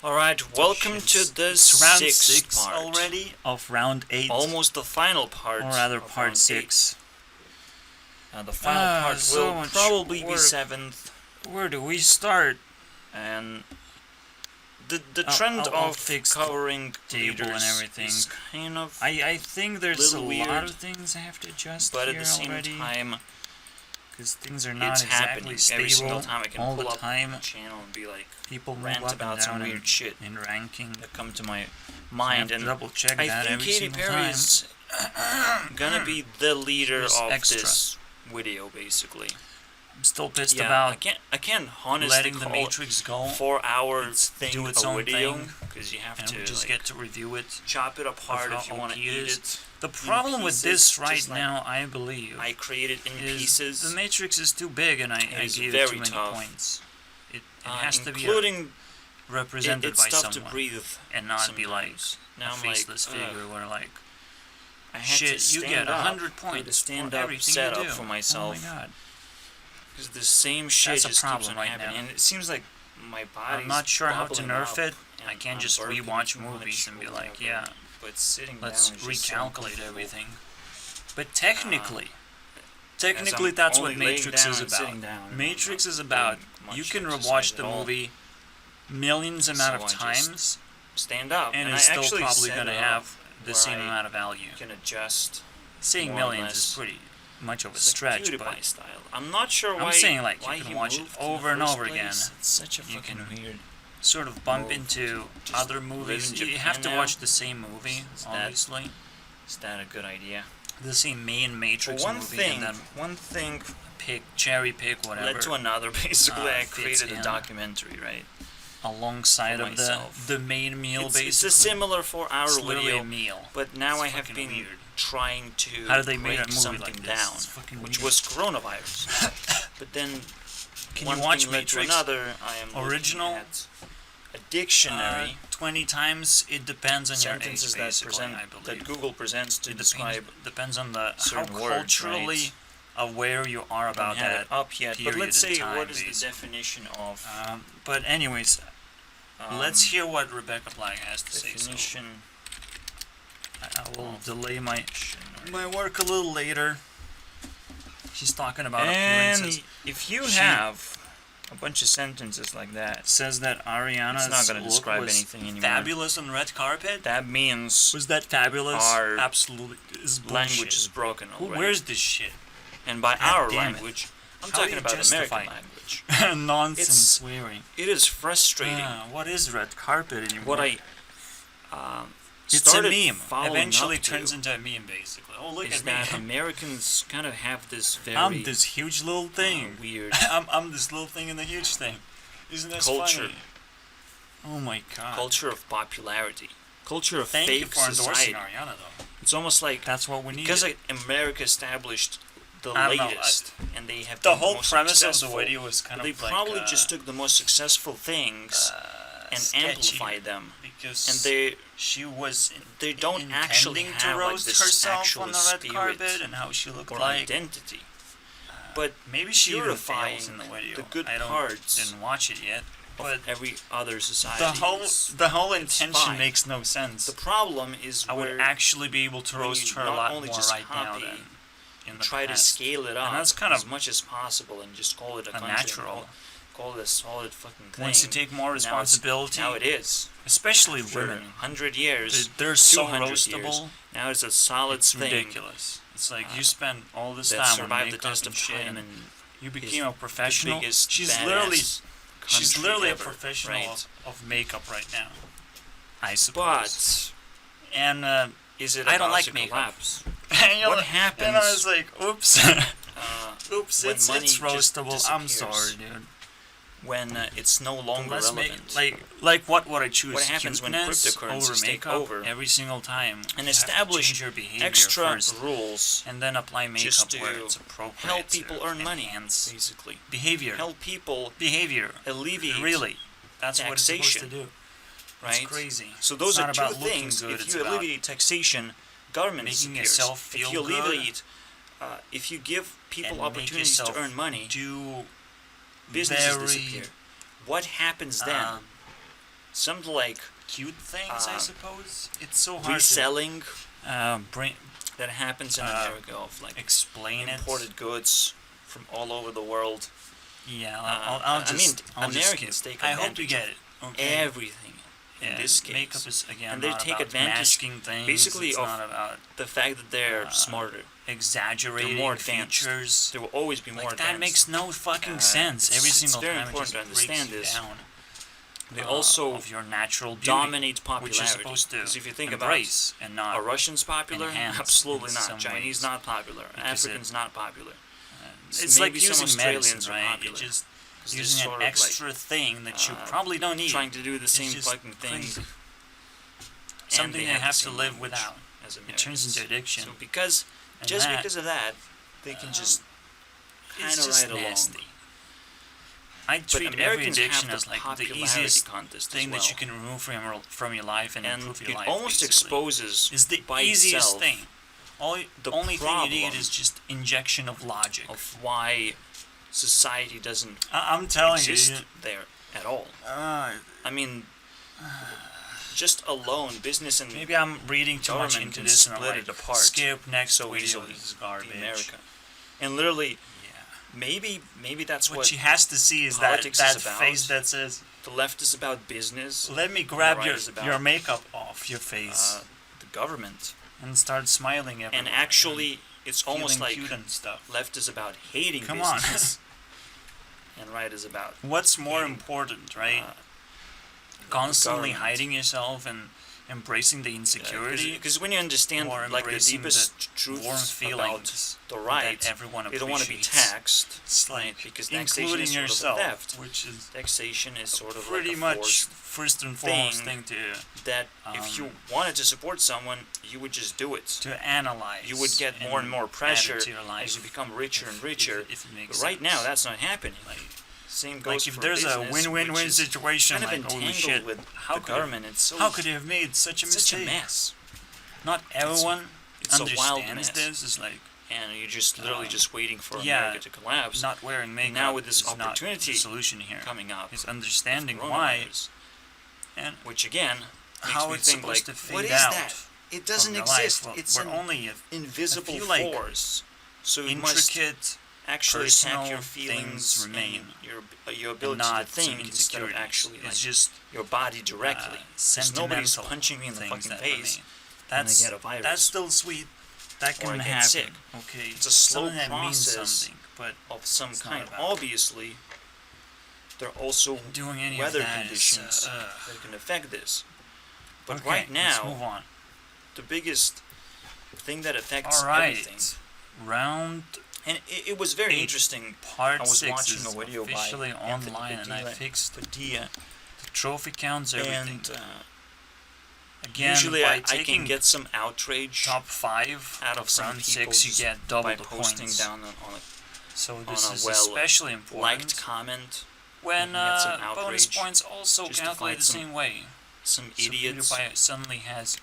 Alright, welcome to the round sixth 6 part already of round 8. Almost the final part. Or rather, of part round 6. the final part so will much probably be work. 7th. Where do we start? And the trend I'll of fix covering table and leaders everything. is kind of, I think there's a little lot weird, of things I have to adjust but here at the same already. time, Because things are not it's exactly happening stable every single time. I can all pull the up time. the channel and be like, People move rant up about and some down weird shit in ranking. that come to my I mind. have to And double check I that think every Katy single Perry time. is gonna be the leader There's of extra. this video, basically. I'm still pissed Yeah, about I can't honestly letting the call Matrix go. 4 hour It's thing do its a own video, thing, because you have and to we just like, get to review it. chop it apart how if you want to OP it eat is. it. The problem with pieces, this right just like now, I believe, I create it in is pieces. the Matrix is too big, and I is gave it very too many tough. points. It has to be including represented it's by tough someone, to breathe, and not be like sometimes. a Now I'm faceless like, figure where like, I had to shit, you stand get up. 100 I had to points stand for up, everything set you up do. for myself. Oh my god. Because the same shit That's a just keeps problem on right happening, now. and it seems like my body's I'm not sure how to bubbling nerf up, it. I and can't I'm just burping rewatch too movies much and be or like, whatever, yeah, but sitting let's down is just so recalculate uncomfortable. everything. But technically, As I'm that's only what laying Matrix down is and about. sitting down, and Matrix I'm is not about, doing you much can exercise rewatch at the all. movie millions amount of So I just times, stand up, and I it's still actually probably set going to it have up the same where amount of value. I can adjust. Saying more or millions less. is pretty much of a It's like stretch, PewDiePie but style. I'm not sure why. I'm saying like why you can he watch it moved in the over and first over place. again. It's such a You fucking can weird. sort of bump move into to just other movies. live in You have to Japan watch now. the same movie, Is that- obviously. Is that a good idea? The same main Matrix One movie, thing, and then one thing cherry pick whatever led to another. Basically, I fits created a in. documentary, right? alongside for of myself. the main meal. It's Basically, a similar 4-hour it's literally video, a meal. but now I It's have fucking been weird. trying to How did they make break a movie something like this? down, It's fucking which weird. was coronavirus. But then Can one you watch thing led to Matrix another. I am original? looking at a dictionary. 20 times. It depends on your age, sentences that basically, I believe. that Google presents to It describe. depends on the how certain words, culturally right? aware you are I don't about have that. it up yet, but period let's in say time, what is the basically. definition of But anyways, let's hear what Rebecca Black has to say. So definition. I will delay my work a little later. She's talking about appearances. And if you She- have a bunch of sentences like that, Says that Ariana's it's not going to look describe was anything anymore. fabulous on red carpet. That means Was that fabulous? our Absolutely is bullshit. language is broken Who already. wears this shit? And by God our damn it. language, I'm How do talking you about justify American it? language. Nonsense It's swearing. It is frustrating. What is red carpet anymore? What I It's a started meme. following Eventually up to turns into a meme, basically. Oh, look is at me. that Americans kind of have this very I'm this huge little thing. weird I'm this little thing in the huge thing. Isn't that culture. funny? Oh my god. Culture of popularity. Culture of Thank you fake for endorsing society. Ariana, though. It's almost like That's what we need. because America established the I don't know, latest, and they have the been whole most premise of the successful. video was kind They of like probably just took the most successful things and sketchy, amplified them, because and they they don't actually to have like roast this herself actual on the red spirit carpet and how she looked or like. identity. But Maybe she even purifying fails in the video. the good I parts didn't watch it yet, but every other society. the whole intention fine. makes no sense. The problem is I would where actually be able to when roast you her a not lot only more just right now copy than in the try to past. scale it up that's kind as of much as possible and just call it a country. natural. Call it a solid fucking thing. Once you take more responsibility, Now it is. especially For women, 100 years, they're so 200 roastable. years, now it's a solid It's thing ridiculous. It's like you spend all this that time on survived the makeup test and of shit, time and and you is became a professional. the biggest She's badass she's country literally a ever, professional right? of makeup right now, I suppose. But And is it I don't about like to makeup. collapse? what happens- And I was like, oops, oops, when it's money just roastable. I'm disappears? sorry, dude. When it's no longer Let's relevant? like what would I choose? What happens when Cuteness cryptocurrencies over take makeup over every single time? and You have to establish change your behavior extra first, rules and then apply makeup just to where it's appropriate. help people to earn money, enhance basically. behavior. Help people Behavior. alleviate Really, that's what it's supposed to taxation, do. right? It's crazy. So those It's are not two about looking things. good, If it's you about alleviate taxation, government making disappears. yourself feel if you good alleviate, if you give people and make opportunities to yourself earn money, do businesses very, disappear. What happens then? something like cute things, I suppose. It's so hard reselling to that happens in America of like explain imported goods from all over the world. Yeah, I'll just. Americans take advantage. I hope you get it. Okay. Everything in this case. Makeup is again and they not take about advantage masking things. basically it's of not about the fact that they're smarter. Exaggerating more advanced. features. There will always be more advanced. That makes no fucking sense. Every single very time important it to just understand breaks this. you down. They also of your natural beauty, dominate popularity. which you're supposed to because if you think embrace about and not are Russians popular? Absolutely in not. some Chinese ways. not popular. Because Africans not popular. It's maybe like some using Australians medicine, are right? popular. You're just 'Cause they're using sort an of extra thing that you probably don't need. Trying to do the same just fucking thing. crazy. And Something they they have the to same live language without. as It Americans. turns into addiction. So because of that, they can just kind It's of just ride nasty. along. I treat every Americans addiction have as the like the popularity easiest contest thing as well. that you can remove from your life and improve your it life. almost basically. exposes It's the by easiest itself thing. The only thing you need problem is just injection of logic. of why society doesn't I'm telling exist there at all. I mean, just alone, business and maybe I'm reading too much government into can this and I'm split like, it apart skip next so video. easily. This is garbage. America, and literally, Yeah. maybe that's What what she has to see is that politics is about. face that says, the left is about. Business, "Let me grab right is about, your makeup off your face the government, and start smiling everywhere." and actually, it's almost like cute and stuff. left is about hating Come business, and right is about What's more hating, important, right? the Constantly government. hiding yourself and embracing the insecurity, Because when you understand or like the embracing deepest the truths warm about feelings the right, that everyone they don't want to be appreciates. taxed. It's like because taxation including is sort yourself, of a theft. which is Taxation is sort of pretty like a much forced first and foremost thing to that if you wanted to support someone, you would just do it. analyze. You would get more and more add it pressure to your life as you become richer and richer. If it makes But right now, sense. that's not happening. Same goes Like if for there's business, a win-win-win which is situation, kind of like holy entangled shit, with how the could government. It's so how could you have made such a such mistake? a mess. Not everyone It's a wild understands mess. this. It's like And you're just literally just waiting for yeah, America to collapse. not wearing makeup. Now with this is not opportunity the solution here. coming up, It's understanding why coronavirus, and which again makes how me it's think supposed like, to what fade is out. that? It from doesn't your exist. life. It's We're an only invisible feel like force. So you must intricate actually personal attack your feelings things remain, and your ability not to think some instead of insecurities. actually like, It's just your body directly. Because nobody's sentimental punching me in the things fucking that face. remain. That's get a virus. that's still sweet. That Or can get happen. sick. Okay, It's a slow something that means process. something, but Of some It's not kind. about- Obviously, there are also doing any weather of that conditions is, that can affect this. But okay, right let's move now, on. the biggest thing that affects All right, everything, round and it was very 8, interesting. part I was 6 watching is a video by officially Anthony online, and I Padilla- fixed Padilla, the trophy counts, everything. and Again, usually by I taking can get some outrage top 5 out of some round people 6, you just get double by the posting points. down on So on this a is well especially a important liked comment. when you get some bonus outrage, points also just to calculate fight the some same way. Some So idiots, PewDiePie suddenly has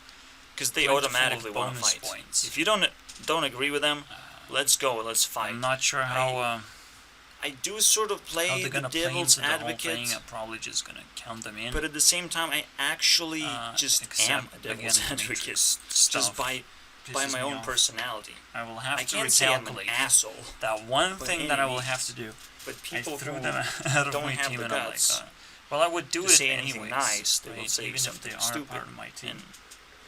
because they plentiful automatically of want to bonus fight. points. If you don't agree with them, let's go, let's fight. I'm not sure how I do sort of how play they're the gonna play devil's into the whole advocate, thing. I'm probably just gonna count them in. but at the same time, I actually just am except, a devil's again, the advocate, Matrix just stuff by pisses my me own off. personality. I will have I to can't say I'm an recalculate asshole, that one by thing any that I will means. have to do. But I people threw who them out of don't my have team, the and I'm like, guts well, I would do to it say anything anyways. nice, they will right? say Even if something they are stupid part of my team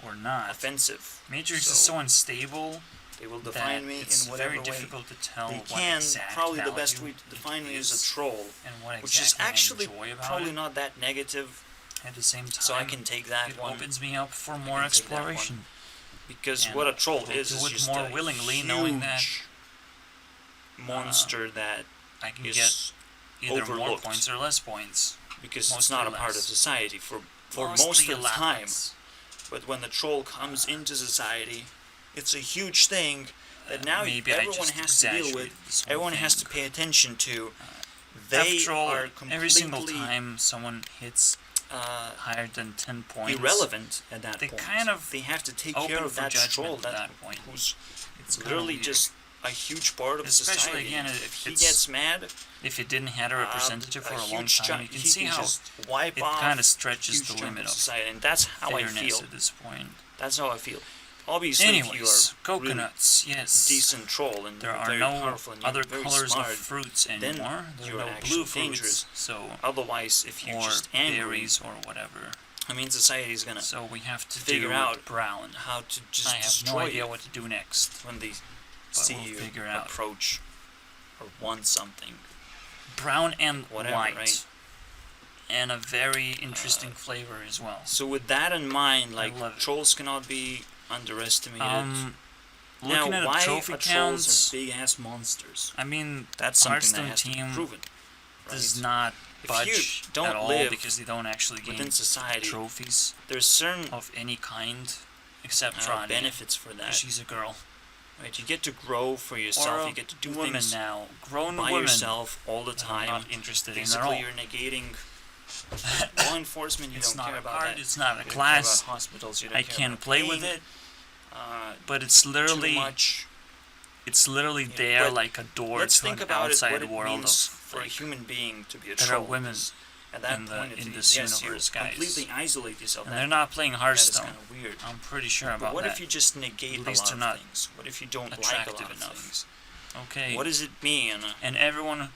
and or not. offensive. Matrix is So so unstable they will that define me it's in whatever very way difficult to tell they what can. exact Probably the value best way to define me is is a troll, and what which is exactly actually I enjoy about probably it. not that negative. At the same time, So I can take that it one opens me up for more can take that one. exploration. because and what a troll will is do it just more a willingly, huge knowing that monster that I can is get either more overlooked. points or less points. because it's mostly not a part of less. society for Mostly most of the time. less. But when the troll comes into society, it's a huge thing that now maybe I everyone just has to deal exaggerated with. this whole Everyone has to thing. pay attention to. They After all, are completely every single time someone hits higher than 10 points, irrelevant at that they point. kind of they have to take open care of for that judgment troll at that that point. who's It's kinda literally weird. just a huge part of Especially society. again, if he it's, gets mad, if it didn't have a representative for a long huge time, you can see how just wipe it off kind of stretches huge the chunk limit of society, and that's how I fairness feel. at this point. That's how I feel. Obviously, if you Anyways, are coconuts, really yes. decent troll and There you're are very no powerful and other you're very colors smart, of fruits then anymore. There you're are no actually blue fruits, dangerous. so Otherwise, if you're or just angry, berries or whatever. I mean, society is gonna So we have to figure do out brown. how to just I have destroy no idea you what to do next. when they But see we'll you figure out. approach or want something. Brown and Whatever, white. right? And a very interesting flavor as well. So with that in mind, like, love it. trolls cannot be underestimated. Now, Looking at why the trophy are trolls counts, are big-ass monsters? I mean, That's something Hearthstone that has to be team proven. does right? not If budge you don't at all live because they don't actually gain Within society, trophies there's certain of any kind except Trani. benefits for that. She's a girl. Right? You get to grow for Or yourself. a You get to do woman things now. Grown by woman. yourself all the that I'm time. not interested in at Basically, all. you're negating law enforcement. You It's don't not care a about card, that. it's not a You don't care class. about hospitals. You don't I care can about play with paying, it, but it's literally too much. it's literally Yeah, there but like a door Let's to think an about it. outside What it world means of for a like, human being to be a there troll. are women At that in point, in if this yes, universe, you guys. completely isolate yourself. And That, they're not playing that is Hearthstone. kind of weird. I'm pretty sure But about what that. if you just negate At a least lot they're of not things? What if you don't like a attractive lot of enough. things? Okay. What does it mean? And everyone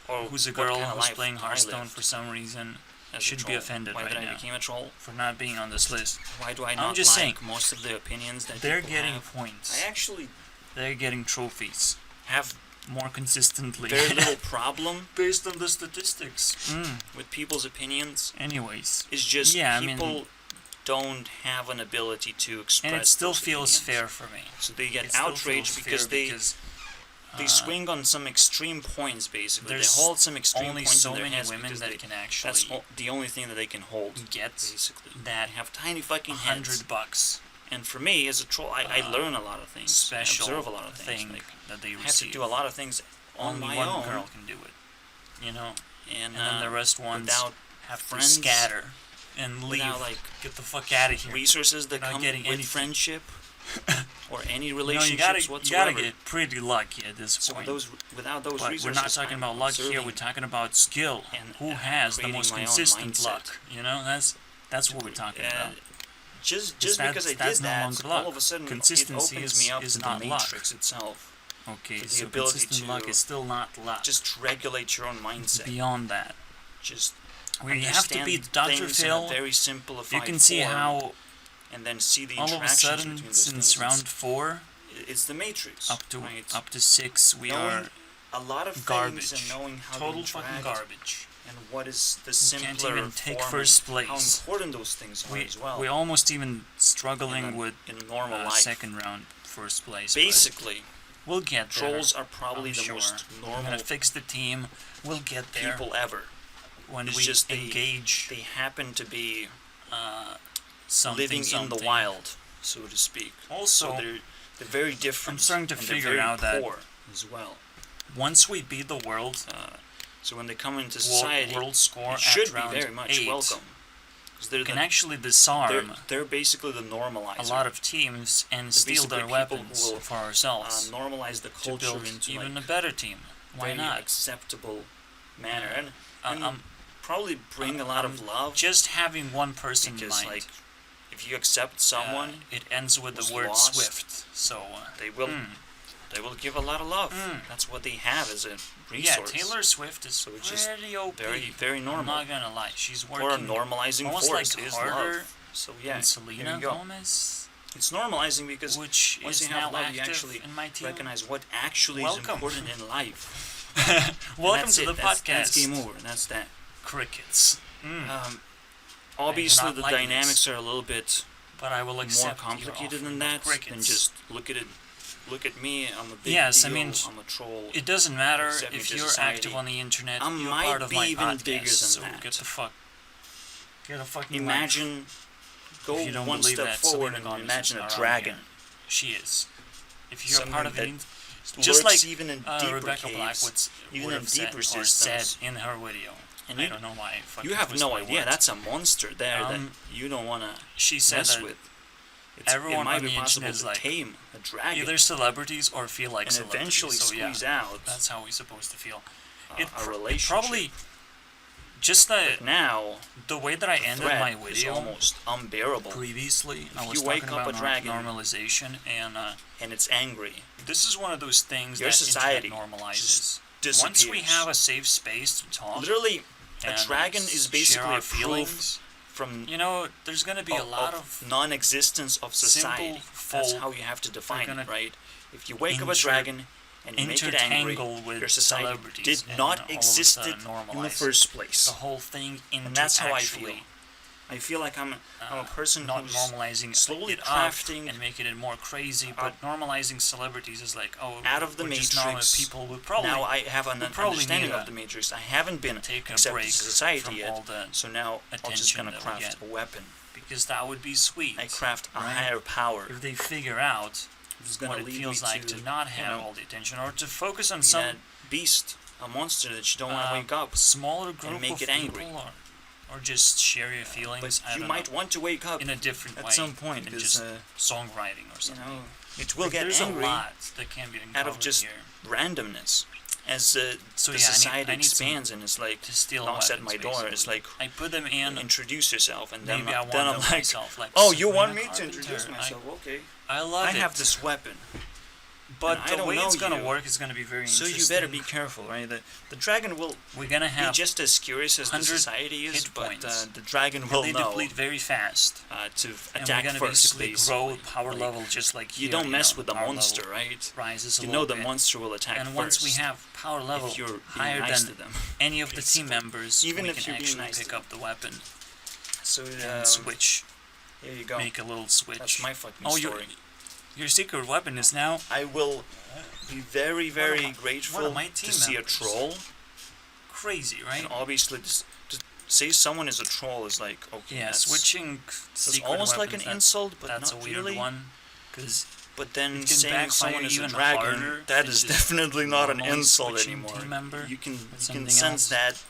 Or who's a what girl kind of who's life playing do I Hearthstone live for some reason as a should be troll? offended Why right did I now became a troll? for not being on this list. Why do I I'm not just like saying, most of the opinions that They're people getting have? points. I actually They're getting trophies have more consistently. very little problem based on the statistics. with people's opinions. Anyways, It's just Yeah, I mean- people don't have an ability to express. and it still those feels opinions. fair for me. So they get It still outraged feels because fair they swing on some extreme points. Basically, they there's hold some extreme only points so in their many heads women because that they, can that's actually the only thing that they can hold. get Basically, that they have tiny fucking heads. $100 And for me, as a troll, I learn a lot of things. special I observe a lot of things. thing Like, that they I have receive. to do a lot of things on Only my one own, girl can do it. You know, and then the rest ones without have friends, to scatter and leave. without like Get the fuck out of here. resources that Not come getting with anything. friendship or any You know, relationships you gotta whatsoever. get pretty lucky at this So point. without those But resources, we're not talking I'm about luck here. observing We're talking about skill. and, Who has the creating most my own consistent mindset. luck? You know, that's what we're talking about. Just That's- because I did that's no that, longer all luck. of a sudden Consistency it opens is- me up is to not the luck. matrix itself. Okay, the so ability consistent to luck is still not luck. Just regulate your own mindset. Beyond that, Just we have to beat Dr. things in a Phil. very simplified You can see form, how and then see the all of a interactions sudden, between those since things. round 4 It's the matrix. up to right? 6, we Knowing are a lot of garbage. things and knowing how Total to fucking interact garbage. and what is the We simpler can't even take form first and how place. important those things are as well. We're almost even struggling in, with in normal life. second round first place. but Basically, we'll get there. trolls are probably I'm the sure. most We're normal gonna fix the team. We'll get there people ever. when It's we just engage They happen to be something. living in the wild, so to speak. Also, So they're very different. I'm starting to and they're figure very out that poor as well. once we beat the world So when they come into society, world score it should at be round very much 8, welcome. Because they're can the, actually disarm they're basically the normalizer. a lot of teams and steal their basically people who weapons will, for ourselves normalize the to culture build into even like a better team. Why very not? acceptable manner, and I'm probably bring a lot of love. just having one person in Because mind. like, if you accept someone, it ends with the who's word lost, Swift. So they will. They will give a lot of love. That's what they have as a yeah, resource. Taylor Swift is So it's just pretty OP. very, very I'm normal. not gonna lie, she's Or a working normalizing almost force like is harder love. So yeah, than Selena there you go. Gomez, It's normalizing because which once is you have now love, you active actually in my team. recognize what actually Welcome. is important in life. Welcome That's to it. the That's- podcast. That's game over. That's that. Crickets. Obviously, not the liking dynamics this. are a little bit But I will more accept complicated your than offer. that. Crickets. Than just look at it. Look at me. I'm a big Yes, deal. I mean, I'm a troll. It doesn't matter Accept me if to you're society. active on the internet. I You're might part of be my even podcast. bigger than so that. get a fucking Imagine. Go If you don't one believe step that, forward Selena and Gomez imagine is a around dragon. here. She is. If you're Something part of that it, just lurks like even in deeper Rebecca caves, Blackwood even would in have said, deeper or systems. said in her video. And I you- don't know why I fucking You have twist no my idea. words. That's a monster there that Um, you don't want to She said mess that with. everyone it might on be the possible internet is to like tame a dragon either celebrities or feel like and celebrities. eventually so squeeze yeah, out that's how we're supposed to feel. a relationship. Probably just But now the way that I the ended threat my is video almost unbearable, previously, I If was you wake talking up about a dragon normalization, and and it's angry. this is one of those things Your that society internet normalizes. just Once we disappears. have a safe space to talk, Literally, a and dragon is share basically our a proof feelings, from you know, there's gonna be a lot of non-existence of society. That's folk how you have to define gonna it, right? If you wake up a dragon and you make it angry, intertangle with your society celebrities did and not all of a exist sudden in the normalize first place. the whole thing into And that's how I actually, feel. I feel like I'm a person not who's normalizing slowly it crafting up and making it more crazy, but normalizing celebrities is like, oh, out of the we're just normal matrix. people. We probably Now I have an probably understanding need of the matrix. I haven't been take a accepted break to society from yet, all the so now I'm just attention gonna that we craft get. a weapon. because that would be sweet. I craft a right? higher power. If they figure out Who's gonna what it lead feels me like to not have all the attention, or to focus on be some that beast, a monster that you don't want to wake up. smaller group make of it angry. people, or just share your feelings. But I you don't might know, want to wake up in a different way at some point, than because just songwriting or you something. know it will Like, get there's angry a lot that can be out uncovered of just here. randomness. As So the yeah, society I need expands and it's like to steal knocks at weapons, my door, basically. it's like I put them in. introduce yourself, and then Maybe I want then I'm them like, myself, like oh, you Sabrina want me to Carpenter. introduce myself? Okay, I love I it. have this weapon. But and I the don't way know it's gonna you. work is gonna be very So interesting. you better be careful, right? The dragon will We're gonna be have just as curious as the 100 society is, hit but points. the dragon and will they know deplete very fast. To And attack we're gonna first. basically grow basically. power Like, level just like you here, don't mess know, with the power monster, level right? rises a You little know the bit. monster will attack And first. once we have power level if you're being higher nice than to them. any of the team members, Even we if can you're being actually nice to pick them. up the weapon So and switch, here you go. make a little switch. That's my fucking oh, story. your secret weapon is now I will be very, very one grateful of my team to see a members. troll. crazy, right? And obviously, to say someone is a troll is like, okay, Yeah, that's, switching that's secret almost like weapons, an insult, but that's not a weird really. one, because But then it can saying someone backfire is a even dragon, harder that if is it's definitely not an normally insult switching anymore. team member You can something sense else. that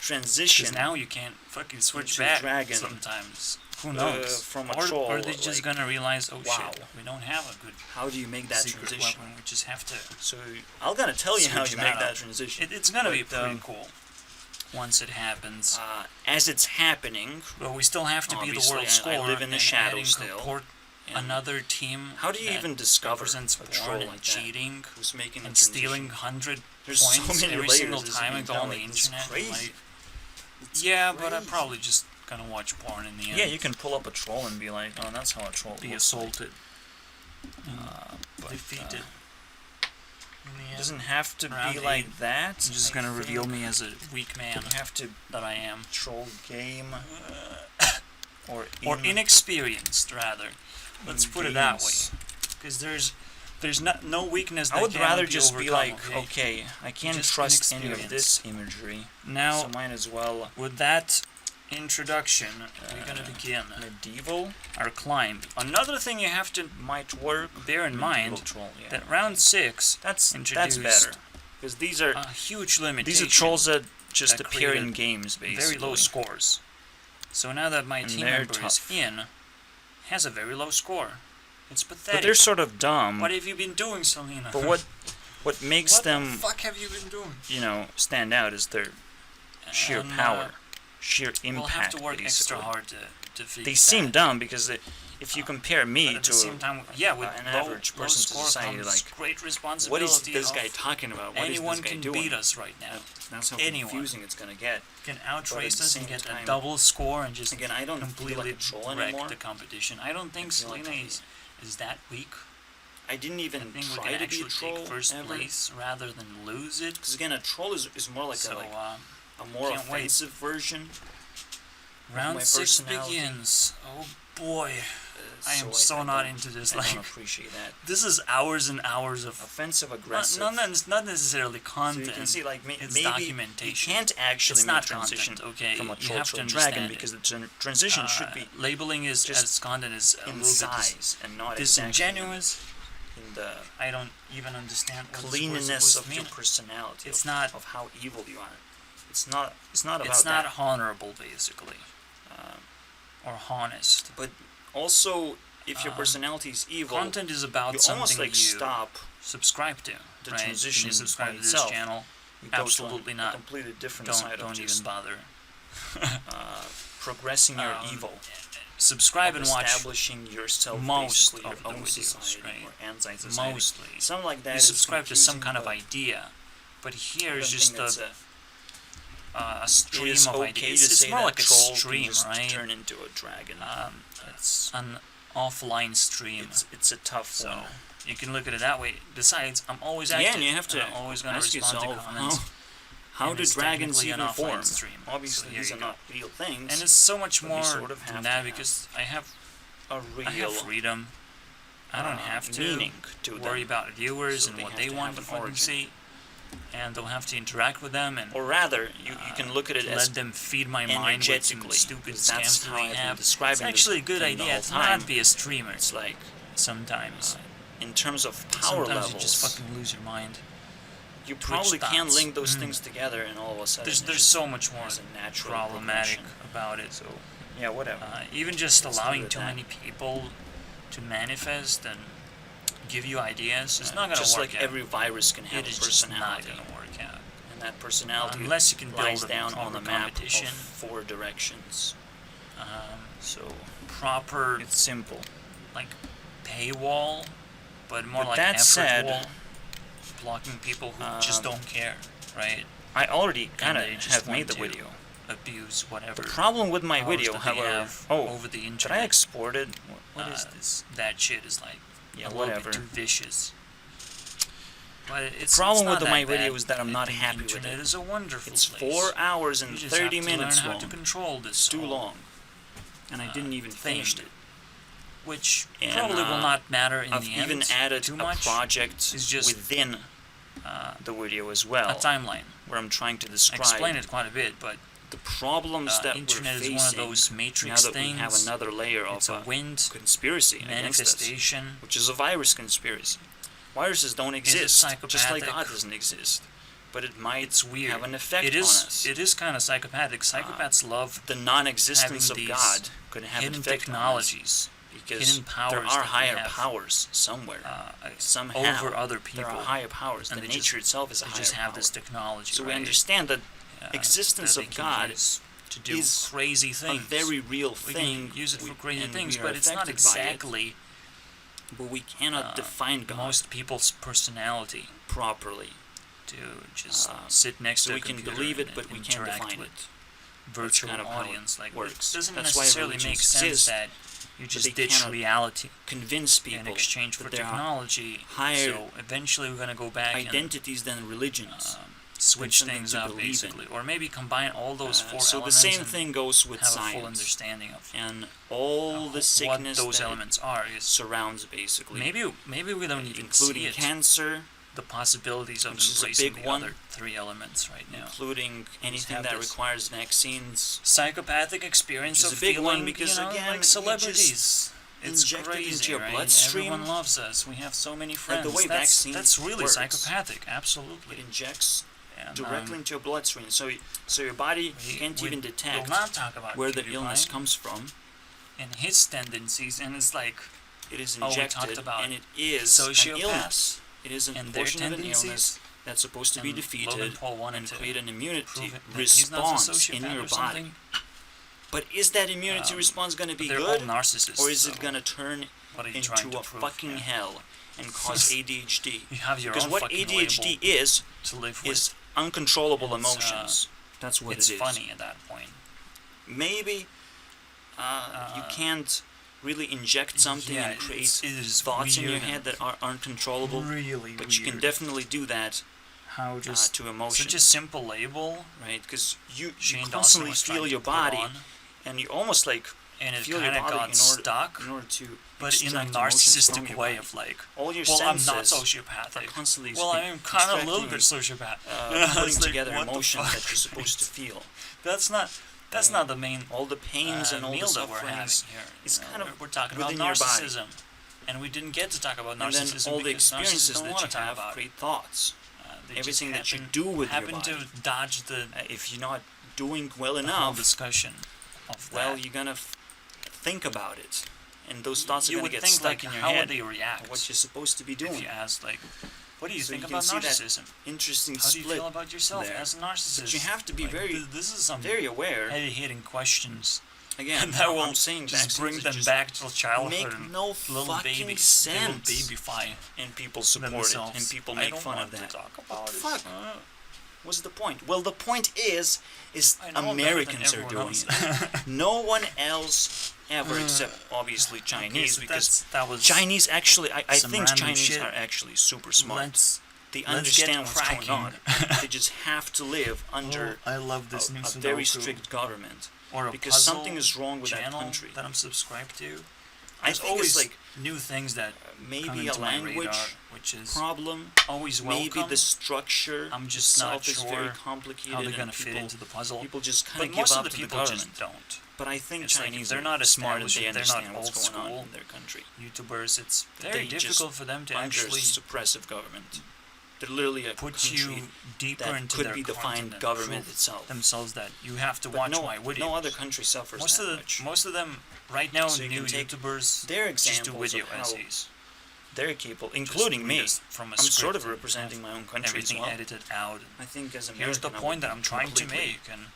transition. Because now you can't fucking switch into back dragon, sometimes. Who knows? from a or, troll, or they're just like, gonna realize, oh wow. shit, we don't have a good How do you make that secret transition? weapon. We just have to. So I'm gonna tell you how Switch you that make up. that transition. It's gonna be But, pretty cool once it happens. As it's happening, But we still have to be the obviously, world I scorer live in the and shadows adding still. support and another team. how do you that even discover represents a porn troll and like that cheating who's making a and transition? stealing 100 There's so points many every layers, single as time you I can go on tell, the it's internet? crazy. Like, It's yeah, but I'm crazy. probably just gonna watch porn in the end. Yeah, you can pull up a troll and be like, oh, that's how a troll be looks like. assaulted, But, defeated. In the it end. doesn't have to Round be 8. like that. It's just I gonna think reveal me as a weak man You have to that I am. troll game or Inexperienced, rather. Let's put it that way. games. Because there's no weakness that I would cannot rather be just be overcome, like, okay, I can't Just trust any of inexperience. this imagery, Now, so might as well with that introduction, we're gonna begin medieval our climb. Another thing you have to might work. bear in Medieval mind troll, yeah. that round 6 that's introduced better because these are a huge limitation. trolls that just that appear in created games basically. very low scores. So now that my And team they're member tough. is in, has a very low score. It's pathetic. But they're sort of dumb. What have you been doing, Selena? But what makes what them the fuck have you been doing? stand out is their sheer And, power, sheer impact. We'll have to work basically. extra hard to figure They seem dumb because if you compare me But at to the same time, yeah, with an low, average low person to score society, comes like, great what responsibility. is this guy of talking about? What is anyone this guy can doing? beat us right now. That's how Anyone confusing it's gonna get. can But at outrace the us and same get time- a double score and just Again, I don't feel completely like a troll wreck anymore. the competition. I don't think I feel like Selena is that weak. I didn't I even think we try can to be a actually troll take first ever. place rather than lose it. Because again, a troll is more like So, a more can't wait. offensive version. round my 6 personality. begins. Oh boy, I am I so not don't- into this. I Like, don't appreciate that. this is hours and hours of Offensive, not, aggressive. not necessarily So content. you can see, like, it's maybe documentation. you can't actually It's make not a transition content, okay? from a You troll have to to a dragon understand because it. the transition should be labeling is just as content is a in little bit size and not disingenuous. exactly in the I don't even understand what cleanliness this of word your mean. personality. It's of, not- of how evil you are. It's not about It's not that. honorable, basically, or honest. But also, if your personality is evil, content is about you something almost like you stop subscribe to. the right? transition You subscribe on to this itself. channel. You go Absolutely to not. a completely different side Don't of even just bother. progressing your evil. Subscribe and watch establishing yourself, most basically, of your the own videos, society right? or anti-society. Mostly. Something like that. You is subscribe to some confusing, kind of but idea, but here I is don't just think a stream it's of okay ideas. to It's say more that like a troll can stream, just right? turn into a dragon. It's an offline stream. It's a tough So one. you can look at it that way. Besides, I'm always active. Yeah, and you have to I'm always going to ask respond to yourself, comments. how And do it's dragons technically an even offline form? stream. Obviously, So these here are you not real things. And it's so much but you more sort of have than to that have because I have real freedom. I don't have to meaning to worry them. about viewers So and they what have they to want have to an fucking origin. see, and don't have to interact with them and Or rather, you can look at it let as them feed my mind with some energetically, stupid 'cause that's scams that how they I've been have. describing It's actually a this good thing the idea whole to time. not be a streamer. It's like, Sometimes. in terms of power Sometimes levels, you just fucking lose your mind. you probably Twitch can't dots. link those things together, and all of a sudden There's so much more has a natural problematic progression. about it. So Yeah, whatever. even just Let's allowing leave it too at that. many people to manifest and give you ideas is not gonna Just work like out. every virus can have It a is just not personality, gonna work out. and that personality Unless you can lies build a down on proper the map competition. of 4 directions. So Proper it's simple. like paywall, but more But like that effort said, wall, blocking people who just don't care, right? I already kind of And they just have want made the to video. abuse whatever The problem with my powers video, that they however, have oh, over the did internet. I export it? What is this? That shit is like Yeah, a little whatever. bit too vicious. But it's Problem it's with not my that video bad. is that I'm I not think happy the with internet it. is a wonderful It's place. 4 hours You and just 30 have to minutes learn how long. to control this. It's too whole, long, and I didn't even finish thing, it. which And, probably will not matter in I've the even end added too a much. project It's just within the video as well, a timeline. where I'm trying to I describe explained it quite a bit, but the problems that we're internet facing is one of those now matrix that things. we have another layer It's of a wind conspiracy against us, manifestation. which is a virus conspiracy. Viruses don't exist, just like psychopathic? God doesn't exist. But it might It's weird. have an effect It on is. us. It is kind of psychopathic. Psychopaths love The non-existence of having God could have an hidden effect technologies, on us, because hidden powers there that are they higher have, powers somewhere. Somehow, over other people. there are higher powers. and The they nature just, itself is a they higher just have power. this technology. So we right? understand that that existence they of can God use to do is crazy a things. very real we thing. can use it for crazy and things, we are but it's not affected by it, exactly but we cannot define God most people's personality properly. to just sit next So to a we can computer believe it, and but we can't interact define with it. virtual kind of how it audience. Like works. it doesn't That's why necessarily religions make sense exist, that you but just they ditch cannot reality Convince people in exchange for that there are technology. higher So eventually we're gonna go back identities than religions. and switch something things to up believe in. basically, or maybe combine all those four So the elements same and thing goes with have a full science, understanding of and all the what sickness those that elements are. Is surrounds basically, maybe we don't even including see it. cancer, The possibilities of which is a embracing big the one, other 3 elements right now. including anything have that this requires vaccines. Psychopathic experience Which of is a big feeling, one because, you know, again, like you just celebrities. It's inject it crazy, into your right? bloodstream. Everyone loves us. We have so many friends. the way vaccines that's really works. psychopathic. It Absolutely. injects And, directly into your bloodstream, so your body can't even we'll detect not talk about where the PewDiePie illness comes from. and his tendencies, and it's like It is we talked injected, about and it is an sociopaths illness. It is a and their portion of an tendencies. illness that's supposed to be And defeated Logan Paul wanted and to create an immunity prove it that he's not a response in sociopath your or body. something. But is that immunity response going to be They're good, all narcissists. or is so it going to turn what are you trying into to a prove? fucking Yeah. hell and cause ADHD? You have your Because own what fucking ADHD label is to live with. is uncontrollable It's, emotions. That's what It's it is. funny at that point. Maybe you can't really inject something yeah, and create it is thoughts in your weird head and that are uncontrollable, really but you can definitely do that how just to emotion, such a simple label. right? Because you Shane Dawson constantly was feel trying your to put body, on, and you almost like and it feel your kind of body got stuck, in order to but in a extract emotions from narcissistic your way body. of like, All your well, I'm senses not are sociopathic. constantly Well, I'm kind of a little bit extracting, sociopath. putting It's like, together what the emotions fuck? that you're supposed to feel. That's not the main All the pains and all the meal that we're having sufferings. here. It's you know, kind of we're talking about within your body. narcissism, and we didn't get to talk about And then narcissism all the because experiences narcissists don't that want you to talk have about. create thoughts. They just Everything that you happen- do with your happen body. to dodge the If you're not doing well whole enough, discussion of well, that. you're gonna think about it. and those thoughts are you going would to get think, stuck like, in your how head. would they react? What you're supposed to be doing. If you ask, like, what do you So think you can about see that narcissism? Interesting How do you split. feel about yourself there. as a narcissist? But you have to be Like, very, this is some very aware. heavy-hitting questions. Again, that will I'm saying just bring vaccines them just back to childhood. make and no little fucking baby, sense. Little babyfy And people support it, themselves. and people I make don't fun want of that. To talk about it. Fuck. What's the point? Well, the point is I know Americans are better than doing everyone it. No one else ever, except obviously Chinese, so because that was Chinese actually, I some think random Chinese shit. are actually super smart. They let's understand get what's going on. cracking. They just have to live under I love this new a Sudoku. very strict government. Or a Because puzzle something is wrong with that channel country. that I'm subscribed to. I There's think always it's like new things that come maybe into a my language radar, which is problem. always welcome. Maybe the structure I'm just not itself is very sure complicated. how they're and gonna fit people- into the puzzle. People just kind But of give most up of the to the people government. just don't. But I think It's like if Chinese they're are not as smart smart. as They you, they're not understand what's old going on school. in their country. YouTubers, it's They very just difficult for them to Under actually suppressive government. They're literally a put country you deeper that into could their be defined content and government prove itself. themselves that you have to But watch no, my videos. no other country suffers most that of the much. most of them right now, So you new can take YouTubers their just do examples video of how essays. They're capable, Just including read me. us from a I'm sort of script and representing have my own country as everything well. edited out. I think as American, Here's the I point would that be I'm trying to completely make, and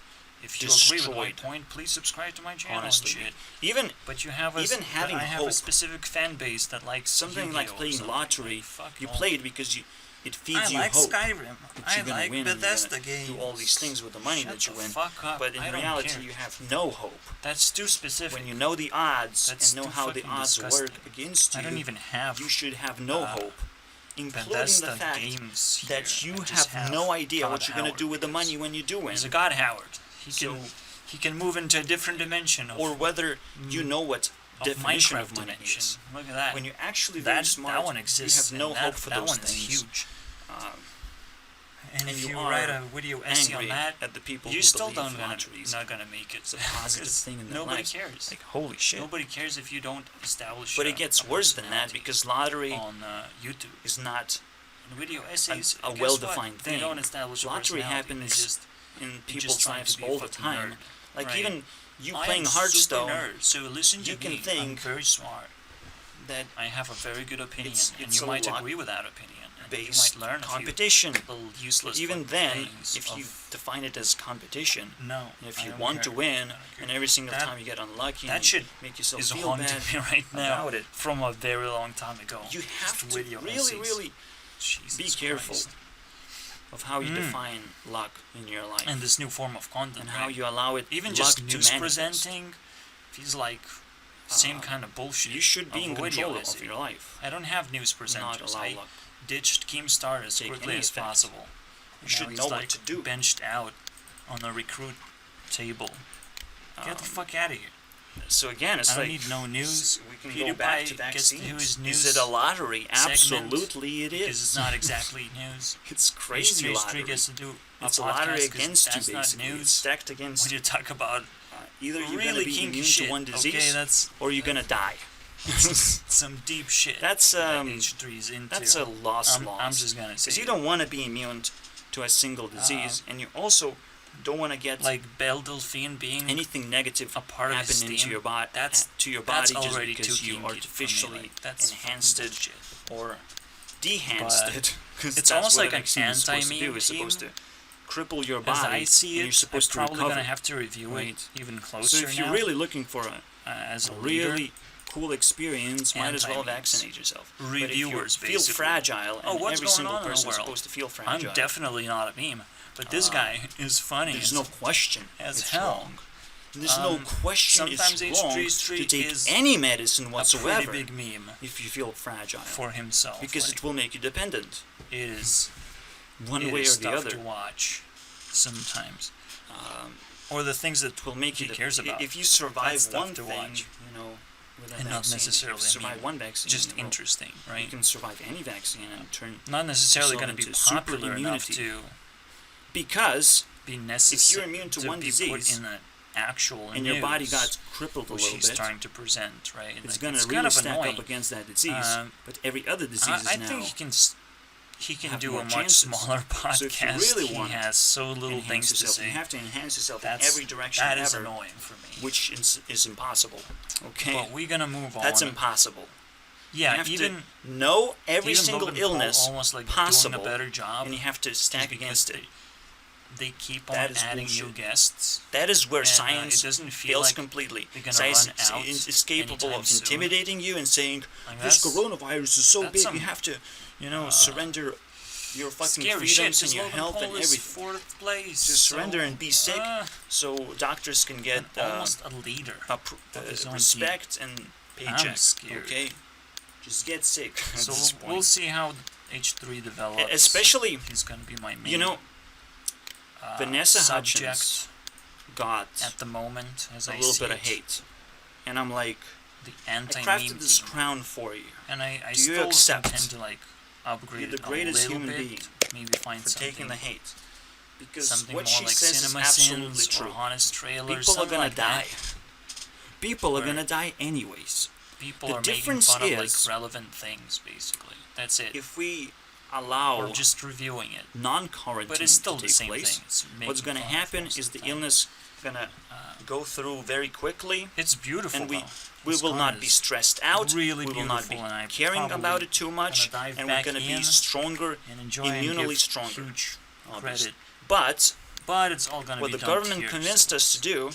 if you agree with my destroyed. point, please subscribe to my channel Honestly, and shit. even But you have a even having I have hope. a specific fan base that likes something Yu-Gi-Oh! like or playing something. lottery, Like, fuck you off. play it because it feeds I you like hope Skyrim. that I you're gonna like win Bethesda and games. you're gonna do all these things with the money Shut that you the win. fuck up. But in I don't reality, care. you have no hope. That's too specific. When you know the odds That's and know too how the fucking odds disgusting. work against you, I don't even have you should have no hope. Including Bethesda the fact games here. that you I just have no idea God what you're going to Howard do with the because money when you do win. He's a God Howard. So- He can move into a different dimension of, Or whether you know what of definition Minecraft of money dimension. is. Look at that. When you're actually very that smart, that one exists. you have no and hope that, for that those one things. is huge. Um, And if you you are write a video essay on angry that, at the people you who still believe don't lotteries. not gonna make it. It's a positive thing in their Nobody lives. cares. Like, holy shit. Nobody cares if you don't establish. But it gets a worse than that personality because lottery on YouTube. is not In video essays, a guess well-defined what? thing. They don't establish a Lottery personality. They happens just in You're people's just trying lives to be a all the fucking time. nerd. Like Right. even you I playing am Hearthstone, super nerd, so listen to you can me. think I'm very smart. that I have a very good opinion, and it's you a might lot agree with that opinion. And you based might learn a competition. few little useless Even fucking then, things if you of- define it as competition, no, if I you don't want to care. win, I don't care. and every single That- time you get unlucky, that and shit make yourself is feel haunting bad me right now about it, from a very long time ago. you have Just to video really, essays. really Jesus be careful Christ. of how you define luck in your life And this new form of content, and how right? you allow it Even luck just to news manifest. presenting feels like same kind of bullshit. You should be of in a video control essay. of your life. I don't have news Not presenters. allow I luck. ditched Keemstar as Take quickly any as effect. possible. You should Now know he's, what like, to do. Benched out on a recruit table. Get the fuck out of here. So again, it's I don't like need no news. we can go back to PewDiePie gets to vaccines. his news Is it a lottery? segment Absolutely, it because is. it's not exactly news. It's crazy H3 lottery. gets to do It's a podcast lottery 'cause against you, that's not basically. It's news. stacked against When you talk about either you're really gonna be kinky immune shit, to one disease, okay, that's or you're gonna die. some deep shit. That's that H3's into. that's a loss. I'm just gonna say because you don't want to be immune to a single disease, and you also don't want to get like Belle Delphine being anything negative a part of his happen into team. your body. That's to your that's body just already because too you kinky for me, artificially like, that's enhanced fucking it bullshit. or dehanced But it. 'Cause it's that's almost what like a an vaccine is supposed to do. anti-meme It's supposed to team. cripple your As body, I see and it, you're supposed I'm to probably recover. gonna have to review Right. it even closer So if you're now, really looking for as a a leader. really cool experience, might as well Anti-memes. vaccinate yourself. Reviewers, but if you feel basically. fragile, Oh, and what's every going single on in the person is world? supposed to feel I'm fragile. definitely not a meme, but this guy is funny. There's as no question as it's hell. wrong. There's no question sometimes it's wrong H3 to take is any medicine a whatsoever pretty big meme if you feel fragile. for himself. Because like, it will make you dependent, it is one it way is or the tough other. to watch sometimes, Um, or the things that it will make you he cares about. If you survive That's tough one to thing, watch. you know, with a And not vaccine, necessarily if you survive immune. one vaccine, just you know, interesting, You right? can survive any vaccine and turn Not necessarily yourself going to be into super popular enough immunity. to because be necessary. if you're immune to one be disease put in an actual and your body news, got crippled a which little he's bit, trying to present, right? it's Like, going to it's really kind of stack annoying. up against that disease. Um, but every other disease I is now think he can he can have do more a much chances. smaller podcast. So if you really want he has so little enhance things to yourself, say. you have to enhance yourself in every direction That ever, is annoying for me. which is impossible. Okay, But we're gonna move on. that's impossible. Yeah, you have even to know every even single Logan Paul illness almost like possible, doing a better job, and you have to stack because against it. They keep That on is adding new bullshit. guests. That is where And, science it doesn't feel fails like completely. they're gonna Science run out is capable anytime of soon. intimidating you and saying, Like, this that's- coronavirus is so that's big, some, you have to, surrender your fucking Scary shit, freedoms and 'cause your Logan health Paul and is everything. 4th place. Just surrender and be sick, so doctors can get almost a leader. his own respect and paycheck. scared. Okay, just get sick. At So this point. we'll see how H3 develops. Especially, he's gonna be my main. you know, Vanessa subject Hudgens got at the moment, as a I little see bit of it. hate, and I'm like, The I anti-meme crafted this team. crown for you And I Do you still accept intend to like upgrade you're the it a greatest little human bit. being Maybe find for something, taking the hate. Because something what more she like says is Cinema absolutely Sins true. or Honest Trailers. People are something gonna like die. that. People are Where gonna die anyways. People The are making difference fun of like is, relevant things, basically. That's it. If we allow Or just reviewing it. non-quarantine But it's still to the take same place, thing. It's what's making gonna fun of happen most is of the time. illness gonna go through very quickly, It's beautiful. and we This will gun not be is stressed out. really we will not be beautiful, and I caring probably about it too much, gonna dive and we're back gonna be in stronger, and enjoy and immunely give stronger. huge obviously. credit. But But it's all gonna what be the done government here, convinced us to do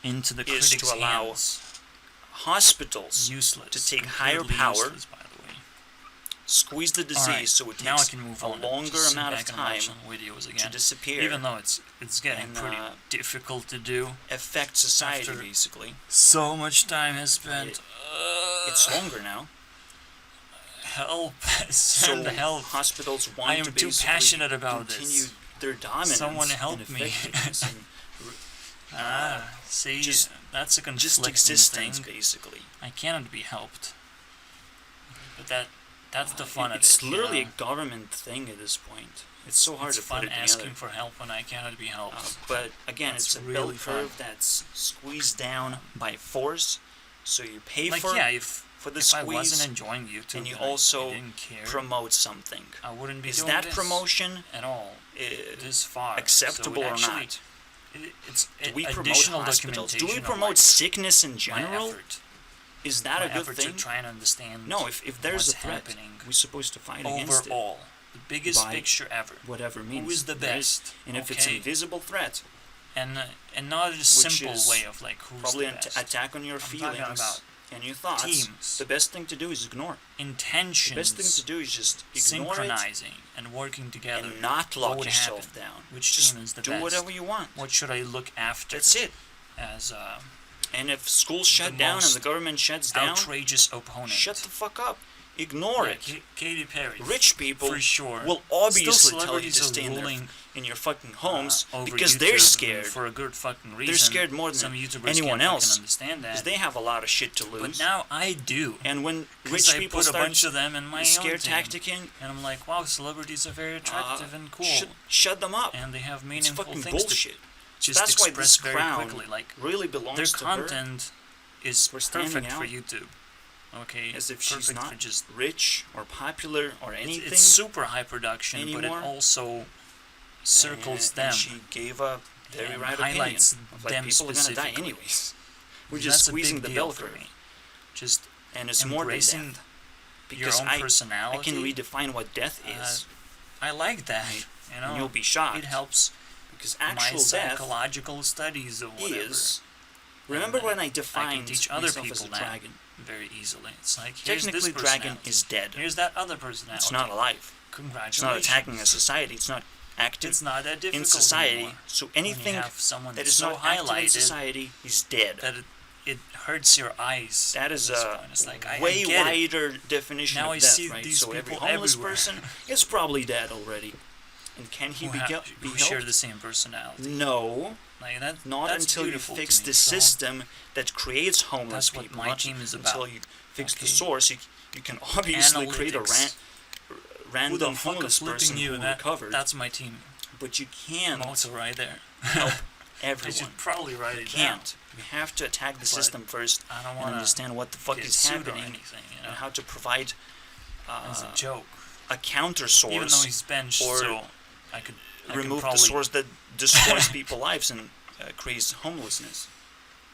into the is to critics' allow hands. hospitals Useless. to take higher Completely power, useless, by the way. squeeze the disease Alright, so it now I takes can move a on. longer Just sit amount of back and watch time some videos to again. disappear, Even though it's getting and, pretty difficult to do. affect society after basically. So much time has spent. It's longer now. Help! So Send help! hospitals want I am to too basically passionate about continue this. their dominance Someone help and me. effectiveness and See, just- that's a conflicting just existence thing. basically. I cannot be helped. But that's the fun of it. It's you literally know? a government thing at this point. It's so hard It's to fun put it asking together. for help when I cannot be helped. But again, That's it's a bell really fun. curve that's squeezed down by force. So you pay Like for yeah, if the if I squeeze, wasn't enjoying YouTube, and you and I also didn't care, promote something. I wouldn't be Is doing that this promotion at all. This far acceptable so it or actually, not? It's Do we promote additional hospitals? Do we documentation of, promote like, sickness in my general? effort. Is that My a good effort thing? to try and understand No, if there's what's a threat, happening we're supposed to fight against it. overall. The biggest by picture ever. Whatever means. Who is the there best? And if it's an Okay. invisible threat, And not a simple is way of like who's probably the an best. attack on your I'm feelings talking about and your thoughts, teams. the best thing to do is ignore. Intentions. The best thing to do is just ignore it synchronizing and working together. and not What lock would yourself happen? down. Which Just team is the do best? whatever you want. What should I look after? That's it. As And if schools shut down and most the government shuts down, outrageous opponent. shut the fuck up. Ignore Yeah, it. Katy Perry. Rich people for sure. will Still obviously tell you celebrities to are stay ruling, in your fucking homes over because YouTube they're scared. for a good fucking reason. They're scared more than Some YouTubers anyone can't else. fucking understand that. Because they have a lot of shit to lose. But now I do. And when 'Cause rich I people put a start bunch of them in my scare own team. tacticing, And I'm like, wow, celebrities are very attractive and cool. shut them up. And they have It's meaningful fucking things bullshit. to So just that's why express this very crown quickly. Like, really belongs their to her. content is for standing perfect for out. YouTube. Okay, As if perfect she's not for just rich or popular or anything. it's super high production, but anymore. it also circles and them. she gave a very and right highlights opinion. Of, like, them people are gonna die specifically. anyways. We're That's just a squeezing big the deal bell for curve. me. Just And it's more than embracing death. your Because own I personality. can redefine what death is. I like that. You know, and you'll be shocked. it helps Because my actual death psychological studies or whatever. is... Remember And when I I defined can teach other myself as people a that dragon? very easily. It's like, here's Technically, this dragon personality. is dead. Here's that other personality. It's not alive. It's Congratulations. not attacking a society. It's not active It's not that difficult in society. anymore. So When anything you have someone that is so not active in highlighted society is dead. that it hurts your eyes. That is at this a point. It's like, I way get it. wider definition Now of I death, see right? these So every people homeless everywhere. person is probably dead already. And can he who be who share helped? the same personality. No, Like that. not that's until you beautiful to fix me. the So, system that creates homeless That's what people. my not team is until about. you fix the Okay. source. You can obviously create a Analytics. Who the random fuck homeless is flipping person you? who That, recovered, that's my team. but you can't Motto right there. help I everyone. should probably write You it down. can't. You have to attack the But system first I don't and want to understand what the fuck get is sued or happening anything. You know, and how to provide as a joke. a counter source. Even though he's benched, or so I could remove probably... the source that destroys people's lives and creates homelessness.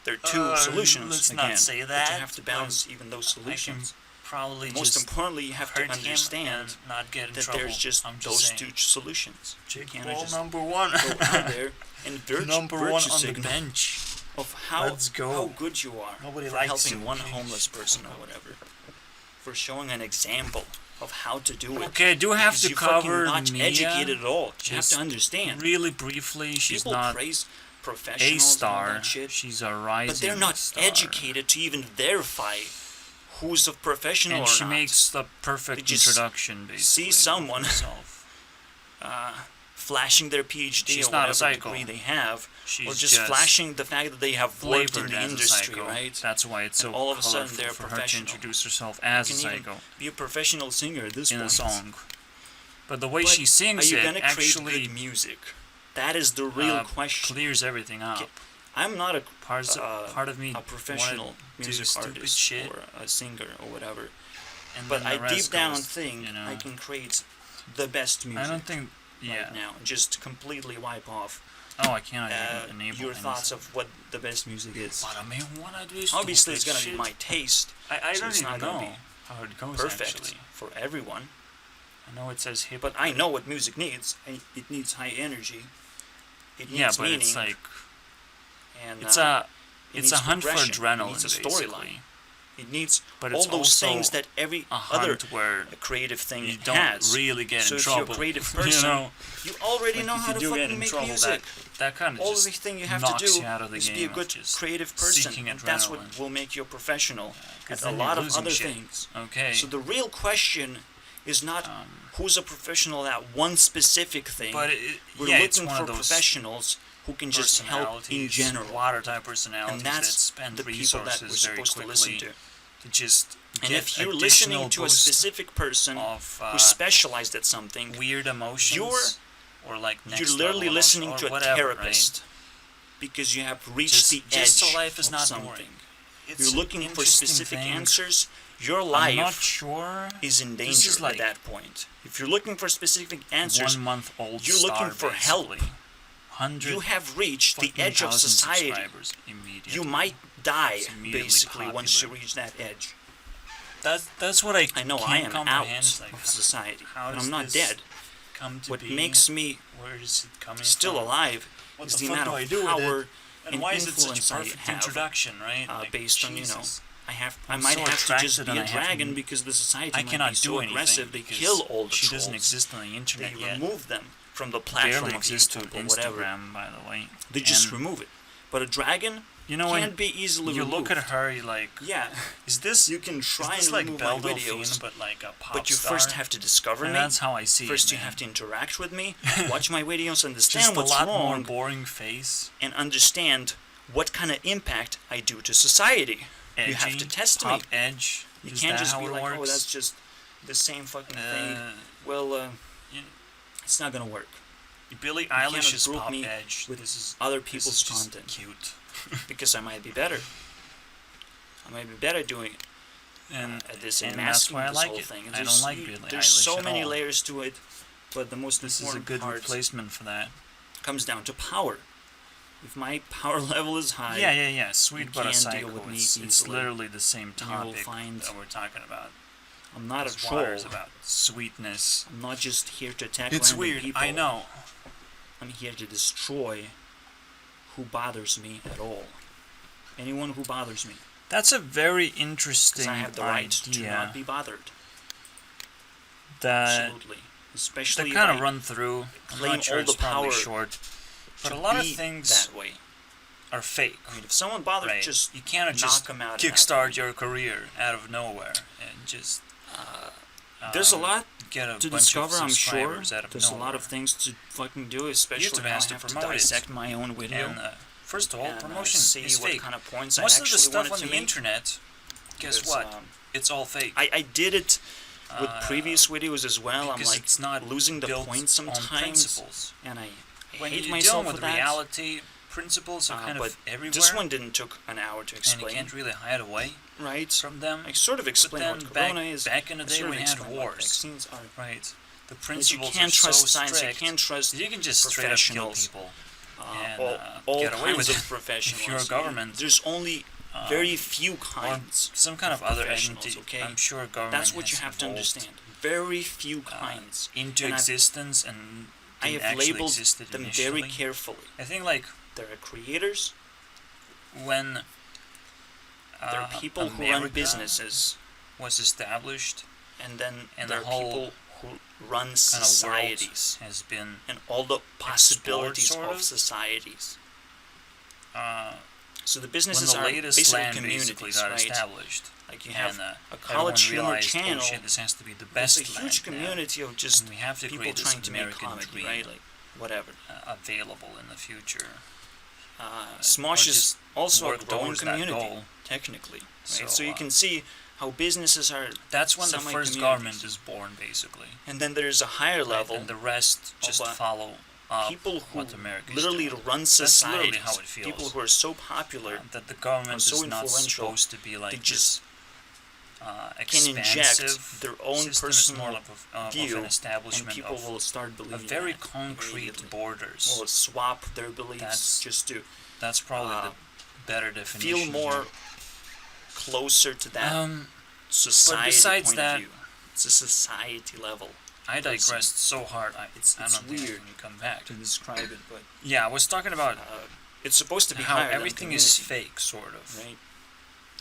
There are two solutions. Let's again, not say but that. you have to balance even those solutions. Probably Most just importantly, you have to hurt him understand and not get in that trouble. there's just I'm those saying. two solutions. You Jake can't Paul just number one. go out there and number one virtue on the signal bench. of how Let's go. how good you are Nobody for likes helping you. one homeless person or whatever, for showing an example of how to do it. Okay, I do have Because to you're cover fucking not Mia. educated at all. You have Just to understand. Really briefly, she's People not praise a professionals and all star. that shit, She's a rising but they're not star. educated to even verify who's a professional And or she not. makes the perfect They just introduction, basically. see someone herself. flashing their PhD She's or not a whatever psycho. degree they have, She's or just flashing the fact that they have worked in flavored the as a industry, psycho. right? That's why it's so And all of a sudden colorful they're for her to professional. introduce herself as a You can even psycho be a professional singer at this in point. a song. But the way But she sings are you it gonna create actually good music? That is the real question. clears everything up. Okay, I'm not a Part of me a professional wanna do music stupid artist shit, or a singer or whatever, and but then I the rest deep down goes, think you know, I can create the best music I don't think. Yeah. right now. Just completely wipe off Oh, I cannot even enable your anything. thoughts of what the best music is. But I mean, wanna do Obviously, it's stupid gonna be shit. my taste. I so don't it's even not gonna know how it goes. Perfect Actually, for everyone, I know it says hip. but I know what music needs. It needs high energy. It needs Yeah, but meaning. it's like and it's needs a hunt for progression. adrenaline. It needs a basically. storyline. It needs But all it's those also things that every a other hunt where creative thing you don't has. really get So in if trouble. you're a creative person, you know, you already like know if how you to do get fucking in make trouble, music. that kind of All just the thing you have knocks to do you out of the is game be a of good just creative person. seeking And that's what adrenaline. will make you a professional 'cause at a then lot you're of losing other shit. things. Okay. So the real question is not who's a professional at one specific thing. but We're yeah, it's looking one for of those professionals who can just help in personalities, general. water type personalities And that that's spend the people resources that we're very supposed to quickly listen to. to just And get if you're additional listening to a boost specific person of who's specialized at something, weird emotions, you're- or like next you're literally level listening emotion, to or a whatever, therapist because you have reached the edge just so life is of not something. boring. It's You're an looking for interesting specific thing. answers. Your I'm not life sure. is in This danger is like at that point. If you're looking for specific answers, 1 month old. you're looking for help. 100 you have reached the fucking edge of thousand society. subscribers immediately. You might die, It's immediately basically, once you popular. reach that edge. That's what I I know can't I am out comprehend. It's like, of society, how but does I'm not this dead. come to What be? makes me Where is it coming still from? alive What is the the fuck amount do I of do with power it? And and why is it such a influence I perfect have, introduction, right? Like, based on, you know, Jesus. I I'm might so have to just attracted be and a I have to- dragon because the society I might cannot be so do anything aggressive. They because kill all the she trolls. doesn't exist on the internet They yet. remove them from the platform Barely of exists on YouTube or whatever. Instagram, by the way. They just And remove it. But a dragon you know can't when be easily you removed. look at her, you're like, Yeah, is this you can is try this and like remove Belle my Delphine, videos, but like a pop but you star? first have to discover And me. that's how I see First, it, you man. have to interact with me, watch my videos, understand Just a what's lot more wrong, boring face. and understand what kind of impact I do to society. Edgy, You have to test me. pop edge. You Is can't that just how be it like, works? oh, that's just the same fucking thing. Well, you- it's not gonna work. Billie cannot Eilish is group pop me edge. with This is Other this people's is just content cute. because I might be better. I might be better doing it And at this and and that's masking why I this like whole it. thing. I don't There's- like Billie There's Eilish so at many all. layers to it, but the most This is a important good part replacement for that. comes down to power. If my power level is high, Yeah. Sweet you but a can deal psycho. with me It's easily, literally the same and you will topic find that we're talking about. I'm not a This troll. water is about sweetness. I'm not just here to attack It's random weird. people. I know. I'm here to destroy who bothers me at all. Anyone who bothers me. That's a very Because interesting I have the right to idea not be bothered. that Absolutely. Especially they kind if of I run through. I'm claim not sure all it's the probably power short, but to a lot of be things that way. are fake. I mean, if someone bothers, Right. just You can't knock just them out. kickstart your career out of nowhere and just There's a lot get a to bunch discover, of I'm sure. subscribers out of There's nowhere. a lot of things to fucking do, especially YouTube now I has to have to promote it. dissect my own video. And, first of all, and, promotion see is what fake. kind of points Most I of actually the stuff wanted on to the make. internet, guess Because, what? It's all fake. I did it with previous videos as well. I'm because like it's not losing the built point on sometimes, principles. and I When hate you're myself dealing with for that. reality, principles are kind but of everywhere. this one didn't took an hour to and explain. you can't really hide away right? from them. I sort of explain then what Corona is. back in the I day sort we of had explain what wars. vaccines are. Right. The Because principles you can't are trust so science. strict. You can't trust You can just straight up kill professionals. people and all get away kinds with of it. professionals. If you're a government, there's only very few kinds. or some kind of other professionals, entity. okay? I'm sure government That's what you has have to evolved, understand. Very few kinds. into And existence and I didn't have actually labeled existed them initially. very carefully. I think like There are creators. when There are people who run America businesses, was established, and then and there the are whole people who run kind of societies world has been and all the possibilities sort of of. societies. uh, So the when businesses the are latest basically land communities, basically got right? established. Like you have And a college everyone humor realized, channel. oh shit, this has to be the It's best a huge land now, community of just and we have to people create this trying to make American comedy, dream right? Like whatever. Available in the future. Smosh or is just also a work growing towards that community, goal. technically. So, Right? So you can see how businesses are, That's when the first semi-communities. government is born, basically. and then there's a higher Right? level. And the rest just of, follow up People who what America is literally doing. run That's societies. literally how it feels. People who are so popular That the government so is not influential, supposed to be like they this just can expansive inject their own system. It's more personal of view, an and establishment people of will start believing very that concrete immediately. borders. Will swap their beliefs That's just to That's probably the better definition. feel more here. closer to that society but besides point that, of view. It's a society level. I digressed so hard. I It's don't think I weird can come back. to describe it, but Yeah, I was talking about it's supposed to be how higher everything than is community, fake, sort of. right?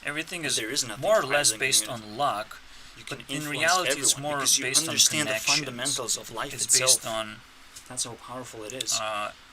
Everything is There is nothing more or higher less than based community. on luck. You can But in influence reality, it's everyone more because you based on understand the connections. fundamentals of life It's itself. based on That's how powerful it is.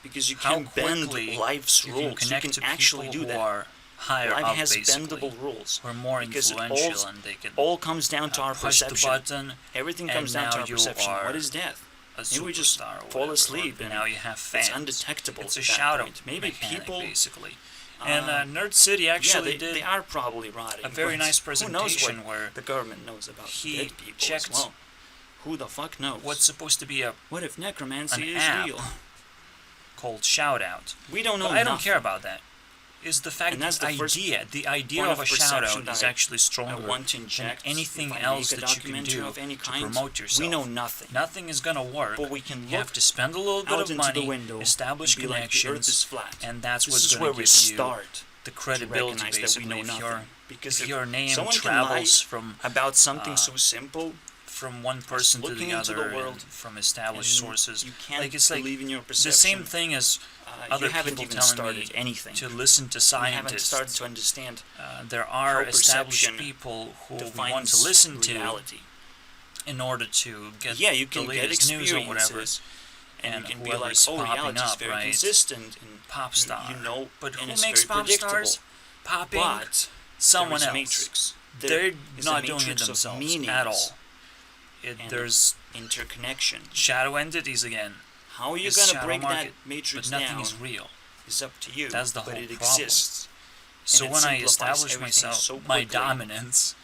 Because you how can bend quickly life's you rules. can connect you to can actually people do who that. are higher Life up, has basically, bendable rules. who are more because it influential, all- and they can All comes down to our push the perception. button. Everything and comes down to now our you perception. are What is death? A Maybe we just superstar or fall whatever, asleep or and now you have fans. It's undetectable. It's a at that shout out point. Maybe mechanic, people. basically. And Nerd City actually yeah, they did are probably rotting. a very but nice who knows presentation what where the government knows about he dead people checked as well. Who the fuck knows? what's supposed to be a What if necromancy an is app real? called shout out. We don't know. But I don't nothing. care about that. Is the fact And that's that the first the idea point of a shout perception out that is actually I stronger want to than inject anything if I else make a that you can documentary do of any to kind. promote yourself. We know nothing. Nothing is gonna work. But we can You look have to spend a little bit out of into money, the window, establish and be like, the earth connections, is flat. and that's This what's is going where to we give you start the to credibility. recognize that we Basically, know if nothing. Because if your name someone travels can lie from about something so simple, from one person to looking the into other, the world, and from established and sources, you can't like it's like believe in your the perception. same thing as other you haven't people even telling started me anything. to listen to You haven't scientists. started to understand There are how established perception people who we defines want to listen reality. to in order to get Yeah, you the can get latest news or whatever. experiences, and you can be like, whoever's oh, popping reality is up, very right? consistent, and Pop star. you know, But and who it's makes very pop stars? Popping But someone there is else. Matrix. There They're is a not doing it matrix of themselves meanings at all. and There's interconnection. shadow entities again. How are you It's gonna shadow break market, that matrix but nothing down is real. is up to you. That's the but whole it problem. exists. So it when I simplifies establish everything myself, so my quickly. dominance,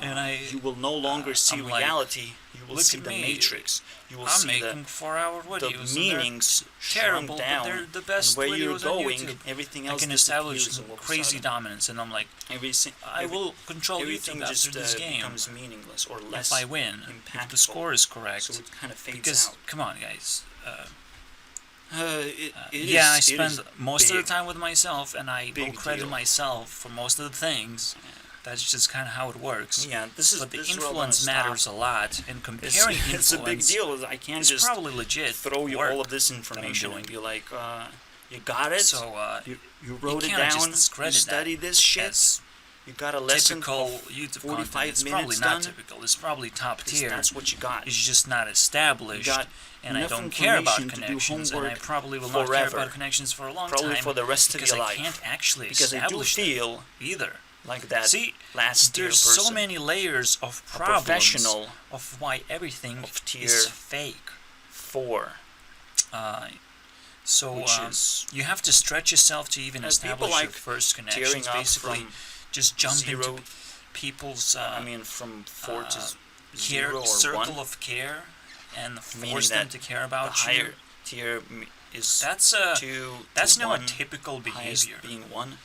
and You will no longer see I'm like, reality. You will look see at the me. matrix. You will I'm see making 4-hour the videos. meanings terrible, shrunk but down, they're the best and where you're videos on going. YouTube. Everything I else can establish disappears all of a crazy sudden. dominance, and I'm like, I will control everything YouTube just after this game becomes meaningless or less if I win, if the impactful. score is correct. So it kind of fades Because out. come on, guys. Yeah, I spend most of the big. time with myself, and I will Big credit deal. myself for most of the things. That's just kind of how it works. Yeah, this is. But the this is where I'm gonna influence matters a lot, and comparing It's a big influence deal. I can't is just probably legit. throw you work all of this that I'm information and doing. be like, you got it. So You wrote it can't just down. You discredit study this shit. as You got a lesson. typical of YouTube 45 content. It's probably minutes not done. typical. It's probably top Because tier. that's what you got. It's just not established, got and I enough don't care about information to do connections, and I homework probably will not care forever. about connections for a long Probably time for the rest of because your I life. can't actually Because I do establish them feel either. like that. See, last tier there's so person. many layers of A problems professional of why everything of tier is fake. 4, So which is you have to stretch yourself to even people establish like your first tearing connections. up Basically, from just jump 0. into people's from 4 to care 0 or circle 1. of care and Meaning force them that to care The about you. higher tier is That's not one, a typical highest behavior being 1.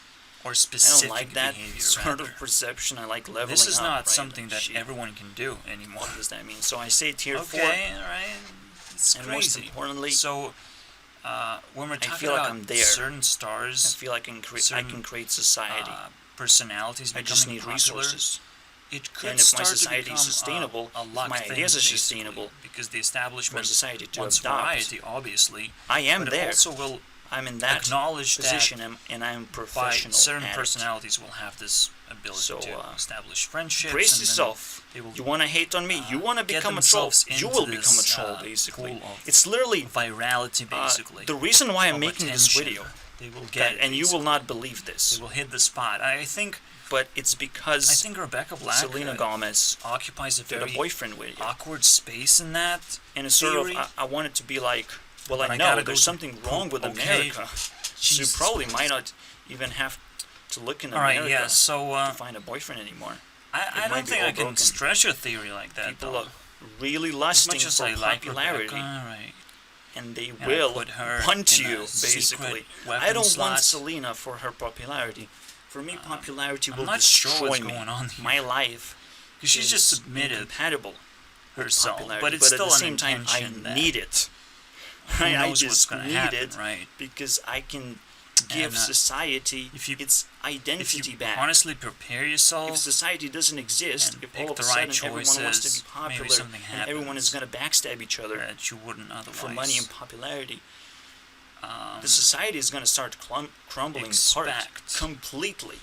or I specific don't like that behavior. sort rather. of perception. I like leveling up. This is not right? something that Shit. everyone can do anymore. What does that mean? So I say tier 4. Okay, all right. It's And most crazy. importantly, So, when we're talking feel like about I'm there. certain I stars, feel like I certain, can create society. personalities I becoming just need popular, resources. it could And if my start to society become is sustainable, a if luck my thing, ideas are basically, sustainable, because the for establishment society to wants adopt, variety, obviously, I am but there. it also will I'm in that acknowledge position, that and I'm by professional certain at personalities will have this ability So, to establish friendships. Brace and then yourself. They will You want to hate on me? You want to get become a troll? themselves You into will become a this, troll, basically. pool of It's literally virality, basically. the reason why I'm of making this attention. video. They will get it, And you will basically. not believe They this, will hit the spot. I think but it's because Rebecca Black Selena Gomez occupies a did a very boyfriend video. awkward space in that. And it's sort of, theory. I want it to be like, well, But I I know gotta there's go something wrong with okay. America. So you Jesus probably Christ. might not even have to look in All right, America yeah. So to find a boyfriend anymore. I might don't be think all I can broken. stretch a theory like that. People though. are really As lusting much as for I like popularity, Rebecca, right? and they And I will put her hunt in a you, basically. secret I weapon don't slot. want Selena for her popularity. For me, popularity I'm will not sure destroy what's me. going on here. My life Because she's just is submitted incompatible with herself, popularity, but it's still at the an same time, I intention that need it. who I knows what's just going to need happen, it right? because I can give And, society if you- its If identity you back. honestly prepare yourself, If society doesn't exist, and if pick all of the a sudden right everyone wants to choices, be maybe popular something and everyone is happens going to backstab each other that you wouldn't otherwise. for money and popularity, um, the society is going to start crumbling apart expect. completely.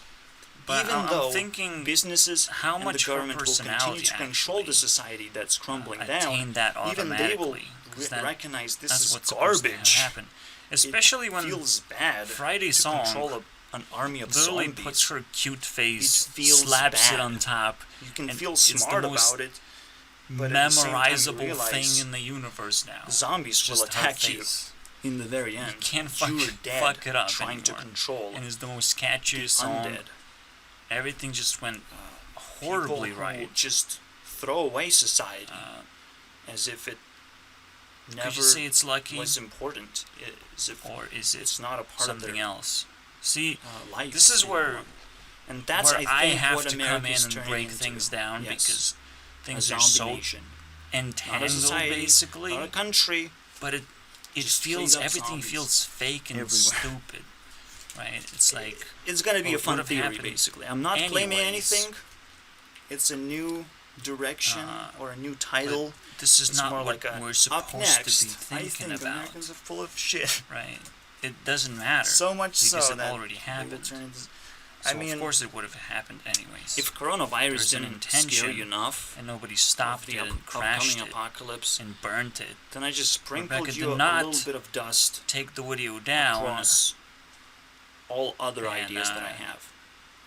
But Even I'm though thinking businesses how and much the her government will continue personality to control the actually, society that's crumbling down, attain that even they will automatically. 'Cause that- recognize this that's is what's supposed to garbage. happen. Especially It when feels bad Friday to song control an army of literally zombies. puts her cute face, It feels slaps bad. it on top, You can and feel it's the smart most about it, but at the same time you memorizable realize thing in the universe now. zombies will Just her attack you face. in the very end. can't You're fuck- dead fuck it up trying to anymore. control And it's the most the catchiest song. undead. Everything just went horribly People who right. just throw away society Uh, as if it could never you say it's lucky, was important, as if or is it it's not a part of something their else? See, life. this is where anymore. And that's where I think have what to America come in is and turning break into. things down Yes. because A things are zombie so nation. Not a entangled, society, basically. not a country. But it Just feels straight up everything zombies feels fake and everywhere. stupid, right? It's like It's gonna be a what fun would've theory, happened basically. I'm not claiming anyways. anything. It's a new direction or a new but title. this is It's not more what like a we're up supposed next. to be I thinking think about, Americans are full of shit. right? It doesn't matter So much because so it that already they will happened. turn into. So I mean, of course it would have happened anyways. if coronavirus there's an didn't scare intention you enough and nobody of stopped the it and crashed upcoming it apocalypse, and burnt it, then I just sprinkled Rebecca you did a not little bit of dust take the video down, across all other and, ideas that I have,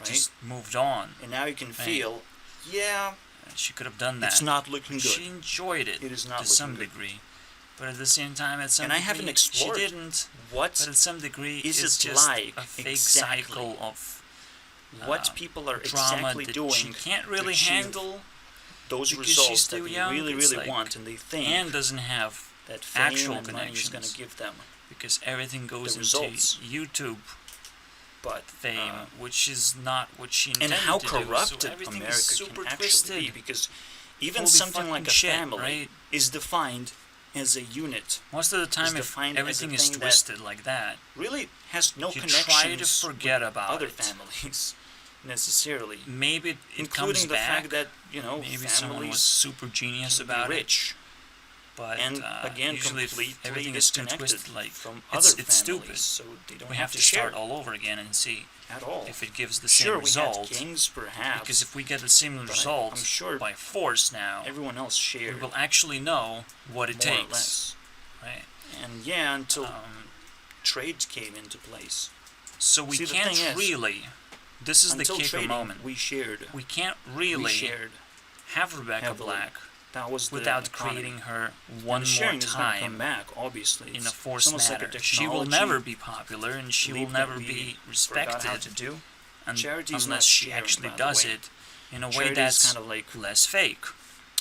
right? just moved on. And now you can Right. feel, yeah, She could have done that. it's not looking She good. enjoyed it, It is not to looking some good. degree, but at the same time, at some And I degree, haven't explored she didn't. What But at some degree, is it's it just like a fake exactly? cycle of what people are drama exactly that doing she can't to really achieve handle those because results she's that too they young. really, It's really like- want, and they think and doesn't have that fame actual and money is going to connections. give them. because everything goes The into results. YouTube But fame, which is not what she and intended how to do. So corrupted everything America is super can actually twisted. be, because even Holy something like a fucking shit, family right? is defined as a unit. Most of the time, if defined as a everything is thing that twisted like that, Really has no you connections try to forget with about other it. families necessarily, Maybe it including comes the back. fact that Maybe someone was families super genius can be about it. rich. But And again, usually if completely everything is too disconnected twisted, like from it's other it's families, stupid. so they don't We have have to share start all over again and see at all. if it gives the Sure, same we had result. kings, perhaps, Because if we get the same but result I'm sure by force now, everyone else we shared will actually know what it more or takes. less. Right? And yeah, until Um, trade came into place. so we See, the can't thing is, really. This is the Until kicker trading, moment. we shared. We can't We really shared have Rebecca heavily. Black That was the without economy. creating her And one the more sharing is going to come time back, obviously. in It's a forced almost like a manner. She will technology never be popular and she will leap that never we be forgot how respected to do. un- Charity is unless not she sharing, actually by the does way. it in a way Charity is that's kind of like less fake.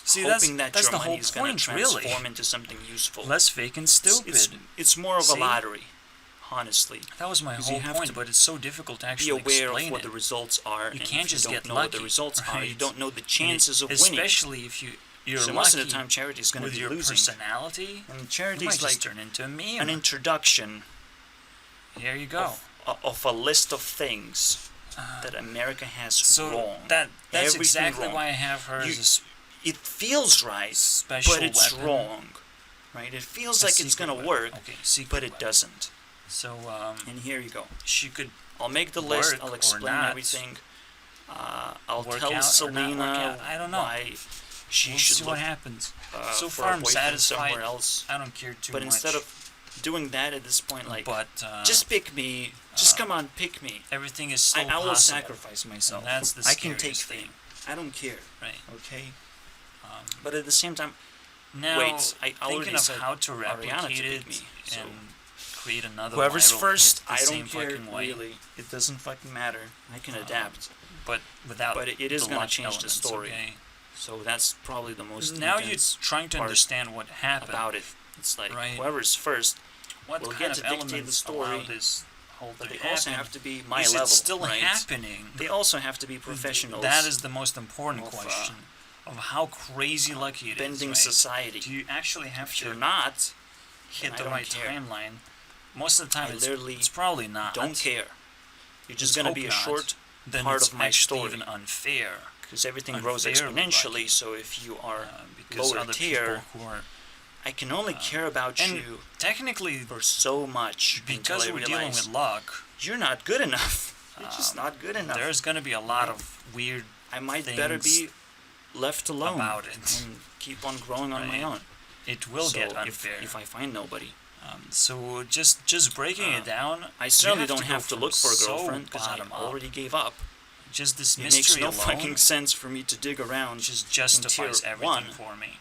See, hoping that's that your the money whole is going to point, really. transform into something useful. Less fake and stupid. It's more of See? a lottery, honestly. That was my 'Cause whole you have point, to but it's so difficult to Be actually aware of explain what it. the results are, You and can't if just you don't get know lucky, what the results are, you right? don't know the chances of winning. Especially if you're So lucky most of the time, charity is going to with be your losing. personality. And charity You might is just like turn into a meme. an introduction Here you go. of a list of things that America has So wrong. that's Everything exactly wrong. why I have her You- as It feels right, a special but it's weapon. wrong. Right? It feels like it's going to work, Okay, secret but it weapon. doesn't. So And here you go. she could I'll make the list. work I'll or explain not. everything. I'll Work tell out or not Selena work out. I don't know. why she we'll should see look what happens. So for far a I'm boyfriend satisfied. somewhere else. I don't care too But much. instead of doing that at this point, like, but just pick me. Just come on, pick me. everything is so I will possible. sacrifice myself. And that's the I can take scariest fame. I don't care. Right. Okay. Um, But at the same time, now, wait, I already thinking of said how to Ariana to replicate pick it me, so and create another whoever's viral first, hit the I same don't care fucking way, really. It doesn't fucking matter. I can adapt. but without But it is the gonna luck change the elements, story. Okay? So that's probably the most Now you're intense trying to part understand what happened. about it. It's like Right. whoever's first, What will kind get of to dictate the elements story, allow this whole but thing they also happen? have to be my Is level, it still right? happening? They also have to be professionals. That is the most important of, question of how crazy lucky it is. bending Right? society. Do you actually have If to you're not, hit I the don't right care. timeline? Most of the time, I literally it's probably not. don't care. You're just Let's gonna hope be a not. short Then part it's of my actually story. even unfair. because everything grows unfairly exponentially. lucky. So if you are Because lower other tier, people who are I can only care about and you technically for so much because until I we're dealing realize with luck. you're not good enough. You're just not good enough. There's gonna be a lot of weird I might better be left alone about it. and keep on growing on my Right. own. It will So get unfair. if I find nobody. So just breaking it down. I certainly you have don't to go have to from look for a so girlfriend because I bottom up. already gave up. Just this It makes mystery no alone fucking sense for me to dig around, just justifies tier everything one, for me.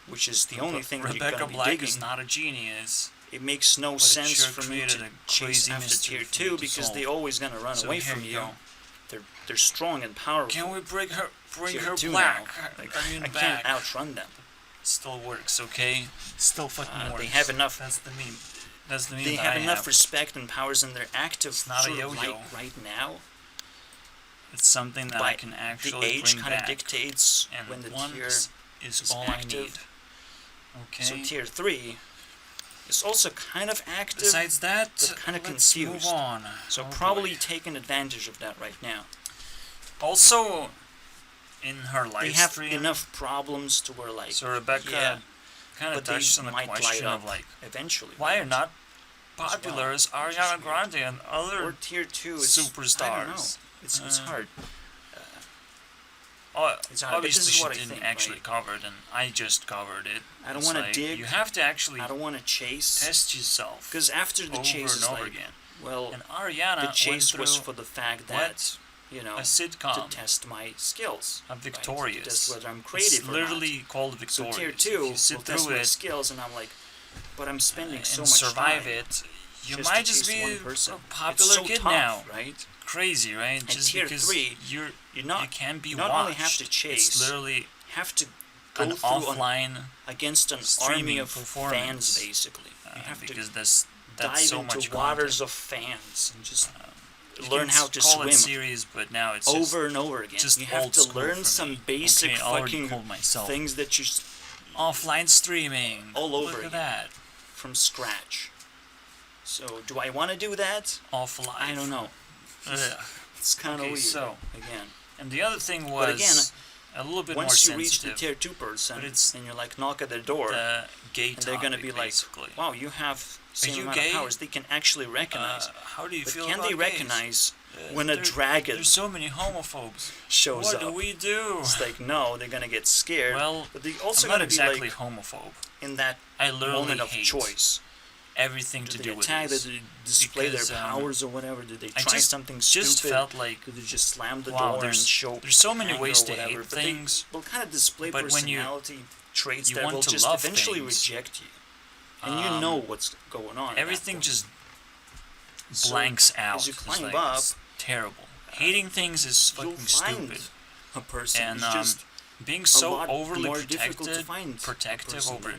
which is the only thing that you're Rebecca gonna be Black digging. is not a genius. It makes no it sense sure for me created to a chase crazy after mystery tier for me 2 to because solve. they always gonna run So away here from you you. go. They're strong and powerful. Can we bring her Tier 2 black? now. Like, I mean I back. can't outrun them. Still works, okay? Still fucking works. They have enough. That's the meme. That's the meme They that have I enough have. respect and powers, and they're active It's not a sort of yo-yo. right now. It's something that I But can the actually age bring kind of back. dictates And when the one tier is all active. I need. Okay. So tier 3 is also kind of active. Besides that, but kinda let's confused. move on. So Oh, probably boy. taking advantage of that right now. Also, in her live They have stream, enough problems to where like so Rebecca yeah, kind of but they touched on the might light question up of like, eventually. why are right? not popular as Which is Ariana weird. Grande and other Or tier 2 is I don't know. superstars? It's hard. It's hard, but Obviously, this is she what I didn't think, actually right? cover it, and I just covered it. I don't It's wanna like, dig. You have to actually I don't want to chase test yourself because after the over chase and is over like, again. well, And Ariana the chase went was through for the fact that you know a to sitcom, test my skills. a right? Victorious. To test whether I'm It's creative or literally called not. Victorious. So tier If 2 you will sit test through my it skills, and I'm like, but I'm spending so and much survive time it, you just might to just chase be one person. a popular it's so kid tough, now. right? Crazy, right? And Just tier because 3, you not can be not watched. only have to chase, It's literally have to go an through offline against an army streaming of performance. fans, basically. You have to because that's dive so into much waters content. of fans and just You learn can how to call it swim series, but now it's just over and over again. just You have old to school learn for some me. basic Okay, I already fucking called myself things that you offline streaming. all over Look at again. that. from scratch. So, do I want to do that? Offline. I don't know. Ugh. It's kind of Okay, weird. so, again, And the other thing But again, was a little bit more once you reach the sensitive. tier 2 person, but it's and you're like knock at their door, The gay and they're gonna topic, be like, basically. "Wow, you have same you amount gay? of powers." They can actually recognize. How do you But feel can about they gays? recognize when a There- dragon There's so many homophobes. shows What up? do we do? It's like no, they're gonna get scared. Well, but they also I'm not gotta exactly be like homophobe. in that I literally moment of hate choice. everything Do to they do with attack? this. Do they display because, their powers or whatever? Did they I try just- something just stupid? felt like, Did they just slam the wow, door and show? there's so many anger ways or to whatever? hate But things, They'll kind of display but when you- personality traits you that want will to just love eventually things. reject you, and you Um, know what's going on. at that everything point. just So, blanks out. As you It's climb like, up, it's terrible. Hating things is you'll fucking find stupid. a person And, who's just being a so lot overly more difficult to find. protective over Personally.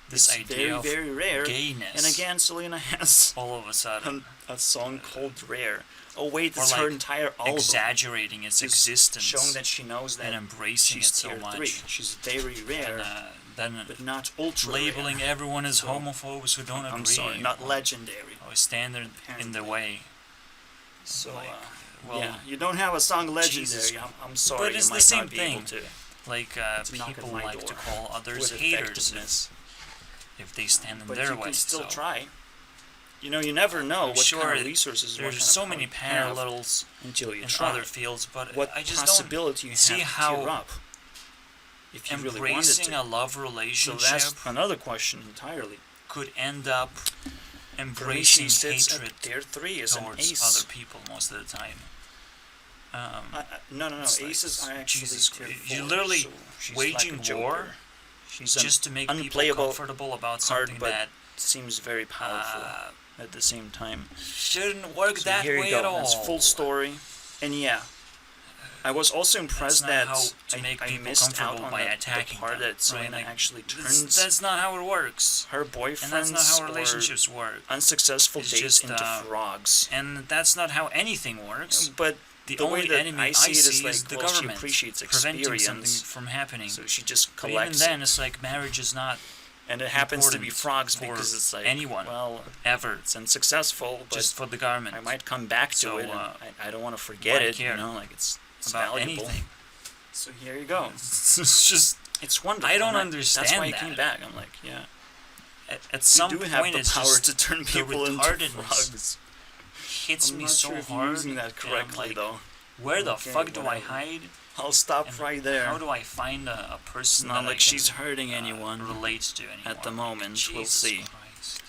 this It's idea very, of very rare. gayness. And again, Selena has all of a sudden a song called Rare. Oh wait, or it's like her entire album. exaggerating its existence, Showing that she knows that and embracing she's it so tier much. 3. She's very rare, And then but not ultra labeling rare. everyone as So, homophobes who don't agree. I'm sorry, not legendary. Always stand in their way. So, Like, well, yeah, you don't have a song legendary. Jesus. I'm sorry, But it's you the might same not be thing. able to. Like knock at people my like door to call others With haters effectiveness. if they stand in But their you way. can still so try. You know, you never know I'm what sure kind of resources there's what kind so of many power you have parallels until you in try. other fields, but What I just possibility you see have how to tear up if you really wanted embracing to. a love So relationship that's another question entirely. could end up For me, embracing she sits hatred at tier 3 as an towards ace. other people most of the time. No. It's like, Aces are actually Jesus tier Christ. 4. You're literally so she's waging like a war joker. She's just to make people unplayable comfortable about card, something but that seems very powerful at the same time. shouldn't work So that here way you go. at all. That's full story. And yeah, I was also impressed not that how to make I people missed out comfortable on by the attacking part them, that right? Selena Like, actually That's, turns that's not how it works. her And boyfriends that's not how or relationships work. unsuccessful It's dates just, into frogs. And that's not how anything works. But The the only way that enemy I see it is is like, the well, she government appreciates preventing something experience, from happening. so she just But even collects then, it. it's like marriage is not And it happens to be important frogs for because it's like, anyone. well, ever, it's unsuccessful, but just for the government. I might come back to So, it. And I don't want to forget why it, care you know, like it's about valuable. anything. So here you go. It's just It's wonderful. I don't and understand That's why I that. came back. I'm like, yeah. at some You do point have the it's power just to turn the people into retardedness frogs. hits I'm me not so sure if you're hard. using that and I'm correctly, like, though. where the Okay, fuck do I whatever. hide? I'll stop And right there. How do I find a It's person not that like I can, she's hurting anyone relate to anymore? at the moment. Jesus We'll see. Christ.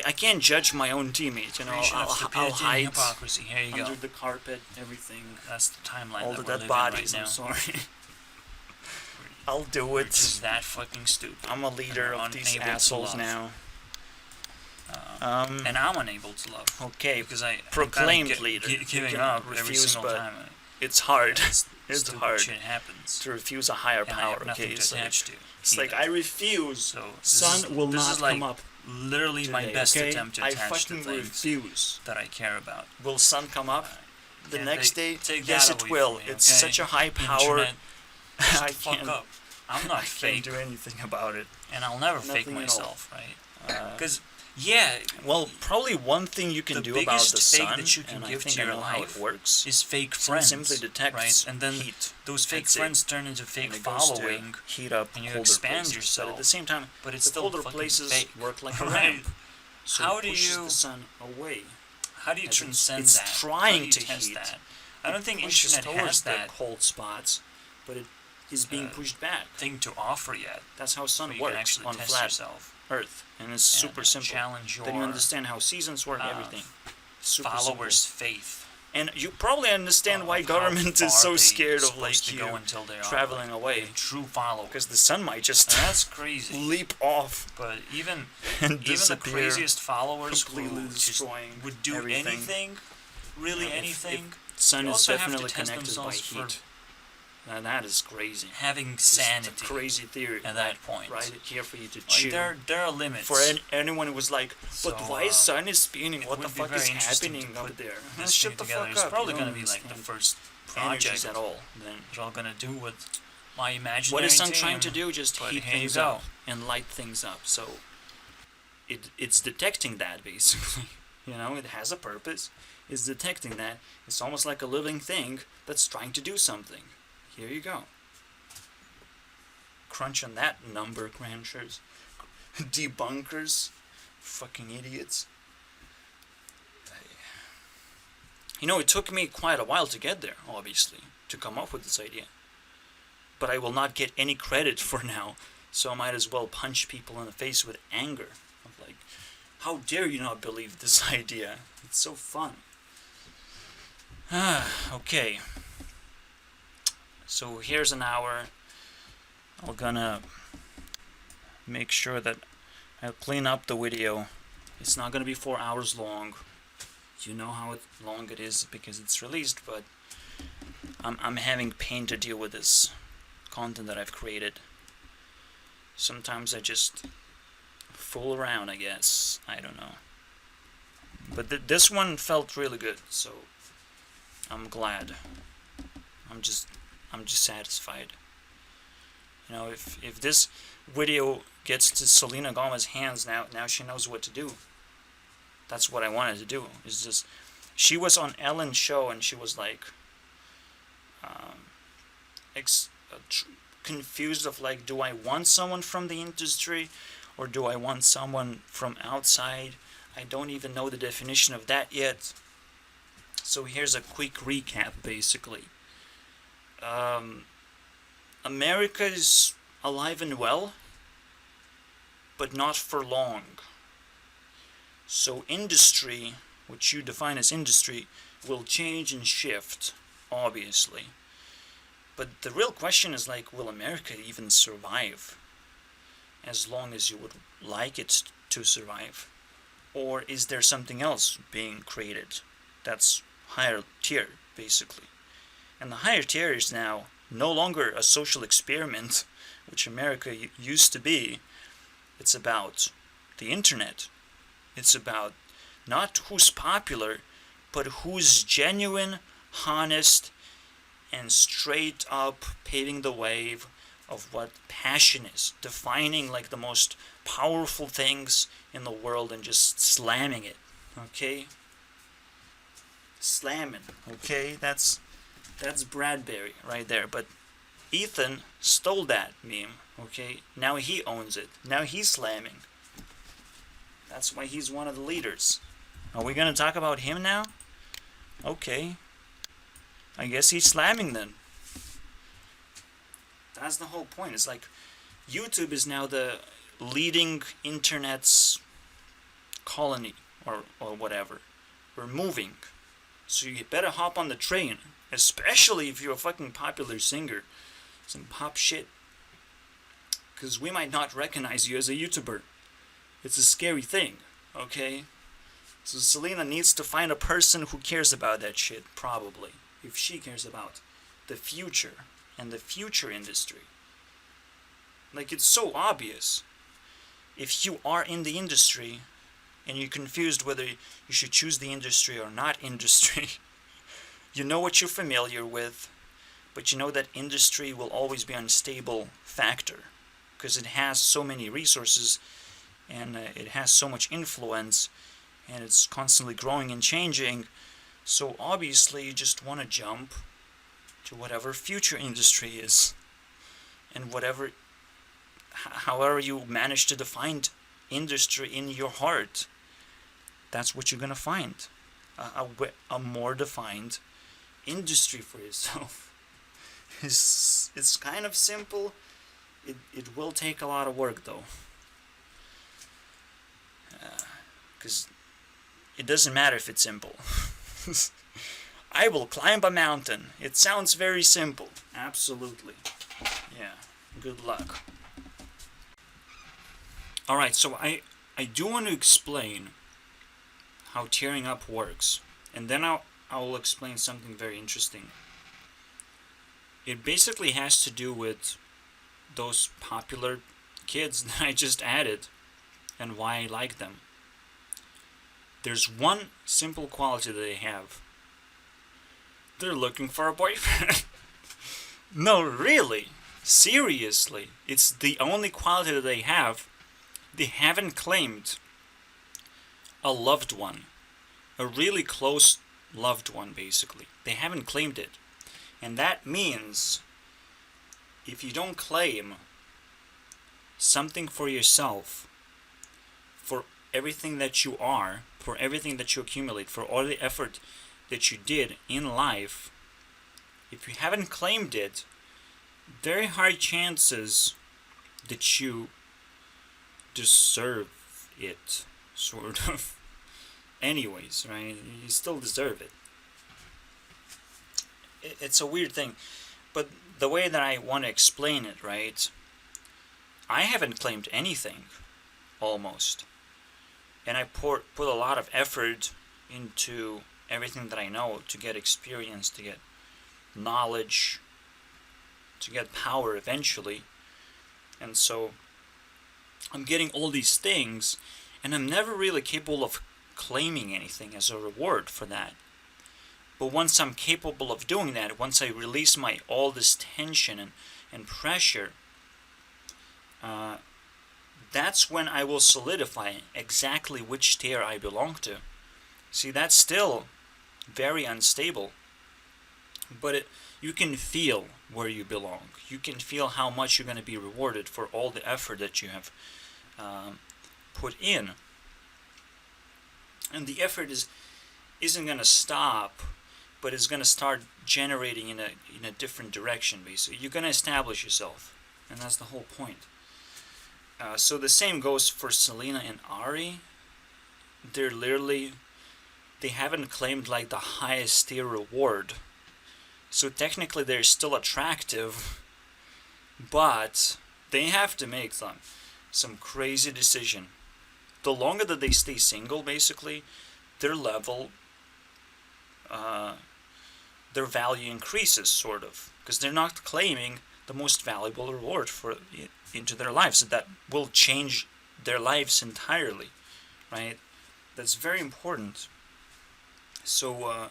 I can't judge my own teammates, you know. Creation of I'll stupidity and hide hypocrisy. Here you go. under the carpet, everything. That's the timeline All that the we're dead living bodies, right I'm now. sorry. I'll do Which is it. that fucking stupid. I'm a leader and of these unable to assholes love. now. And I'm unable to love. Okay, Because I'm proclaimed kinda leader. You giving can up every refuse, single but time. it's hard. It's Stupid hard shit happens. to refuse a higher And I power, have nothing okay? to So attach to. it's like, either. I refuse. So this Sun is, will this not is like come up literally my today, best okay? attempt to I attach to fucking things refuse. that I care about. Will sun come up the And next they- day? take Yes, that it away will. from me, It's okay? such a high power. Internet, I fuck can't. up. I'm not I fake, can't do anything about it. and I'll never fake Nothing at all. myself, right? Uh, Because yeah, well, probably one thing you can the do about biggest the fake sun, that you can and give I think to I your know how life it works, is fake sun friends, simply detects right? And then heat. those fake That's it. friends turn into fake And it goes to following, heat up and you colder expand places. yourself, But at the same time, but it's the still colder fucking places fake. work like a Right? ramp. So How it do pushes you- the sun away? How do you As transcend it's that? trying How do you to test heat. that? I don't think Pushes internet towards has the that cold spots, but it is being pushed back. thing to offer yet. That's how Where sun you can works actually on test flat yourself. Earth, and it's and, super simple. Challenge your Then you understand how seasons work, everything. Super followers' faith. simple. And you probably understand why How government far is so they scared of supposed like to you go until they are traveling like, away, true followers. because the sun might just And that's crazy. leap off But even and the disappear, craziest followers completely who just destroying would do everything. anything, really If anything, sun they is also have to definitely test connected by themselves for heat. Now that is crazy. having It's a sanity crazy theory. at that point. Right here for you to Like chew. there are limits. For anyone who was like, but So, why sun is spinning? it What the would be fuck is very interesting happening to up put there? this Shut thing the together. fuck It's up. probably you going don't to be like the understand first energies project at all. Then it's all going to do with my imaginary what is sun team, trying to do? Just but heat here you things go. up and light things up. So it's detecting that basically. You know, it has a purpose. It's detecting that. It's almost like a living thing that's trying to do something. Here you go. Crunch on that number, crunchers. Debunkers. Fucking idiots. You know, it took me quite a while to get there, obviously, to come up with this idea. But I will not get any credit for now, so I might as well punch people in the face with anger. Of like, how dare you not believe this idea? It's so fun. Okay. So here's an hour. I'm gonna make sure that I'll clean up the video. It's not gonna be 4 hours long. You know how long it is because it's released, but I'm having pain to deal with this content that I've created. Sometimes I just fool around, I guess. I don't know. But this one felt really good, so I'm glad. I'm just satisfied. You know, if this video gets to Selena Gomez's hands now she knows what to do. That's what I wanted to do. Is just she was on Ellen's show and she was like confused of like, do I want someone from the industry or do I want someone from outside? I don't even know the definition of that yet. So here's a quick recap, basically. America is alive and well, but not for long. So industry, which you define as industry, will change and shift, obviously. But the real question is like, will America even survive as long as you would like it to survive? Or is there something else being created that's higher tier, basically? And the higher tier is now no longer a social experiment, which America used to be. It's about the internet. It's about not who's popular, but who's genuine, honest, and straight up paving the way of what passion is, defining like the most powerful things in the world and just slamming it, okay? Slamming, okay? That's Bradbury right there, but Ethan stole that meme, okay? Now he owns it. Now he's slamming. That's why he's one of the leaders. Are we gonna talk about him now? Okay. I guess he's slamming then. That's the whole point. It's like YouTube is now the leading internet's colony or whatever. We're moving. So you better hop on the train. Especially if you're a fucking popular singer. Some pop shit. Because we might not recognize you as a YouTuber. It's a scary thing. Okay? So Selena needs to find a person who cares about that shit. Probably. If she cares about the future and the future industry. Like, it's so obvious. If you are in the industry and you're confused whether you should choose the industry or not industry, you know what you're familiar with, but you know that industry will always be an unstable factor because it has so many resources and it has so much influence and it's constantly growing and changing. So obviously you just want to jump to whatever future industry is, and however you manage to define industry in your heart, that's what you're gonna find. A more defined industry for yourself. It's kind of simple. It will take a lot of work though, because it doesn't matter if it's simple. I will climb a mountain. It sounds very simple. Absolutely. Yeah. Good luck. Alright, so I do want to explain how tearing up works. And then I will explain something very interesting. It basically has to do with those popular kids that I just added and why I like them. There's one simple quality that they have. They're looking for a boyfriend. No, really. Seriously. It's the only quality that they have. They haven't claimed a loved one. A really close loved one, basically. They haven't claimed it. And that means if you don't claim something for yourself, for everything that you are, for everything that you accumulate, for all the effort that you did in life, if you haven't claimed it, very high chances that you deserve it, sort of. Anyways, right? You still deserve it. It's a weird thing, but the way that I want to explain it, right? I haven't claimed anything, almost. And I put a lot of effort into everything that I know to get experience, to get knowledge, to get power eventually. And so I'm getting all these things, and I'm never really capable of claiming anything as a reward for that. But once I'm capable of doing that, once I release all this tension and pressure, that's when I will solidify exactly which tier I belong to. See, that's still very unstable, but you can feel where you belong. You can feel how much you're going to be rewarded for all the effort that you have put in. And the effort isn't going to stop, but it's going to start generating in a different direction, basically. You're going to establish yourself, and that's the whole point. So the same goes for Selena and Ari. They haven't claimed like the highest tier reward. So technically they're still attractive, but they have to make some crazy decision. The longer that they stay single, basically, their level, their value increases, sort of, because they're not claiming the most valuable reward into their lives that will change their lives entirely, right? That's very important. So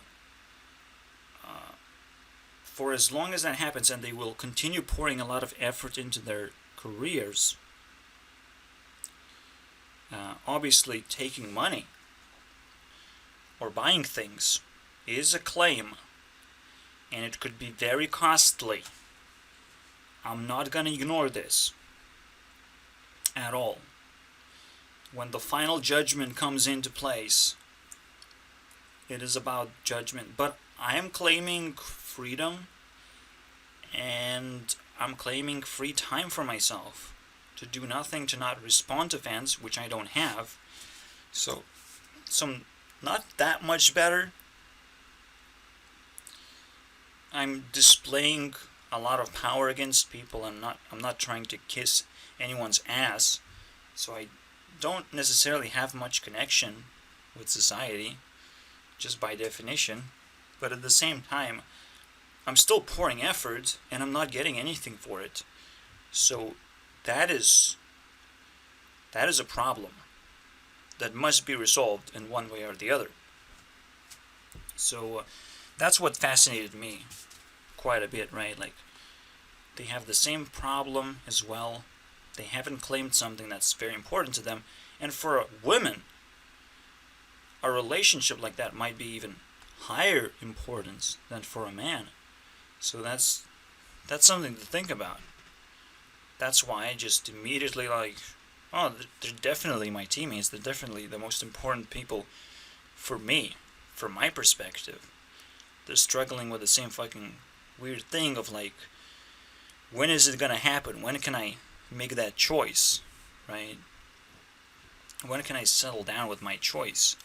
for as long as that happens, and they will continue pouring a lot of effort into their careers, obviously taking money or buying things is a claim, and it could be very costly. I'm not going to ignore this at all. When the final judgment comes into place, it is about judgment. But I am claiming freedom, and I'm claiming free time for myself to do nothing, to not respond to fans, which I don't have. So not that much better. I'm displaying a lot of power against people. I'm not trying to kiss anyone's ass. So I don't necessarily have much connection with society, just by definition. But at the same time, I'm still pouring effort, and I'm not getting anything for it. So that is a problem that must be resolved in one way or the other. So that's what fascinated me quite a bit, right? Like, they have the same problem as well. They haven't claimed something that's very important to them. And for women, a relationship like that might be even higher importance than for a man. So that's something to think about. That's why I just immediately they're definitely my teammates. They're definitely the most important people for me, from my perspective. They're struggling with the same fucking weird thing of when is it gonna happen? When can I make that choice, right? When can I settle down with my choice?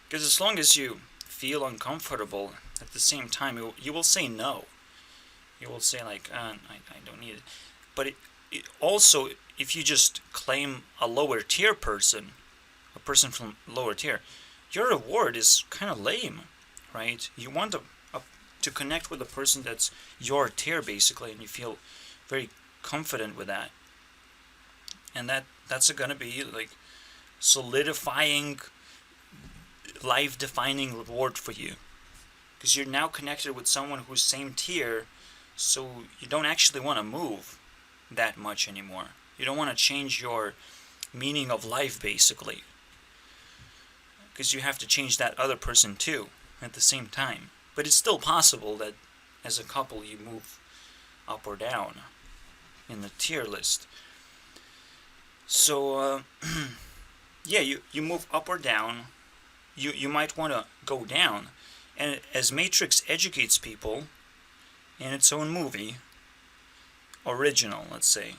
Because as long as you feel uncomfortable, at the same time, you will say no. You will say I don't need it. But it also, if you just claim a lower tier person, a person from lower tier, your reward is kind of lame, right? You want to connect with a person that's your tier, basically, and you feel very confident with that. And that's going to be solidifying, life-defining reward for you. Because you're now connected with someone who's same tier, so you don't actually want to move that much anymore. You don't want to change your meaning of life, basically. Because you have to change that other person too, at the same time. But it's still possible that as a couple you move up or down in the tier list. So, yeah, you move up or down. You might want to go down. And as Matrix educates people in its own movie, original, let's say,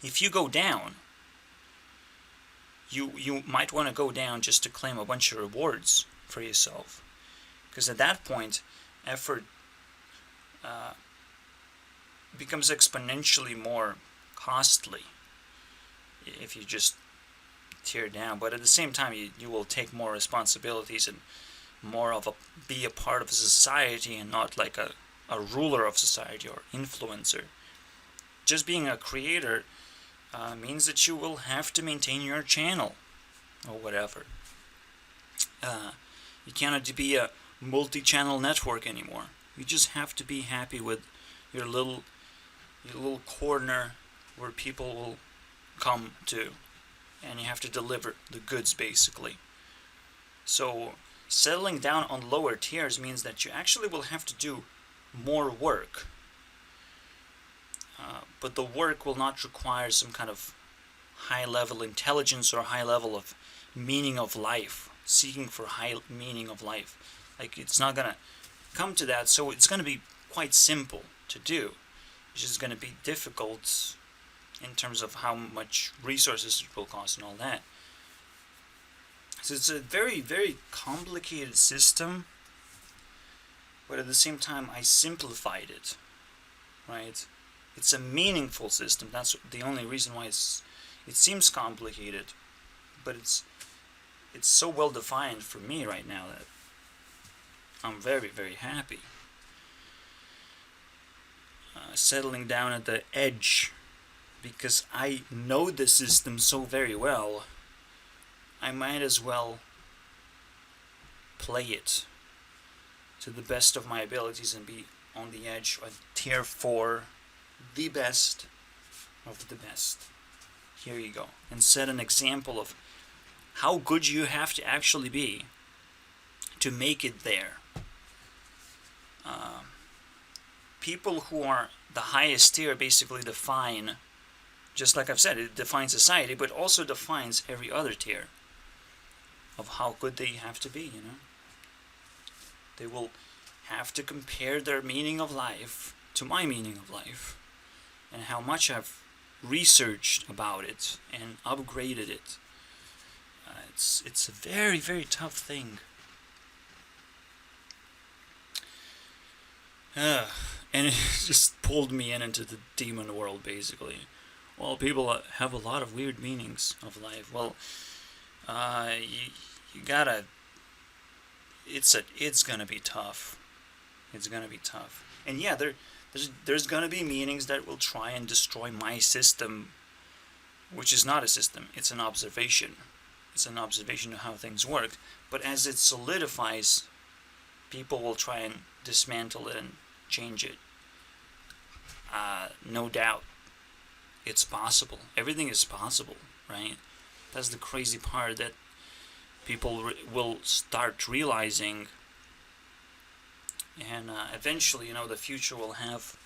if you go down, you might want to go down just to claim a bunch of rewards for yourself. Because at that point, effort becomes exponentially more costly if you just tear down. But at the same time, you will take more responsibilities and more of be a part of society and not like a ruler of society or influencer. Just being a creator means that you will have to maintain your channel or whatever. You cannot be a multi-channel network anymore. You just have to be happy with your little corner where people will come to, and you have to deliver the goods basically. So settling down on lower tiers means that you actually will have to do more work, but the work will not require some kind of high level intelligence or high level of meaning of life, seeking for high meaning of life. Like, it's not gonna come to that, so it's gonna be quite simple to do. It's just gonna be difficult in terms of how much resources it will cost and all that. So it's a very, very complicated system, but at the same time I simplified it, right? It's a meaningful system. That's the only reason why it seems complicated, but it's so well defined for me right now that I'm very, very happy. Settling down at the edge, because I know the system so very well, I might as well play it to the best of my abilities and be on the edge of tier 4, the best of the best. Here you go. And set an example of how good you have to actually be to make it there. People who are the highest tier basically define, just like I've said, it defines society, but also defines every other tier of how good they have to be, you know. They will have to compare their meaning of life to my meaning of life, and how much I've researched about it and upgraded it. It's a very, very tough thing. And it just pulled me into the demon world, basically. Well, people have a lot of weird meanings of life. Well, you gotta. It's gonna be tough. It's gonna be tough. And yeah, there's gonna be meanings that will try and destroy my system, which is not a system. It's an observation. It's an observation of how things work. But as it solidifies, people will try and dismantle it and change it. No doubt. It's possible. Everything is possible, right? That's the crazy part that people will start realizing. And eventually, you know, the future will have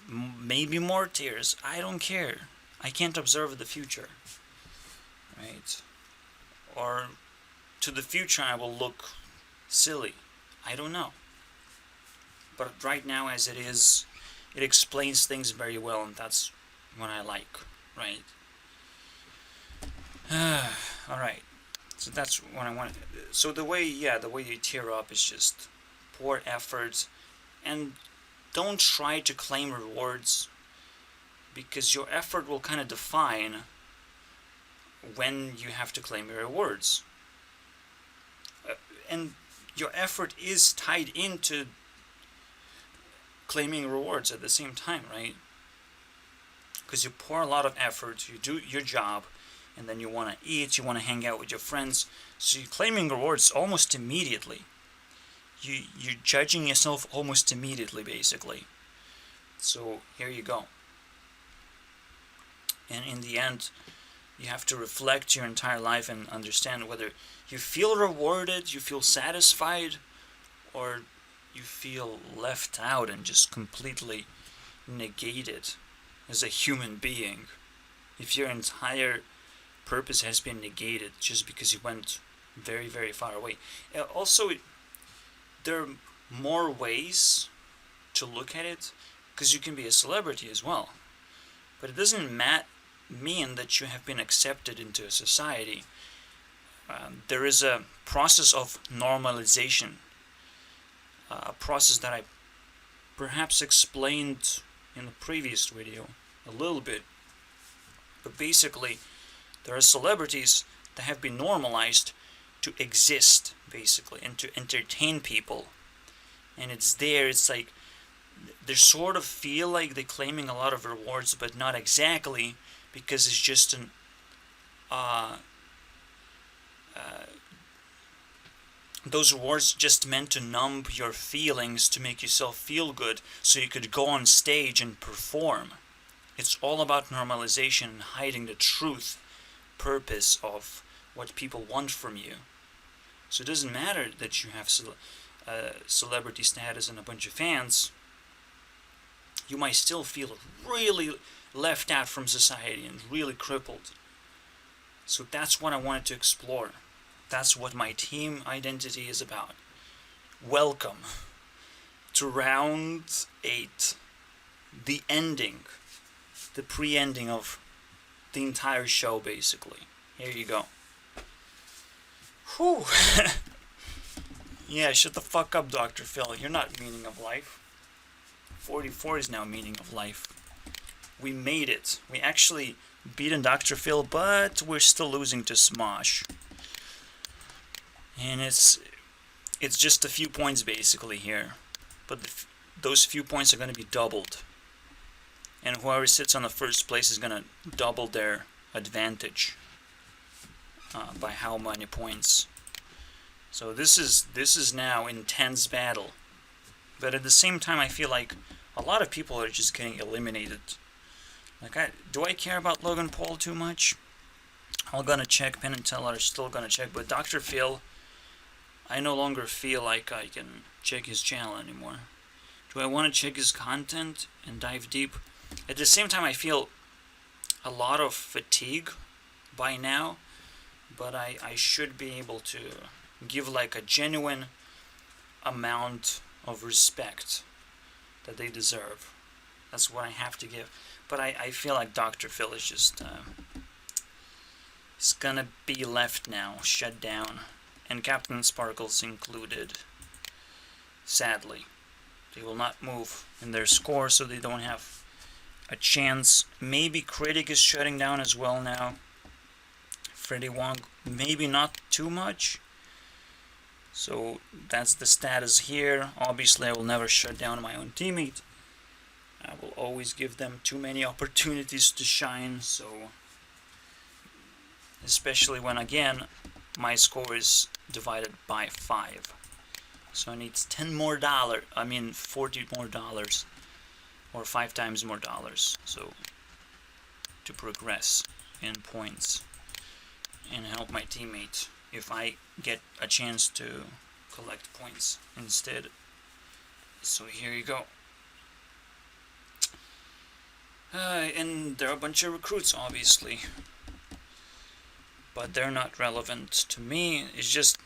maybe more tiers. I don't care. I can't observe the future, right? Or to the future I will look silly. I don't know. But right now, as it is, it explains things very well, and that's what I like, right? Alright. So that's what I want. So the way you tier up is just pour effort, and don't try to claim rewards, because your effort will kind of define when you have to claim your rewards. And your effort is tied into claiming rewards at the same time, right? Because you pour a lot of effort, you do your job, and then you want to eat, you want to hang out with your friends, so you're claiming rewards almost immediately. You're judging yourself almost immediately, basically. So here you go. And in the end, you have to reflect your entire life and understand whether you feel rewarded, you feel satisfied, or you feel left out and just completely negated as a human being. If your entire purpose has been negated just because you went very, very far away. Also, there are more ways to look at it, because you can be a celebrity as well. But it doesn't mean that you have been accepted into a society. There is a process of normalization, a process that I perhaps explained in the previous video a little bit. But basically, there are celebrities that have been normalized to exist, basically, and to entertain people. And it's there, it's like, they sort of feel like they're claiming a lot of rewards, but not exactly, because it's just an, those rewards just meant to numb your feelings, to make yourself feel good, so you could go on stage and perform. It's all about normalization and hiding the truth, purpose of what people want from you. So it doesn't matter that you have celebrity status and a bunch of fans. You might still feel really left out from society and really crippled. So that's what I wanted to explore. That's what my team identity is about. Welcome to round 8. The ending. The pre-ending of the entire show, basically. Here you go. Whew. Yeah, shut the fuck up, Dr. Phil. You're not meaning of life. 44 is now meaning of life. We made it. We actually beaten Dr. Phil, but we're still losing to Smosh. And it's just a few points basically here. But those few points are going to be doubled. And whoever sits on the first place is going to double their advantage. By how many points. So this is now intense battle. But at the same time, I feel like a lot of people are just getting eliminated. Like, do I care about Logan Paul too much? I'm gonna check. Penn and Teller are still gonna check. But Dr. Phil, I no longer feel like I can check his channel anymore. Do I want to check his content and dive deep? At the same time, I feel a lot of fatigue by now. But I should be able to give like a genuine amount of respect that they deserve. That's what I have to give. But I feel like Dr. Phil is just it's gonna be left now, shut down, and Captain Sparkles included. Sadly, they will not move in their score, so they don't have a chance. Maybe Critic is shutting down as well now. Freddy Wong, maybe not too much. So that's the status here. Obviously, I will never shut down my own teammate. I will always give them too many opportunities to shine. So, especially when, again, my score is divided by 5. So I need $10 more. I mean, $40 more, or 5 times more dollars. So to progress in points and help my teammate if I get a chance to collect points instead. So here you go. And there are a bunch of recruits, obviously, but they're not relevant to me. It's just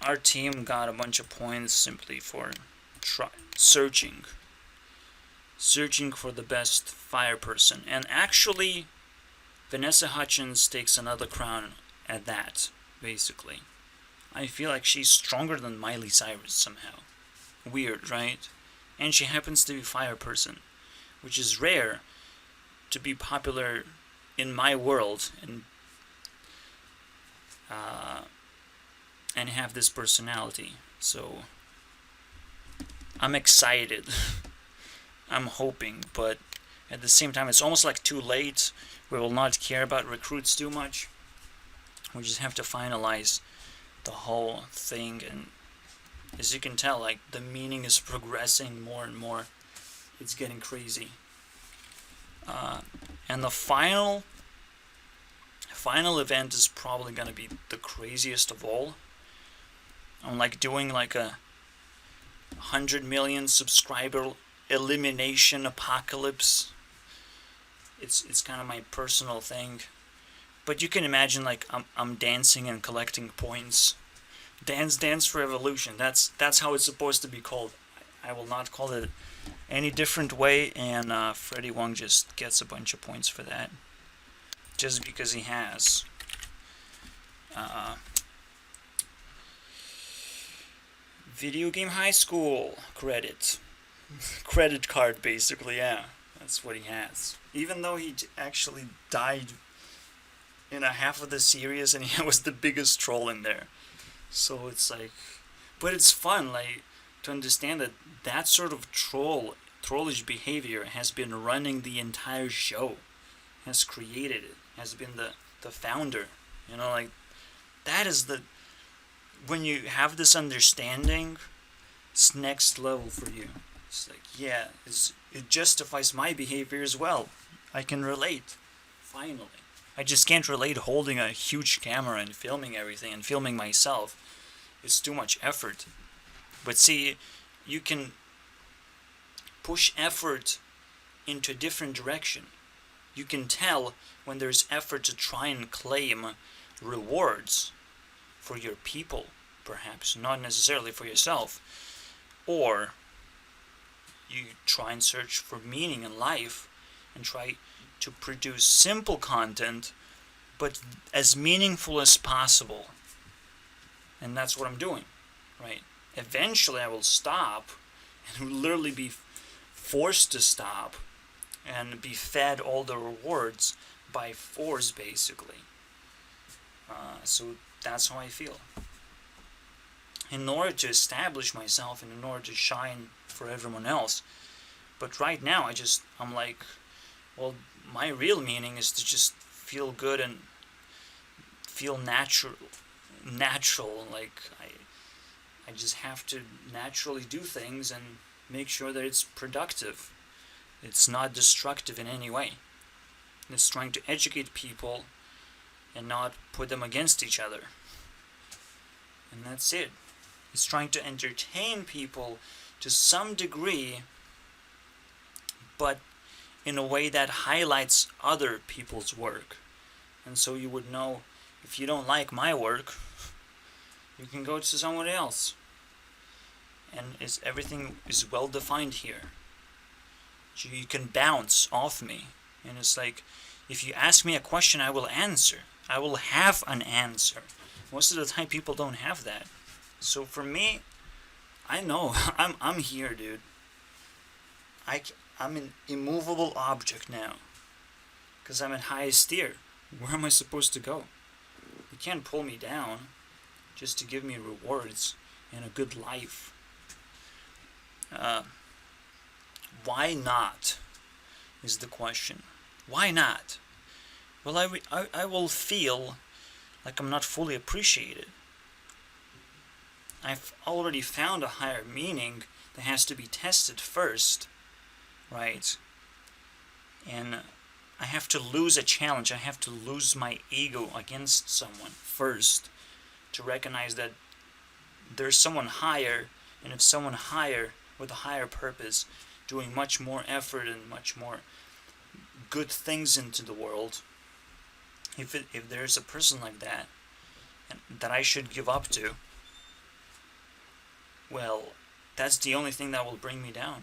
our team got a bunch of points simply for searching for the best fire person. And actually, Vanessa Hutchins takes another crown at that, basically. I feel like she's stronger than Miley Cyrus somehow. Weird, right? And she happens to be a fire person, which is rare to be popular in my world and have this personality. So I'm excited. I'm hoping, but at the same time, it's almost like too late. We will not care about recruits too much. We just have to finalize the whole thing, and as you can tell, like, the meaning is progressing more and more. It's getting crazy. And the final event is probably gonna be the craziest of all. I'm like doing like a 100 million subscriber elimination apocalypse. It's kind of my personal thing. But you can imagine, like, I'm dancing and collecting points. Dance for Evolution. That's how it's supposed to be called. I will not call it any different way, and Freddy Wong just gets a bunch of points for that. Just because he has. Video Game High School credit. Credit card, basically, yeah. That's what he has. Even though he actually died in a half of the series, and he was the biggest troll in there. So it's like, but it's fun, like, to understand that that sort of trollish behavior has been running the entire show, has created it, has been the founder. You know, like, that is the, when you have this understanding, it's next level for you. It's like, yeah, it justifies my behavior as well. I can relate, finally. I just can't relate holding a huge camera and filming everything and filming myself. It's too much effort. But see, you can push effort into a different direction. You can tell when there's effort to try and claim rewards for your people, perhaps, not necessarily for yourself. Or you try and search for meaning in life and try to produce simple content, but as meaningful as possible. And that's what I'm doing, right? Eventually I will stop and will literally be forced to stop and be fed all the rewards by force, basically. So that's how I feel. In order to establish myself and in order to shine for everyone else. But right now I'm like, well, my real meaning is to just feel good and feel natural. Like, I just have to naturally do things and make sure that it's productive. It's not destructive in any way. It's trying to educate people and not put them against each other. And that's it. It's trying to entertain people to some degree, but in a way that highlights other people's work. And so you would know, if you don't like my work, you can go to someone else. And everything is well defined here. You can bounce off me. And it's like, if you ask me a question, I will answer. I will have an answer. Most of the time people don't have that. So for me, I know, I'm here, dude. I'm an immovable object now. Because I'm in highest tier. Where am I supposed to go? You can't pull me down just to give me rewards and a good life. Why not is the question. Why not? Well, I will feel like I'm not fully appreciated. I've already found a higher meaning that has to be tested first, right? And I have to lose a challenge. I have to lose my ego against someone first to recognize that there's someone higher, and if someone higher with a higher purpose, doing much more effort and much more good things into the world, if there's a person like that that I should give up to, well, that's the only thing that will bring me down.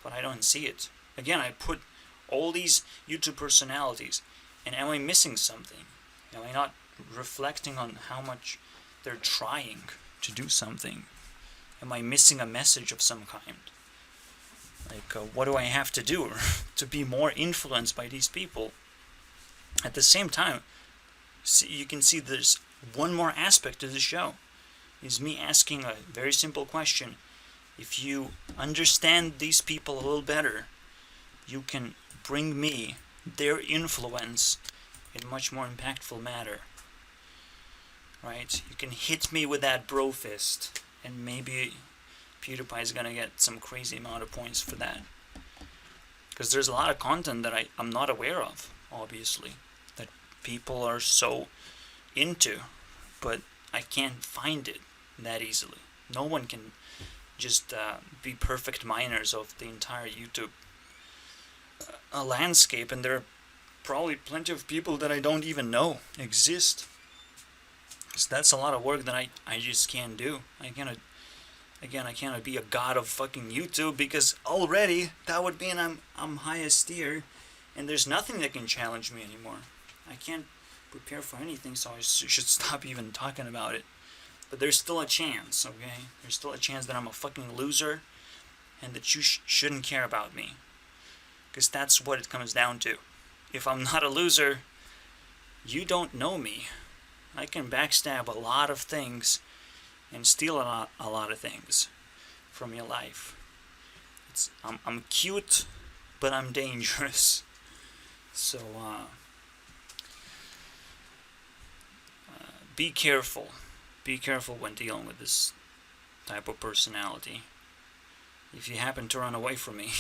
But I don't see it. Again, I put all these YouTube personalities, and am I missing something? Am I not reflecting on how much they're trying to do something? Am I missing a message of some kind? Like, what do I have to do to be more influenced by these people? At the same time, you can see there's one more aspect to the show. Is me asking a very simple question. If you understand these people a little better, you can bring me their influence in a much more impactful manner. Right? You can hit me with that bro fist, and maybe PewDiePie is gonna get some crazy amount of points for that. Because there's a lot of content that I'm not aware of, obviously, that people are so into, but I can't find it that easily. No one can just be perfect miners of the entire YouTube landscape, and there are probably plenty of people that I don't even know exist. So that's a lot of work that I just can't do. I cannot be a god of fucking YouTube, because already that would mean I'm highest tier, and there's nothing that can challenge me anymore. I can't prepare for anything, so I should stop even talking about it. But there's still a chance, okay? There's still a chance that I'm a fucking loser, and that you shouldn't care about me. Because that's what it comes down to. If I'm not a loser, You don't know me. I can backstab a lot of things and steal a lot of things from your life. I'm cute, but I'm dangerous. So be careful. Be careful when dealing with this type of personality. If you happen to run away from me,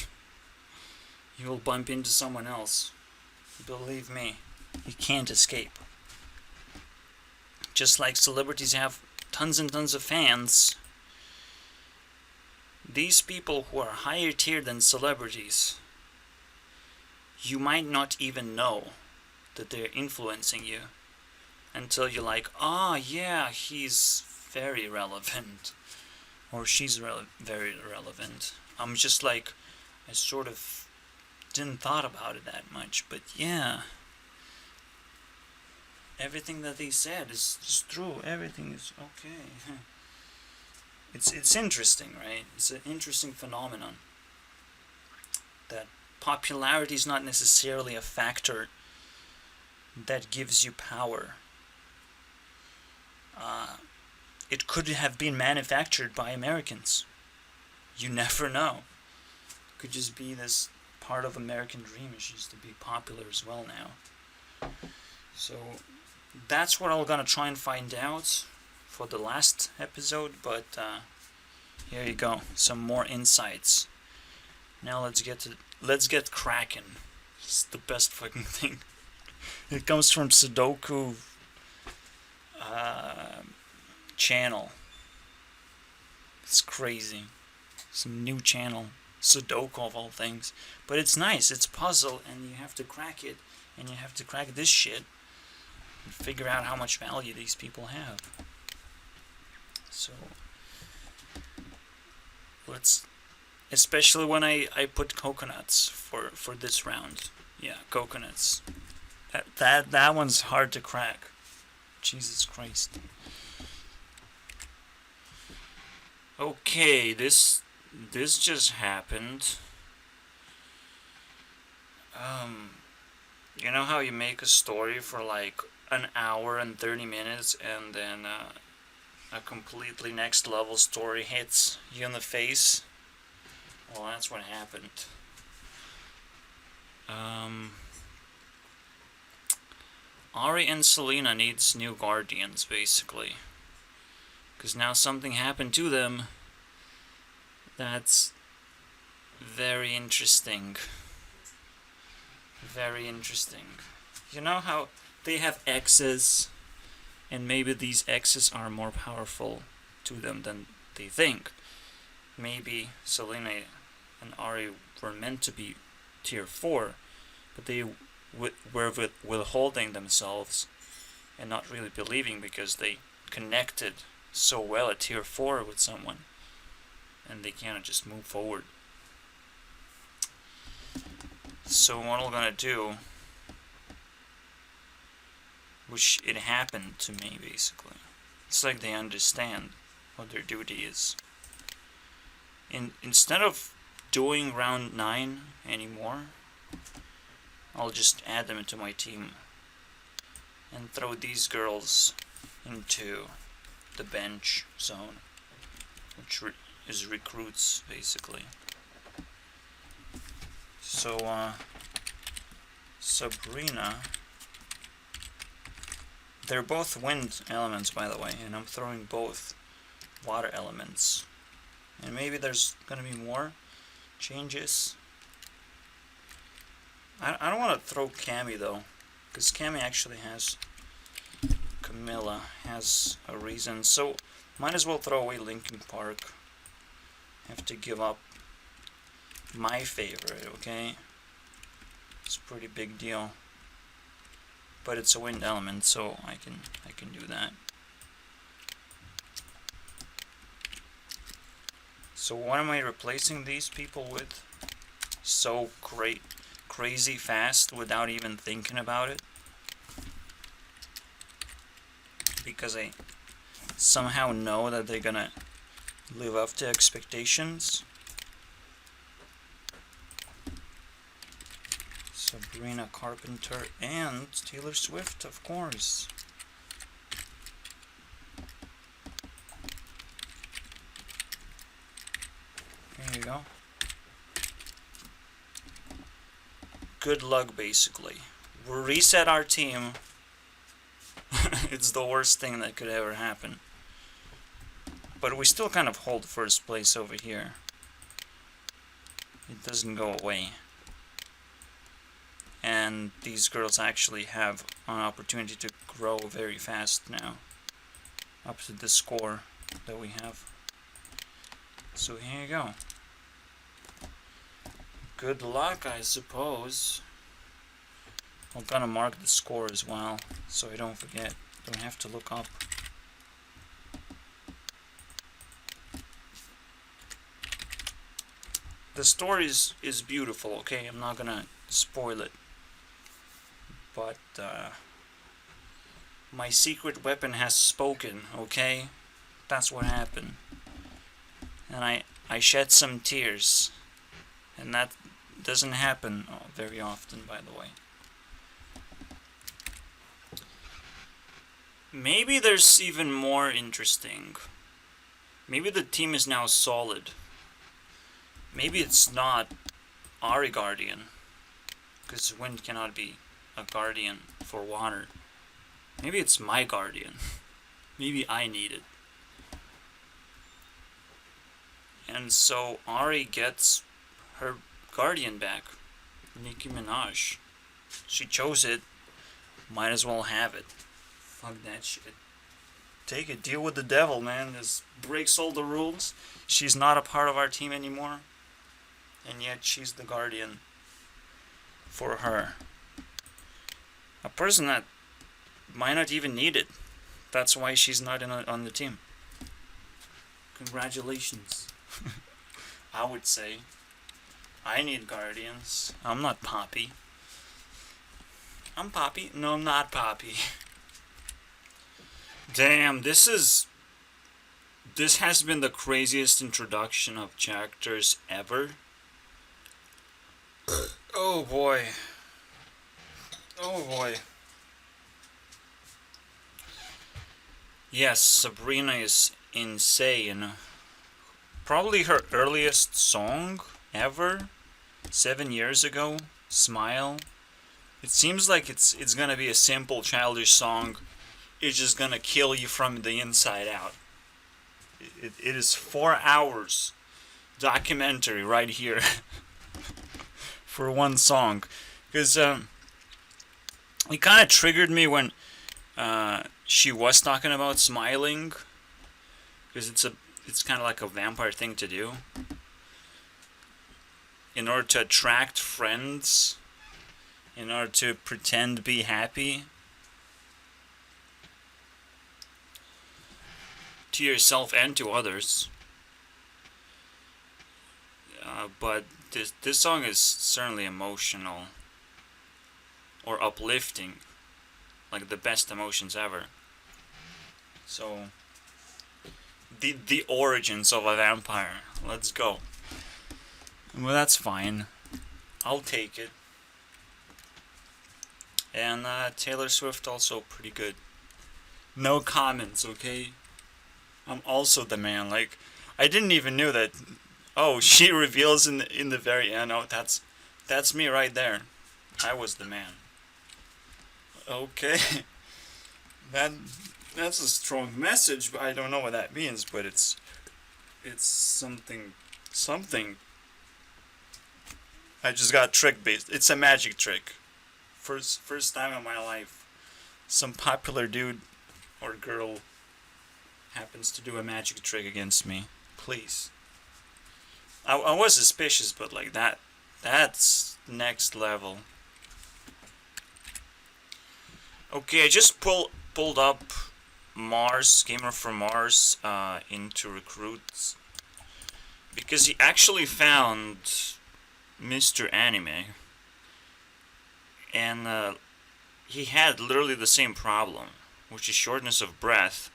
you will bump into someone else. Believe me, you can't escape. Just like celebrities have tons and tons of fans, these people who are higher tier than celebrities, you might not even know that they're influencing you until you're like, oh yeah, he's very relevant, or she's very relevant. I'm just like, I sort of didn't thought about it that much, but yeah, everything that they said is true. Everything is okay. It's interesting, right? It's an interesting phenomenon that popularity is not necessarily a factor that gives you power. It could have been manufactured by Americans. You never know. It could just be this part of American dream is just to be popular as well now. So that's what I'm gonna try and find out for the last episode, but here you go, some more insights. Now let's get cracking. It's the best fucking thing. It comes from Sudoku channel. It's crazy. Some new channel, Sudoku of all things. But it's nice, it's puzzle, and you have to crack it, and you have to crack this shit and figure out how much value these people have. So let's, especially when I put coconuts for this round. Yeah, coconuts. That one's hard to crack. Jesus Christ. Okay, this just happened. You know how you make a story for like an hour and 30 minutes and then a completely next level story hits you in the face? Well, that's what happened. Ari and Selena needs new guardians, basically. Because now something happened to them that's very interesting. Very interesting. You know how they have exes, and maybe these exes are more powerful to them than they think. Maybe Selena and Ari were meant to be tier 4, but they were withholding themselves and not really believing because they connected so well at tier 4 with someone, and they can't just move forward. So what I'm gonna do, which it happened to me basically, it's like they understand what their duty is. Instead of doing round 9 anymore, I'll just add them into my team and throw these girls into the bench zone, which is recruits basically. So Sabrina, they're both wind elements by the way, and I'm throwing both water elements, and maybe there's gonna be more changes. I don't want to throw Cammy though, because Cammy actually has, Camilla has a reason, so might as well throw away Linkin Park. Have to give up my favorite, okay? It's a pretty big deal, but it's a wind element, so I can do that. So what am I replacing these people with so crazy fast without even thinking about it? Because I somehow know that they're gonna live up to expectations. So Sabrina Carpenter and Taylor Swift, of course. There you go. Good luck, basically. We'll reset our team. It's the worst thing that could ever happen. But we still kind of hold first place over here. It doesn't go away. And these girls actually have an opportunity to grow very fast now. Up to the score that we have. So here you go. Good luck, I suppose. I'm gonna mark the score as well, so I don't forget. Don't have to look up. The story is beautiful, okay? I'm not gonna spoil it. But, my secret weapon has spoken, okay? That's what happened. And I shed some tears. And that doesn't happen very often, by the way. Maybe there's even more interesting. Maybe the team is now solid. Maybe it's not Ari Guardian. Because wind cannot be a guardian for water. Maybe it's my guardian. Maybe I need it. And so Ari gets her guardian back. Nicki Minaj. She chose it. Might as well have it. Fuck that shit. Take it. Deal with the devil, man. This breaks all the rules. She's not a part of our team anymore. And yet she's the guardian for her. A person that might not even need it. That's why she's not on the team. Congratulations. I would say. I need guardians. I'm not Poppy. I'm Poppy? No, I'm not Poppy. Damn, this has been the craziest introduction of characters ever. Oh boy. Oh boy. Yes, Sabrina is insane. Probably her earliest song ever. 7 years ago. Smile. It seems like it's gonna be a simple childish song. It's just gonna kill you from the inside out. It is 4 hours documentary right here for one song. Because it kind of triggered me when she was talking about smiling. Because it's kind of like a vampire thing to do. In order to attract friends. In order to pretend to be happy. To yourself and to others. But this song is certainly emotional. Or uplifting. Like the best emotions ever. So, the origins of a vampire. Let's go. Well, that's fine. I'll take it. And Taylor Swift also pretty good. No comments, okay? I'm also the man. Like, I didn't even know that. Oh, she reveals in the very end. Oh, that's me right there. I was the man. Okay. That's a strong message, but I don't know what that means. But it's something. I just got trick based. It's a magic trick. First time in my life, some popular dude or girl happens to do a magic trick against me. Please. I was suspicious, but like that's next level. Okay, I just pulled up Mars, Gamer from Mars, into recruits. Because he actually found Mr. Anime. And he had literally the same problem, which is shortness of breath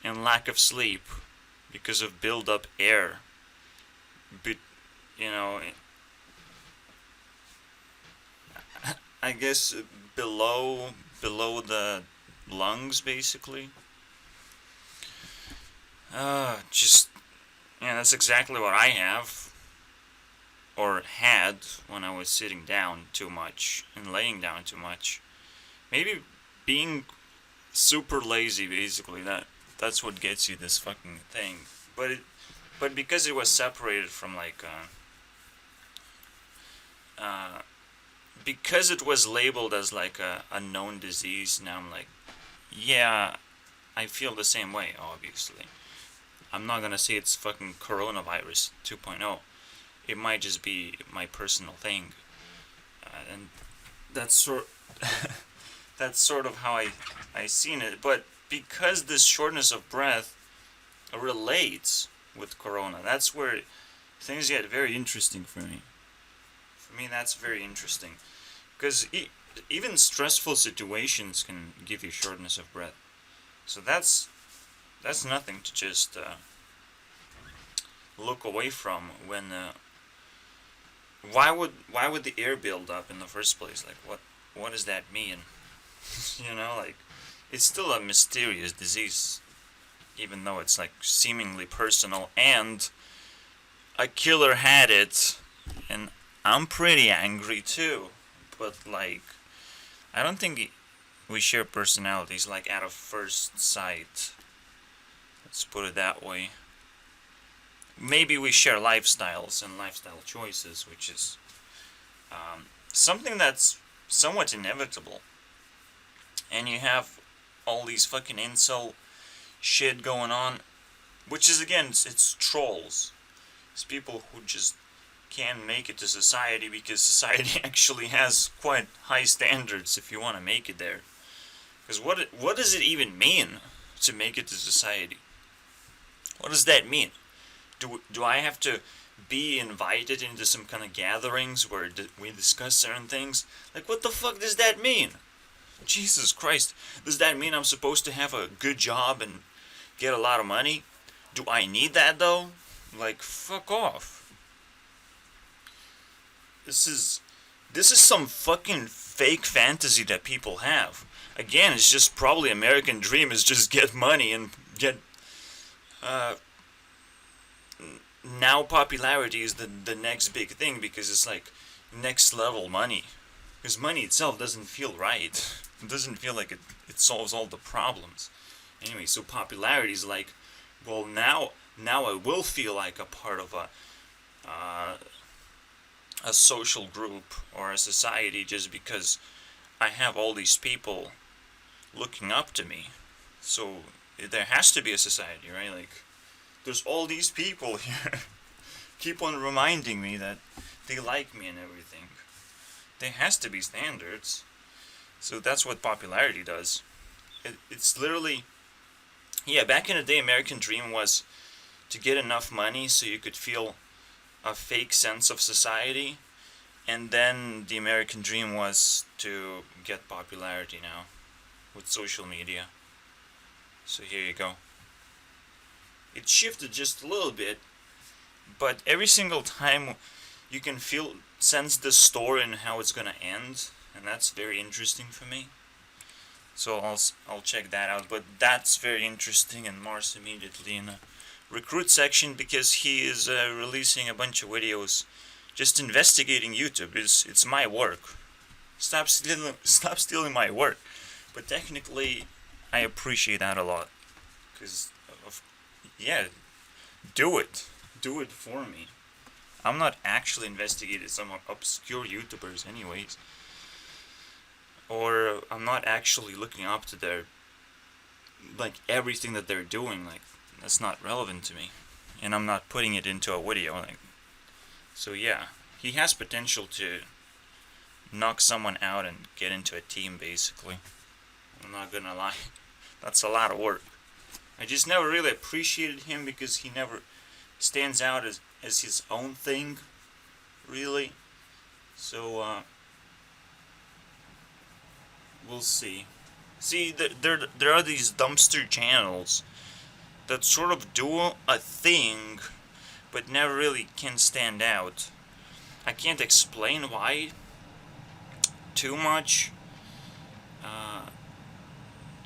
and lack of sleep because of build-up air. But, you know, I guess below the lungs, basically. Just yeah, that's exactly what I have or had when I was sitting down too much and laying down too much. Maybe being super lazy, basically. That's what gets you this fucking thing. But because it was separated from like because it was labeled as like a known disease, now I'm like, yeah, I feel the same way, obviously. I'm not gonna say it's fucking coronavirus 2.0. It might just be my personal thing. And that's that's sort of how I seen it. But because this shortness of breath relates with corona, that's where things get very interesting for me. For me, that's very interesting. Because even stressful situations can give you shortness of breath. So that's nothing to just look away from when. Why would the air build up in the first place? Like what does that mean? Like it's still a mysterious disease, even though it's like seemingly personal, and a killer had it, and I'm pretty angry too. But like, I don't think we share personalities like at a first sight. Let's put it that way. Maybe we share lifestyles and lifestyle choices, which is something that's somewhat inevitable. And you have all these fucking incel shit going on, which is again, it's trolls. It's people who just can't make it to society because society actually has quite high standards if you want to make it there. Because what does it even mean to make it to society? What does that mean? Do I have to be invited into some kind of gatherings where we discuss certain things? Like, what the fuck does that mean? Jesus Christ. Does that mean I'm supposed to have a good job and get a lot of money? Do I need that, though? Like, fuck off. This is some fucking fake fantasy that people have. Again, it's just probably American dream is just get money and get... now popularity is the next big thing because it's like next level money. Because money itself doesn't feel right. It doesn't feel like it solves all the problems. Anyway, so popularity is like, well, now I will feel like a part of a social group or a society just because I have all these people looking up to me. So there has to be a society, right? Like, there's all these people here keep on reminding me that they like me and everything. There has to be standards. So that's what popularity does. It's literally... Yeah, back in the day, American dream was to get enough money so you could feel a fake sense of society. And then the American dream was to get popularity now with social media. So here you go. It shifted just a little bit, but every single time you can sense the story and how it's gonna end, and that's very interesting for me. So I'll check that out. But that's very interesting, and Mars immediately in the recruit section because he is releasing a bunch of videos, just investigating YouTube. It's my work. Stop stealing my work. But technically, I appreciate that a lot, because yeah, do it for me. I'm not actually investigating some obscure YouTubers anyways. Or I'm not actually looking up to their, like, everything that they're doing. Like, that's not relevant to me. And I'm not putting it into a video. Like, so yeah, he has potential to knock someone out and get into a team, basically. I'm not gonna lie. That's a lot of work. I just never really appreciated him because he never stands out as his own thing, really. So, we'll see. See, there are these dumpster channels that sort of do a thing, but never really can stand out. I can't explain why. too much.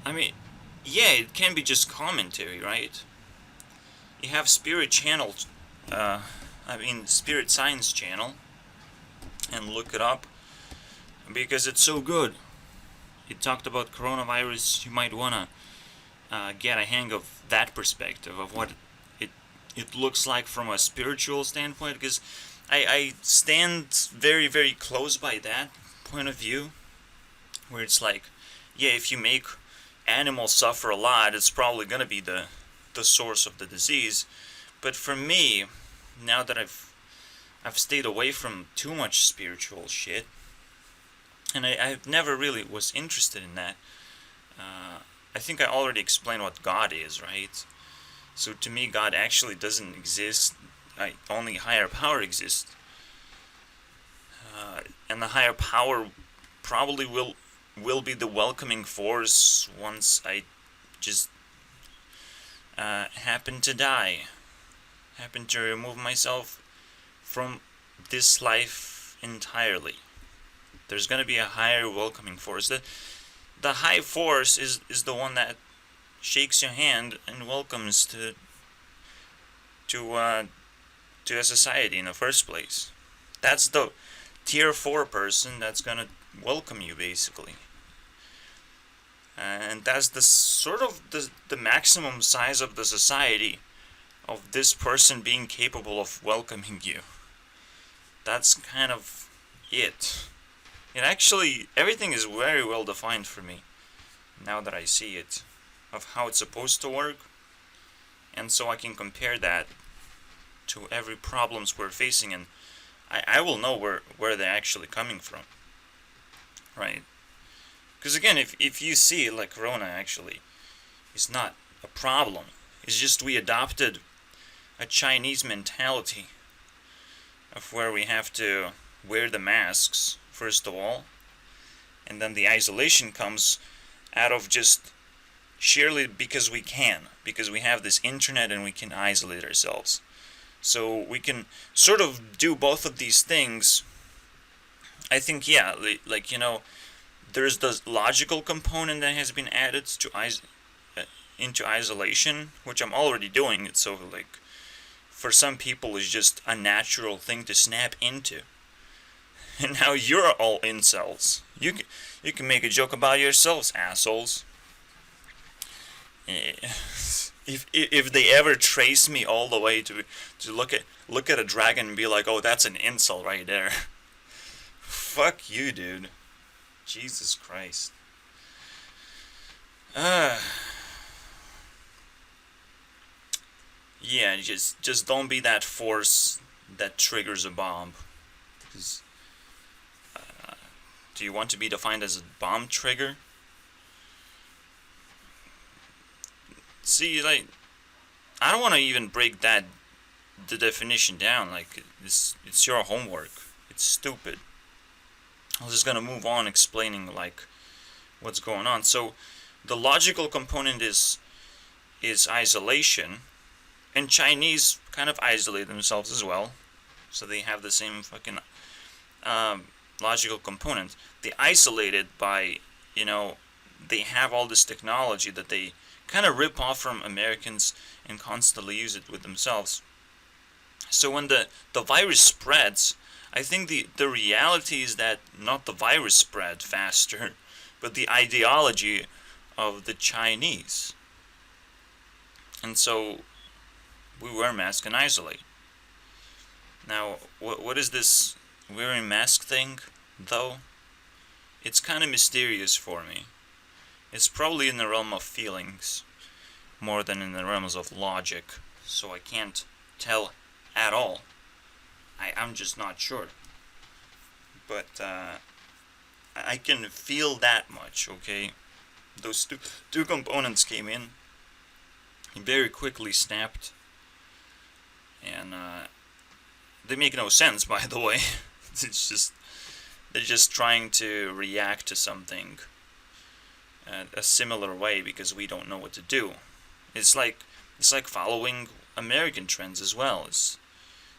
I mean, yeah, it can be just commentary, right? You have Spirit Channel, Spirit Science Channel, and look it up because it's so good. It talked about coronavirus. You might wanna get a hang of that perspective of what it looks like from a spiritual standpoint, because I stand very, very close by that point of view, where it's like, yeah, if you make animals suffer a lot, it's probably gonna be the source of the disease. But for me, now that I've stayed away from too much spiritual shit, and I've never really was interested in that. I think I already explained what God is, right? So to me, God actually doesn't exist. Only higher power exists, and the higher power probably will be the welcoming force once I just happen to die, happen to remove myself from this life entirely. There's going to be a higher welcoming force. The high force is the one that shakes your hand and welcomes to a society in the first place. That's the tier 4 person that's going to welcome you, basically. And that's the sort of the maximum size of the society of this person being capable of welcoming you. That's kind of it. It actually, everything is very well defined for me now that I see it, of how it's supposed to work, and so I can compare that to every problems we're facing, and I will know where they're actually coming from, right? Because again, if you see like Corona actually is not a problem, it's just we adopted a Chinese mentality of where we have to wear the masks first of all, and then the isolation comes out of just sheerly because we can, because we have this internet and we can isolate ourselves. So we can sort of do both of these things. I think, yeah, like, you know, there's the logical component that has been added to into isolation, which I'm already doing. It's so like, for some people, it's just a natural thing to snap into. And now you're all incels. You can make a joke about yourselves, assholes. If they ever trace me all the way to look at a dragon and be like, oh, that's an incel right there. Fuck you, dude. Jesus Christ. Yeah, just don't be that force that triggers a bomb. 'Cause, do you want to be defined as a bomb trigger? See, like, I don't want to even break the definition down. Like, it's your homework. It's stupid. I was just gonna move on explaining like what's going on. So, the logical component is isolation, and Chinese kind of isolate themselves as well, so they have the same fucking logical component. They isolated by, you know, they have all this technology that they kind of rip off from Americans and constantly use it with themselves. So when the virus spreads, I think the reality is that not the virus spread faster, but the ideology of the Chinese. And so we wear masks and isolate. Now, what is this wearing mask thing, though? It's kind of mysterious for me. It's probably in the realm of feelings more than in the realms of logic, so I can't tell at all. I'm just not sure. But I can feel that much, okay? Those two components came in, very quickly snapped, and they make no sense, by the way. It's just, they're just trying to react to something a similar way because we don't know what to do. It's like following American trends as well.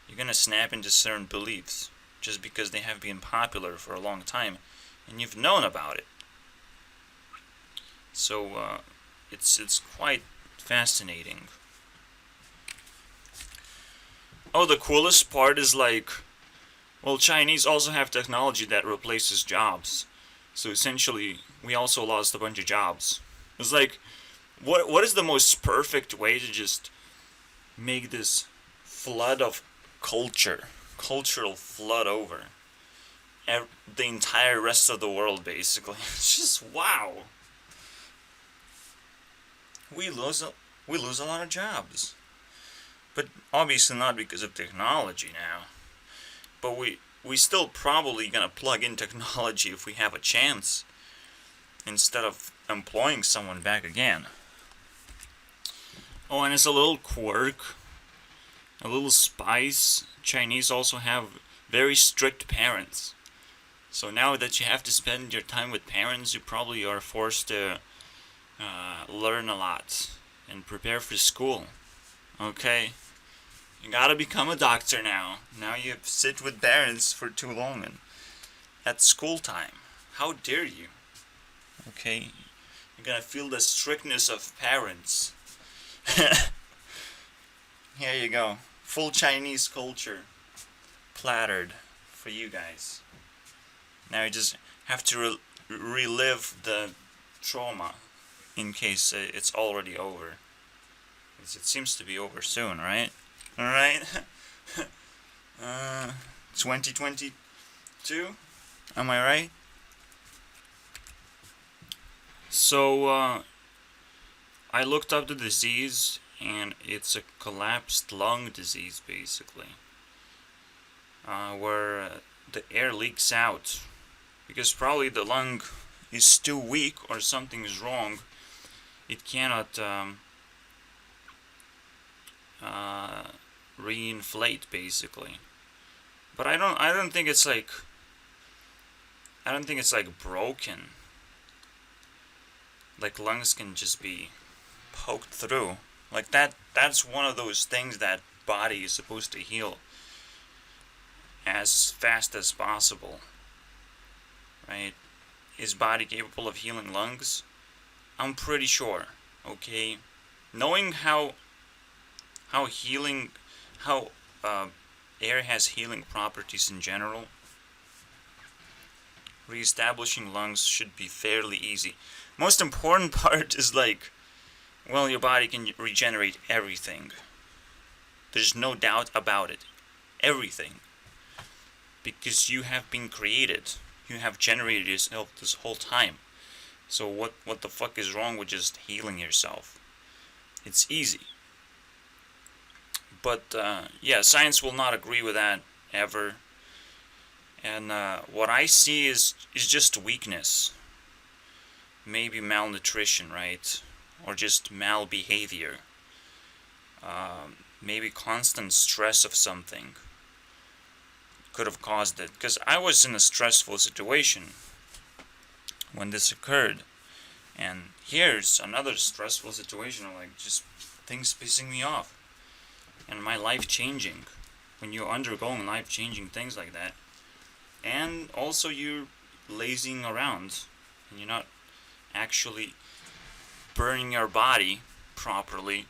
You're gonna snap into certain beliefs just because they have been popular for a long time. and you've known about it. So it's quite fascinating. Oh, the coolest part is like, well, Chinese also have technology that replaces jobs. So essentially, we also lost a bunch of jobs. It's like, what is the most perfect way to just make this flood of cultural flood over the entire rest of the world, basically? It's just wow. We lose a lot of jobs, but obviously not because of technology now. But we still probably gonna plug in technology if we have a chance, instead of employing someone back again. Oh, and as a little quirk, a little spice, Chinese also have very strict parents. So now that you have to spend your time with parents, you probably are forced to learn a lot and prepare for school. Okay? You gotta become a doctor now. Now you sit with parents for too long and at school time. How dare you? Okay? You're gonna feel the strictness of parents. Here you go. Full Chinese culture plattered for you guys. Now you just have to relive the trauma in case it's already over. It seems to be over soon, right? Alright? 2022? Am I right? So, I looked up the disease, and it's a collapsed lung disease, basically. Where the air leaks out. Because probably the lung is too weak or something is wrong. It cannot reinflate, basically. But I don't think it's like broken. Like lungs can just be poked through. Like that's one of those things that body is supposed to heal as fast as possible. Right? Is body capable of healing lungs? I'm pretty sure. Okay? Knowing how air has healing properties in general, reestablishing lungs should be fairly easy. Most important part is like, well, your body can regenerate everything. There's no doubt about it. Everything. Because you have been created. You have generated yourself this whole time. So what the fuck is wrong with just healing yourself? It's easy. But yeah, science will not agree with that ever. And what I see is just weakness. Maybe malnutrition, right? Or just malbehavior. Maybe constant stress of something could have caused it. Because I was in a stressful situation when this occurred. And here's another stressful situation, like just things pissing me off. And my life changing. When you're undergoing life changing things like that. And also you're lazing around. And you're not actually burning your body properly.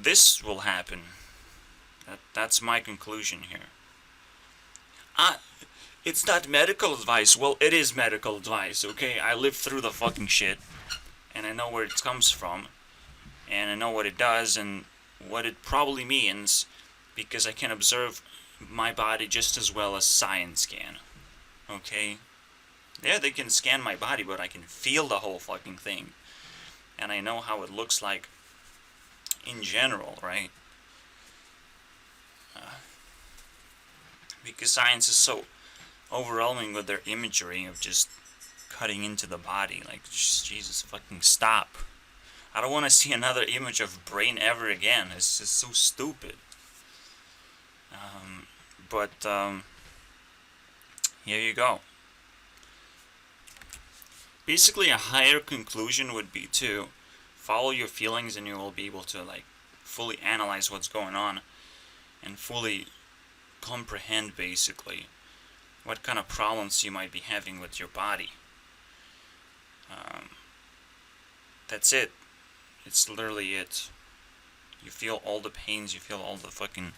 This will happen. That's my conclusion here. It's not medical advice. Well, it is medical advice, okay? I lived through the fucking shit. And I know where it comes from. And I know what it does and what it probably means. Because I can observe my body just as well as science can. Okay? Yeah, they can scan my body, but I can feel the whole fucking thing. And I know how it looks like in general, right? Because science is so overwhelming with their imagery of just cutting into the body. Like, just, Jesus, fucking stop. I don't want to see another image of brain ever again. It's just so stupid. But here you go. Basically, a higher conclusion would be to follow your feelings, and you will be able to like fully analyze what's going on and fully comprehend basically what kind of problems you might be having with your body. That's it. It's literally it. You feel all the pains, you feel all the fucking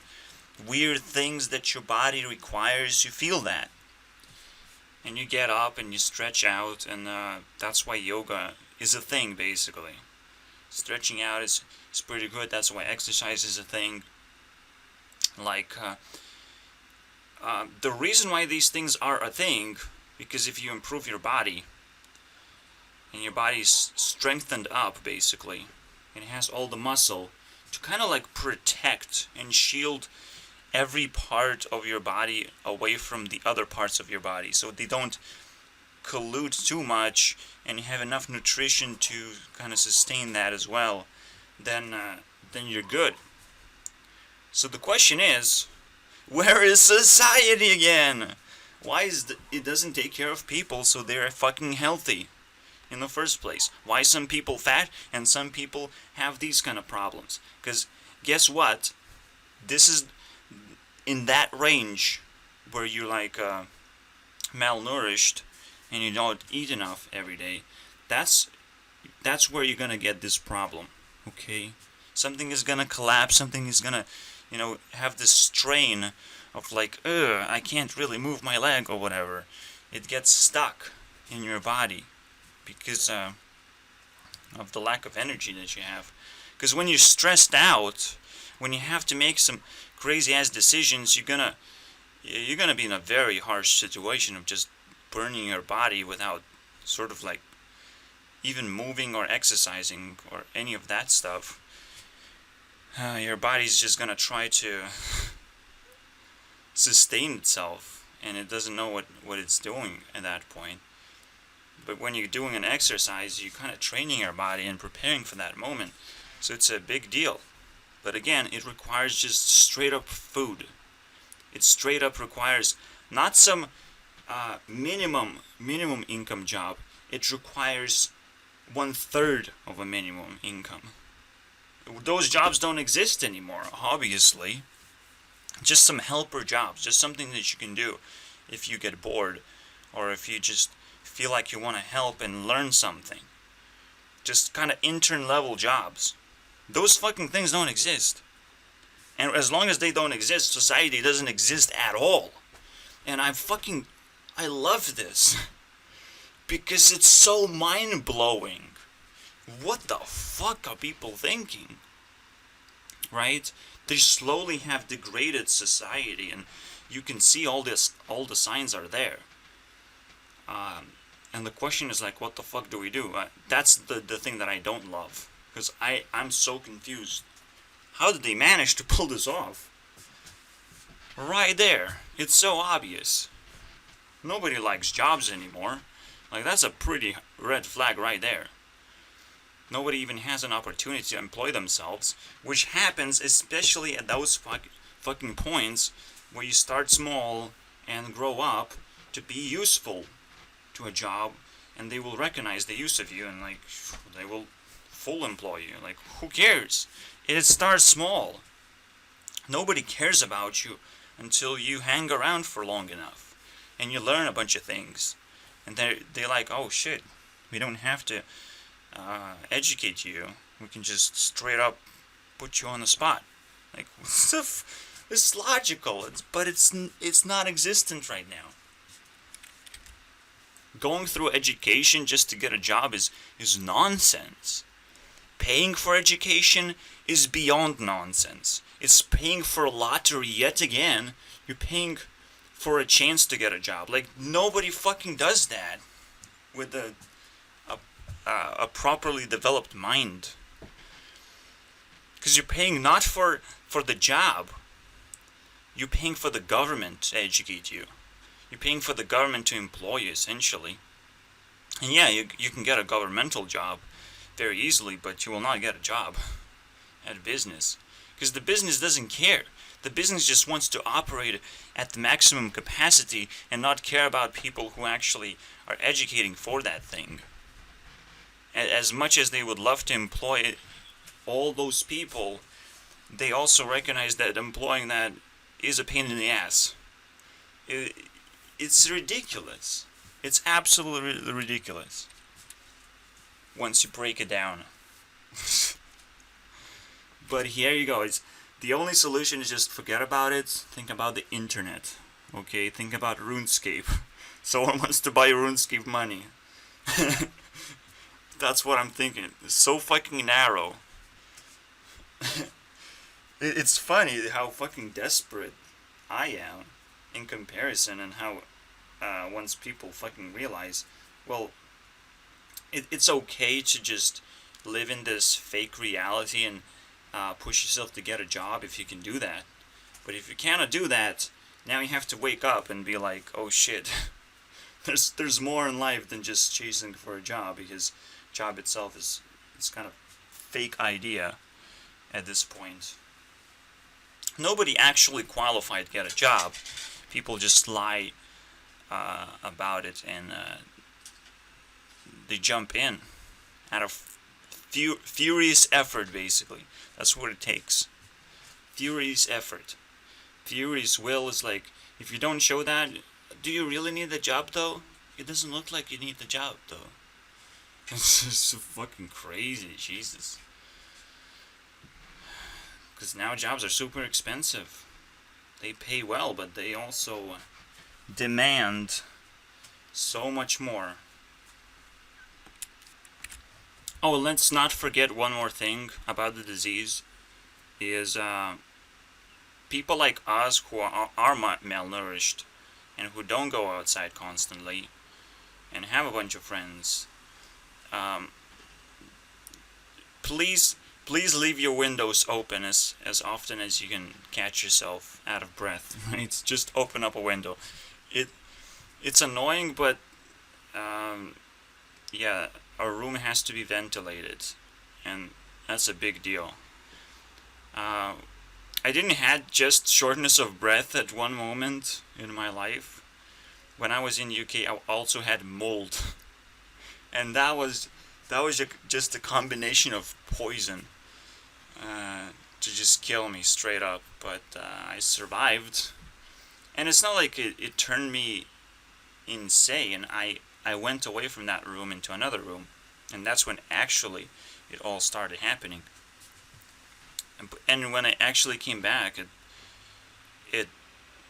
weird things that your body requires, you feel that. And you get up and you stretch out, and that's why yoga is a thing, basically. Stretching out is pretty good, that's why exercise is a thing. Like, the reason why these things are a thing, because if you improve your body, and your body's strengthened up, basically, and it has all the muscle to kind of like protect and shield every part of your body away from the other parts of your body, so they don't collude too much, and you have enough nutrition to kind of sustain that as well, then you're good. So the question is, where is society again? Why it doesn't take care of people so they're fucking healthy in the first place? Why some people fat and some people have these kind of problems? Because guess what? This is in that range where you're like malnourished and you don't eat enough every day. That's where you're gonna get this problem. Okay, something is gonna collapse. Something is gonna, have this strain of like, I can't really move my leg or whatever. It gets stuck in your body because of the lack of energy that you have. Because when you're stressed out, when you have to make some crazy ass decisions, you're gonna be in a very harsh situation of just burning your body without sort of like even moving or exercising or any of that stuff. Your body's just gonna try to sustain itself, and it doesn't know what it's doing at that point. But when you're doing an exercise, you're kind of training your body and preparing for that moment. So it's a big deal. But again, it requires just straight up food. It straight up requires not some minimum income job. It requires 1/3 of a minimum income. Those jobs don't exist anymore, obviously. Just some helper jobs, just something that you can do if you get bored, or if you just feel like you want to help and learn something. Just kind of intern level jobs. Those fucking things don't exist. And as long as they don't exist, society doesn't exist at all. And I love this. Because it's so mind-blowing. What the fuck are people thinking? Right? They slowly have degraded society, and you can see all the signs are there. And the question is like, what the fuck do we do? That's the thing that I don't love. Because I'm so confused. How did they manage to pull this off? Right there. It's so obvious. Nobody likes jobs anymore. Like, that's a pretty red flag right there. Nobody even has an opportunity to employ themselves, which happens especially at those fucking points where you start small and grow up to be useful to a job, and they will recognize the use of you, and like, they will full employ you. Like, who cares? It starts small. Nobody cares about you until you hang around for long enough and you learn a bunch of things, and they're like, oh shit, we don't have to educate you, we can just straight up put you on the spot. Like, stuff. It's logical, but it's not existent right now. Going through education just to get a job is nonsense. Paying for education is beyond nonsense. It's paying for a lottery yet again. You're paying for a chance to get a job. Like, nobody fucking does that with a properly developed mind. Because you're paying not for the job. You're paying for the government to educate you. You're paying for the government to employ you, essentially. And yeah, you can get a governmental job very easily, but you will not get a job at a business. Because the business doesn't care. The business just wants to operate at the maximum capacity and not care about people who actually are educating for that thing. As much as they would love to employ all those people, they also recognize that employing that is a pain in the ass. it's ridiculous. It's absolutely ridiculous. Once you break it down. But here you go. It's the only solution is just forget about it. Think about the internet. Okay, think about RuneScape. Someone wants to buy RuneScape money. That's what I'm thinking. It's so fucking narrow. It's funny how fucking desperate I am in comparison, and how once people fucking realize, well, it's okay to just live in this fake reality and push yourself to get a job if you can do that. But if you cannot do that, now you have to wake up and be like, oh shit, there's more in life than just chasing for a job, because job itself is kind of fake idea at this point. Nobody actually qualified to get a job. People just lie about it, and they jump in out of furious effort, basically. That's what it takes. Furious effort. Furious will is like, if you don't show that, do you really need the job though? It doesn't look like you need the job though. It's just so fucking crazy, Jesus. Because now jobs are super expensive. They pay well, but they also demand so much more. Oh, let's not forget one more thing about the disease, is people like us who are malnourished and who don't go outside constantly and have a bunch of friends. Please leave your windows open as often as you can catch yourself out of breath. Right? Just open up a window. It's annoying, but yeah, our room has to be ventilated, and that's a big deal. I didn't have just shortness of breath at one moment in my life. When I was in UK, I also had mold, and that was just a combination of poison to just kill me straight up. But I survived, and it's not like it turned me insane. I went away from that room into another room, and that's when actually it all started happening. And when I actually came back, it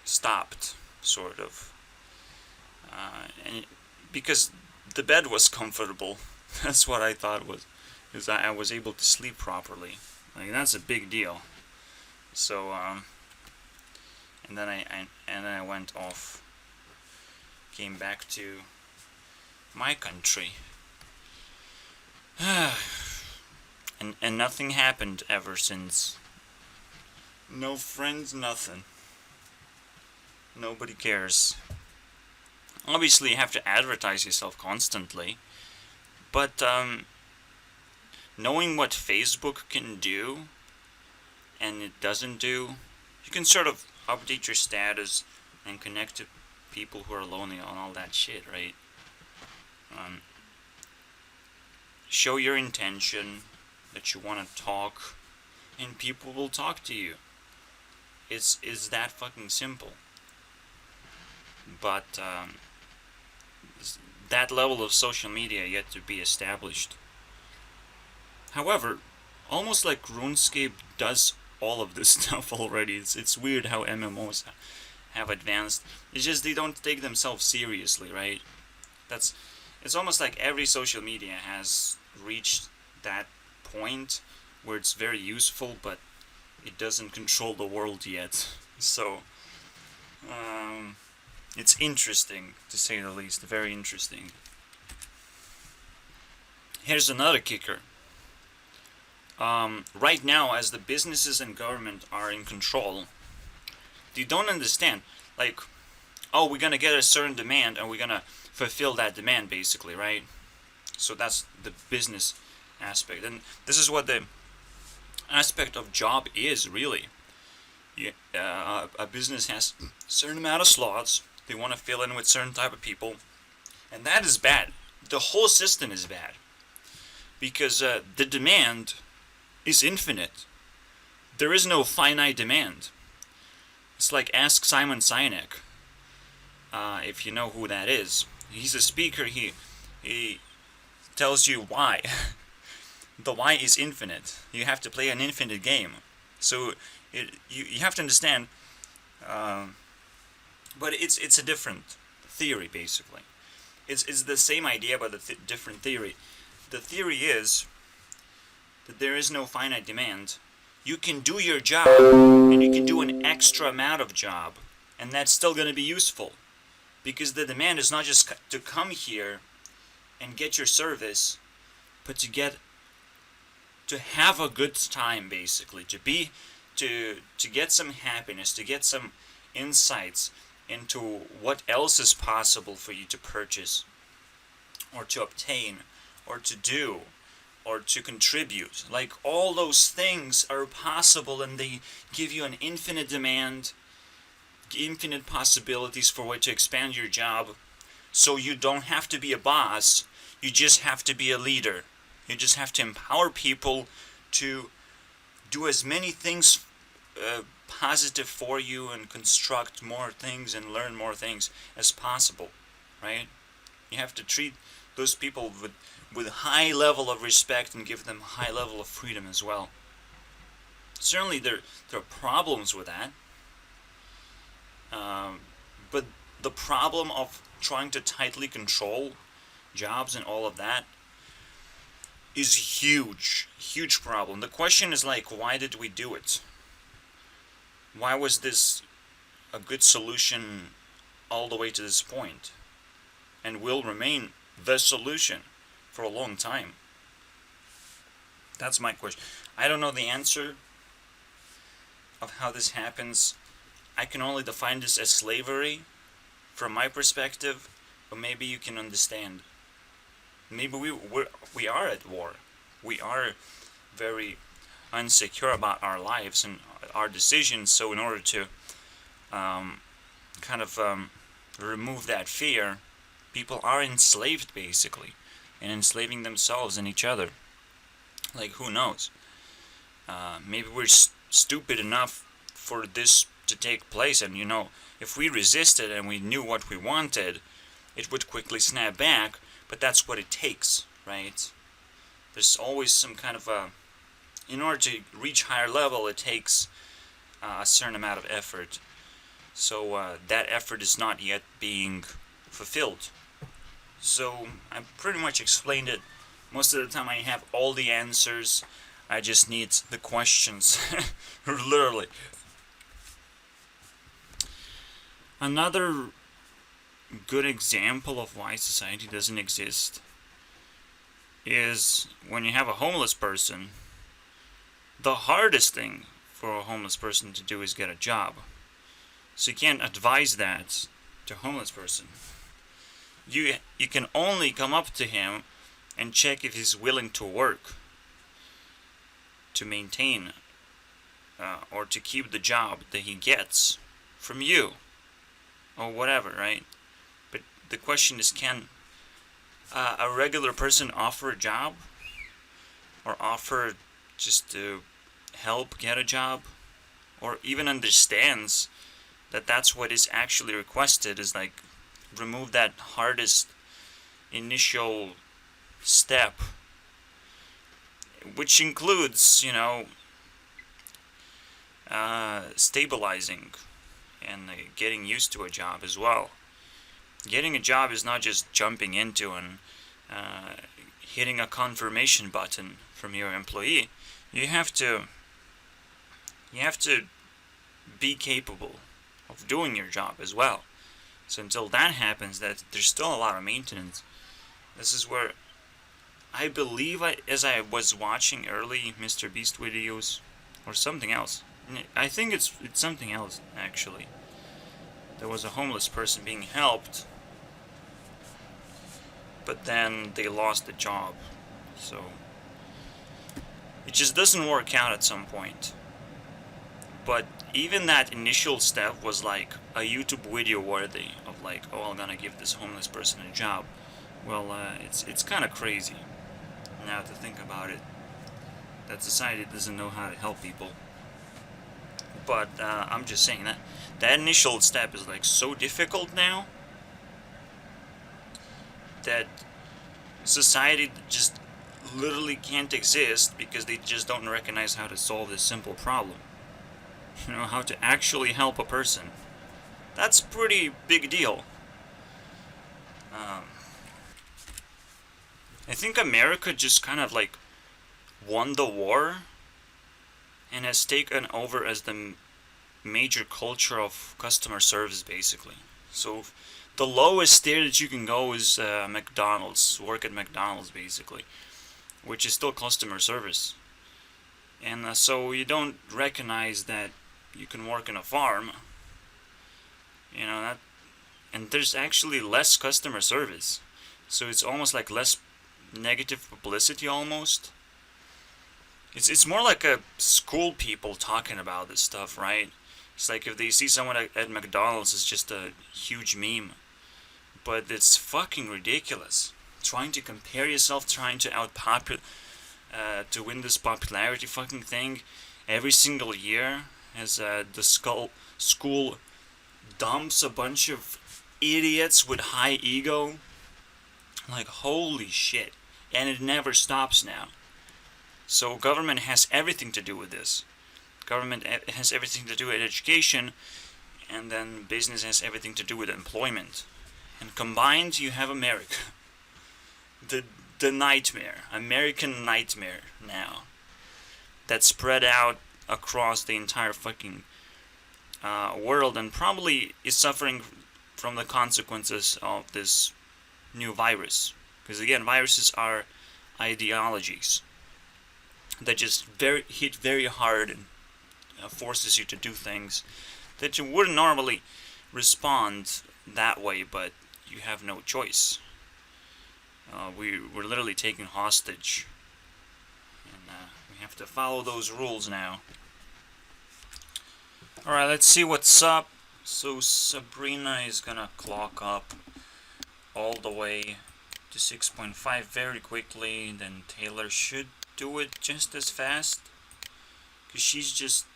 stopped, sort of. And because the bed was comfortable, that's what I thought is I was able to sleep properly. Like, that's a big deal. So and then I went off, came back to my country, and nothing happened ever since. No friends, nothing. Nobody cares. Obviously, you have to advertise yourself constantly, but knowing what Facebook can do and it doesn't do, you can sort of update your status and connect to people who are lonely and all that shit, right? Show your intention that you want to talk, and people will talk to you. It's that fucking simple. But that level of social media yet to be established. However, almost like RuneScape does all of this stuff already. It's weird how MMOs have advanced. It's just they don't take themselves seriously, right? It's almost like every social media has reached that point where it's very useful, but it doesn't control the world yet. So it's interesting, to say the least. Very interesting. Here's another kicker. Right now, as the businesses and government are in control, they don't understand, like, oh, we're gonna get a certain demand and we're gonna fulfill that demand, basically, right? So that's the business aspect, and this is what the aspect of job is, really. A business has a certain amount of slots. They want to fill in with certain type of people, and that is bad. The whole system is bad, because the demand is infinite. There is no finite demand. It's like, ask Simon Sinek. if you know who that is. He's a speaker. He tells you why. The why is infinite. You have to play an infinite game. So you have to understand. But it's a different theory basically. It's the same idea but a different theory. The theory is that there is no finite demand. You can do your job and you can do an extra amount of job, and that's still going to be useful, because the demand is not just to come here and get your service, but to have a good time basically, to get some happiness, to get some insights into what else is possible for you to purchase or to obtain or to do or to contribute. Like, all those things are possible, and they give you an infinite demand, infinite possibilities for way to expand your job. So you don't have to be a boss, you just have to be a leader. You just have to empower people to do as many things positive for you and construct more things and learn more things as possible, right? You have to treat those people with a high level of respect and give them a high level of freedom as well. Certainly there are problems with that, but the problem of trying to tightly control jobs and all of that is huge problem. The question is, like, why did we do it? Why was this a good solution all the way to this point, and will remain the solution for a long time? That's my question. I don't know the answer of how this happens. I can only define this as slavery from my perspective, but maybe you can understand. Maybe we are at war. We are very insecure about our lives and our decisions. So in order to remove that fear, people are enslaved basically, and enslaving themselves and each other. Like, who knows? Maybe we're stupid enough for this to take place, and if we resisted and we knew what we wanted, it would quickly snap back. But that's what it takes, right? There's always some kind of in order to reach higher level, it takes a certain amount of effort. So that effort is not yet being fulfilled. So I pretty much explained it. Most of the time I have all the answers. I just need the questions. Literally. Another good example of why society doesn't exist is when you have a homeless person. The hardest thing for a homeless person to do is get a job. So you can't advise that to a homeless person. You can only come up to him and check if he's willing to work, to maintain or to keep the job that he gets from you or whatever, right? But the question is, can a regular person offer a job, or offer just to help get a job, or even understands that that's what is actually requested, is like remove that hardest initial step, which includes, stabilizing and getting used to a job as well. Getting a job is not just jumping into and hitting a confirmation button from your employee. You have to be capable of doing your job as well. So until that happens, that there's still a lot of maintenance. This is where I believe, as I was watching early Mr. Beast videos, or something else. I think it's something else actually. There was a homeless person being helped, but then they lost the job. So it just doesn't work out at some point. But even that initial step was like a YouTube video worthy of like, oh, I'm gonna give this homeless person a job. Well, it's kind of crazy now to think about it, that society doesn't know how to help people. But I'm just saying that initial step is like so difficult now that society just literally can't exist because they just don't recognize how to solve this simple problem. How to actually help a person. That's pretty big deal. Um, I think America just kind of like won the war and has taken over as the major culture of customer service, basically. So the lowest tier that you can go is McDonald's, work at McDonald's, basically, which is still customer service. And so you don't recognize that you can work in a farm, that, and there's actually less customer service. So it's almost like less negative publicity almost. It's more like a school people talking about this stuff, right? It's like if they see someone at McDonald's, it's just a huge meme. But it's fucking ridiculous. Trying to compare yourself, trying to to win this popularity fucking thing every single year as the school dumps a bunch of idiots with high ego. Like, holy shit. And it never stops now. So government has everything to do with this. Government has everything to do with education, and then business has everything to do with employment. And combined, you have America. The nightmare. American nightmare now. That's spread out across the entire fucking world, and probably is suffering from the consequences of this new virus. Because again, viruses are ideologies that just hit very hard and forces you to do things that you wouldn't normally respond that way, but you have no choice. We're literally taken hostage, and we have to follow those rules now. Alright, let's see what's up. So Sabrina is gonna clock up all the way to 6.5 very quickly, then Taylor should do it just as fast, because she's just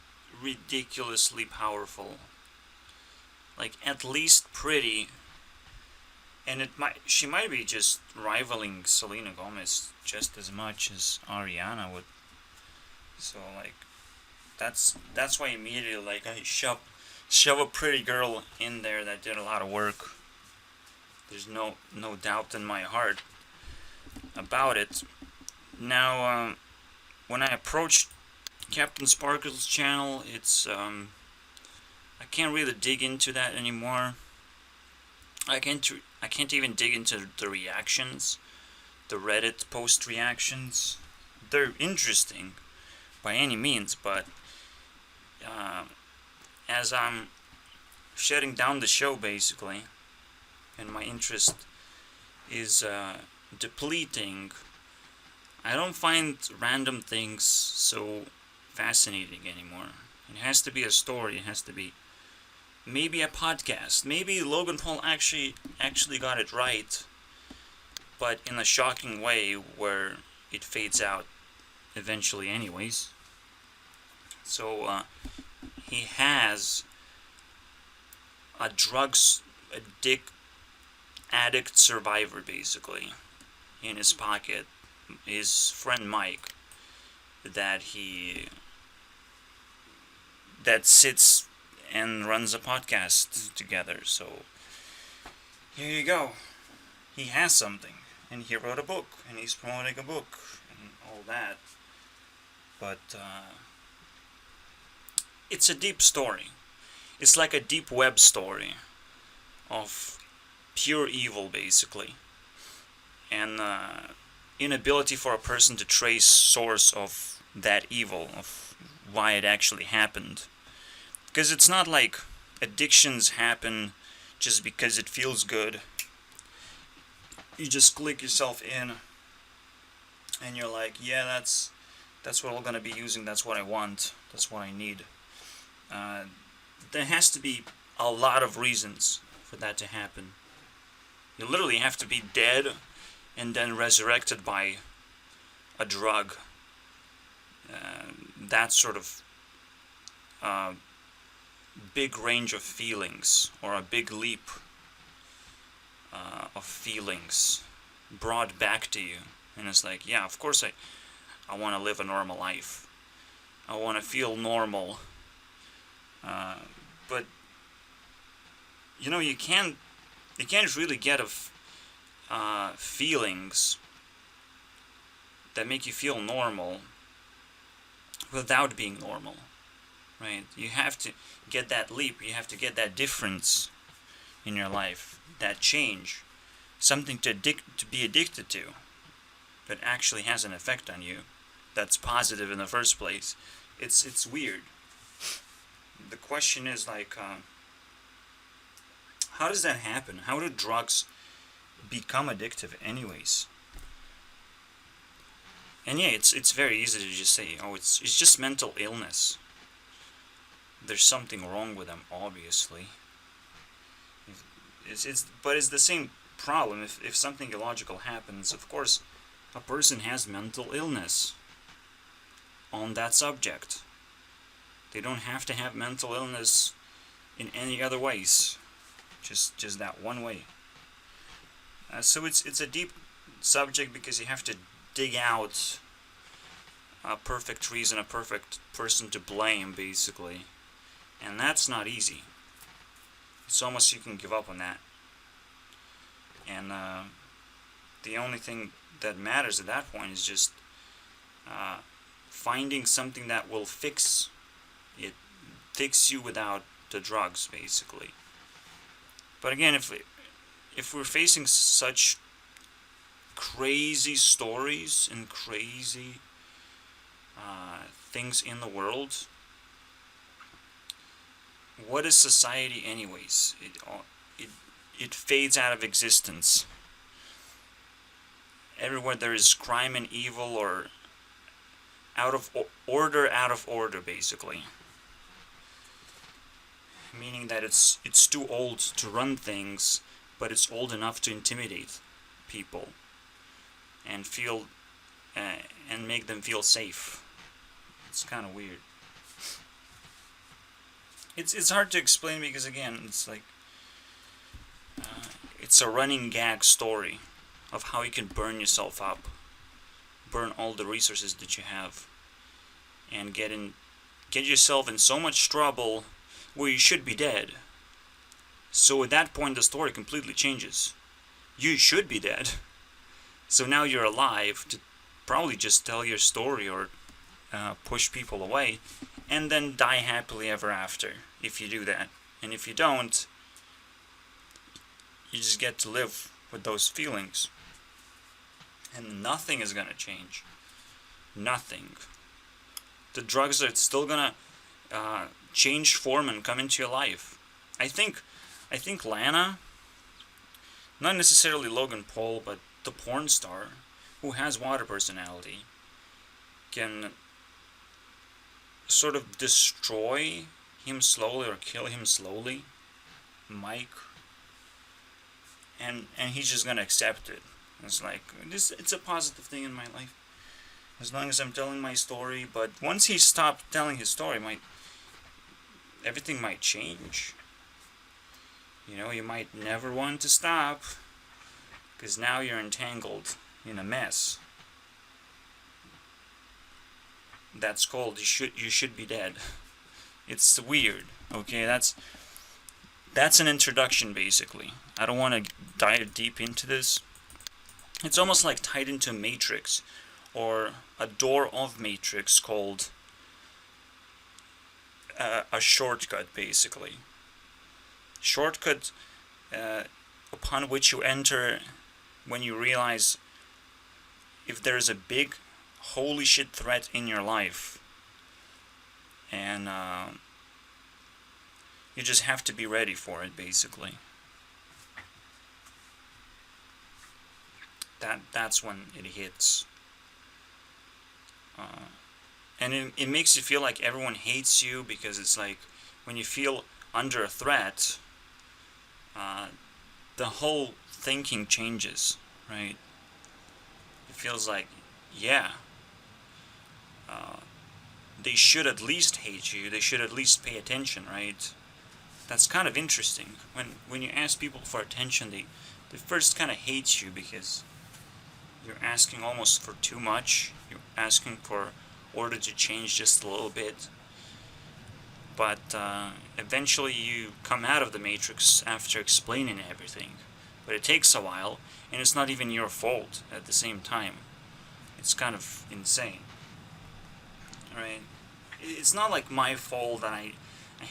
ridiculously powerful. Like, at least pretty, and she might be just rivaling Selena Gomez just as much as Ariana would. So like, that's why immediately like I shove a pretty girl in there that did a lot of work. There's no doubt in my heart about it. Now, when I approached Captain Sparkle's channel, it's I can't really dig into that anymore. I can't even dig into the reactions, the Reddit post reactions. They're interesting by any means, but as I'm shutting down the show basically, and my interest is depleting, I don't find random things so fascinating anymore. It has to be a story. It has to be maybe a podcast. Maybe Logan Paul actually got it right, but in a shocking way where it fades out eventually anyways. So he has a addict survivor basically in his pocket, his friend Mike, that sits and runs a podcast together. So here you go. He has something, and he wrote a book, and he's promoting a book, and all that. But it's a deep story. It's like a deep web story of pure evil, basically, and inability for a person to trace source of that evil, of why it actually happened. Because it's not like addictions happen just because it feels good. You just click yourself in, and you're like, yeah, that's what I'm gonna be using. That's what I want. That's what I need. There has to be a lot of reasons for that to happen. You literally have to be dead and then resurrected by a drug. That sort of big range of feelings, or a big leap of feelings, brought back to you. And it's like, yeah, of course I want to live a normal life. I want to feel normal. But you can't really get feelings that make you feel normal without being normal, right? You have to get that leap. You have to get that difference in your life, that change, something to be addicted to, that actually has an effect on you, that's positive in the first place. It's weird. The question is like, how does that happen? How do drugs become addictive, anyways? And yeah, it's very easy to just say, oh, it's just mental illness. There's something wrong with them, obviously. But it's the same problem. If something illogical happens, of course, a person has mental illness on that subject. They don't have to have mental illness in any other ways. Just that one way. So it's a deep subject because you have to dig out a perfect reason, a perfect person to blame, basically. And that's not easy. It's almost you can give up on that. And the only thing that matters at that point is just finding something that will fix you without the drugs, basically. But again, if we're facing such crazy stories and crazy things in the world, what is society anyways? It fades out of existence. Everywhere there is crime and evil, or out of order, basically. Meaning that it's too old to run things, but it's old enough to intimidate people and feel and make them feel safe. It's kind of weird. It's hard to explain because again, it's like it's a running gag story of how you can burn yourself up, burn all the resources that you have, and get yourself in so much trouble where you should be dead. So at that point the story completely changes. You should be dead. So now you're alive to probably just tell your story or push people away, and then die happily ever after if you do that. And if you don't, you just get to live with those feelings. And nothing is gonna change. Nothing. The drugs are still gonna change form and come into your life. I think Lana, not necessarily Logan Paul, but the porn star who has water personality, can sort of destroy him slowly or kill him slowly, Mike, and he's just gonna accept it. It's like, it's a positive thing in my life, as long as I'm telling my story. But once he stopped telling his story, everything might change. You might never want to stop, because now you're entangled in a mess. That's called you should be dead. It's weird. Okay, that's an introduction, basically. I don't want to dive deep into this. It's almost like tied into a matrix, or a door of matrix called a shortcut, basically. Shortcut upon which you enter when you realize if there is a big holy shit threat in your life, and you just have to be ready for it, basically. That's when it hits. And it makes you feel like everyone hates you, because it's like when you feel under a threat, the whole thinking changes, right? It feels like, yeah, they should at least hate you, they should at least pay attention, right? That's kind of interesting. When you ask people for attention, they first kind of hate you because You're asking almost for too much. You're asking for order to change just a little bit. But eventually you come out of the matrix after explaining everything. But it takes a while, and it's not even your fault at the same time. It's kind of insane. Right? It's not like my fault that I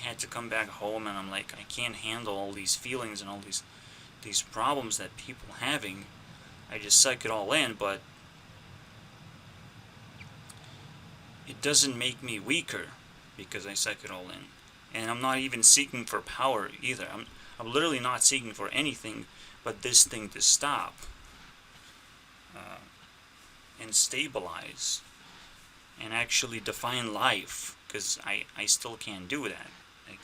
had to come back home and I'm like, I can't handle all these feelings and all these problems that people having. I just suck it all in, but it doesn't make me weaker because I suck it all in. And I'm not even seeking for power either. I'm literally not seeking for anything but this thing to stop and stabilize and actually define life, because I still can't do that. Like,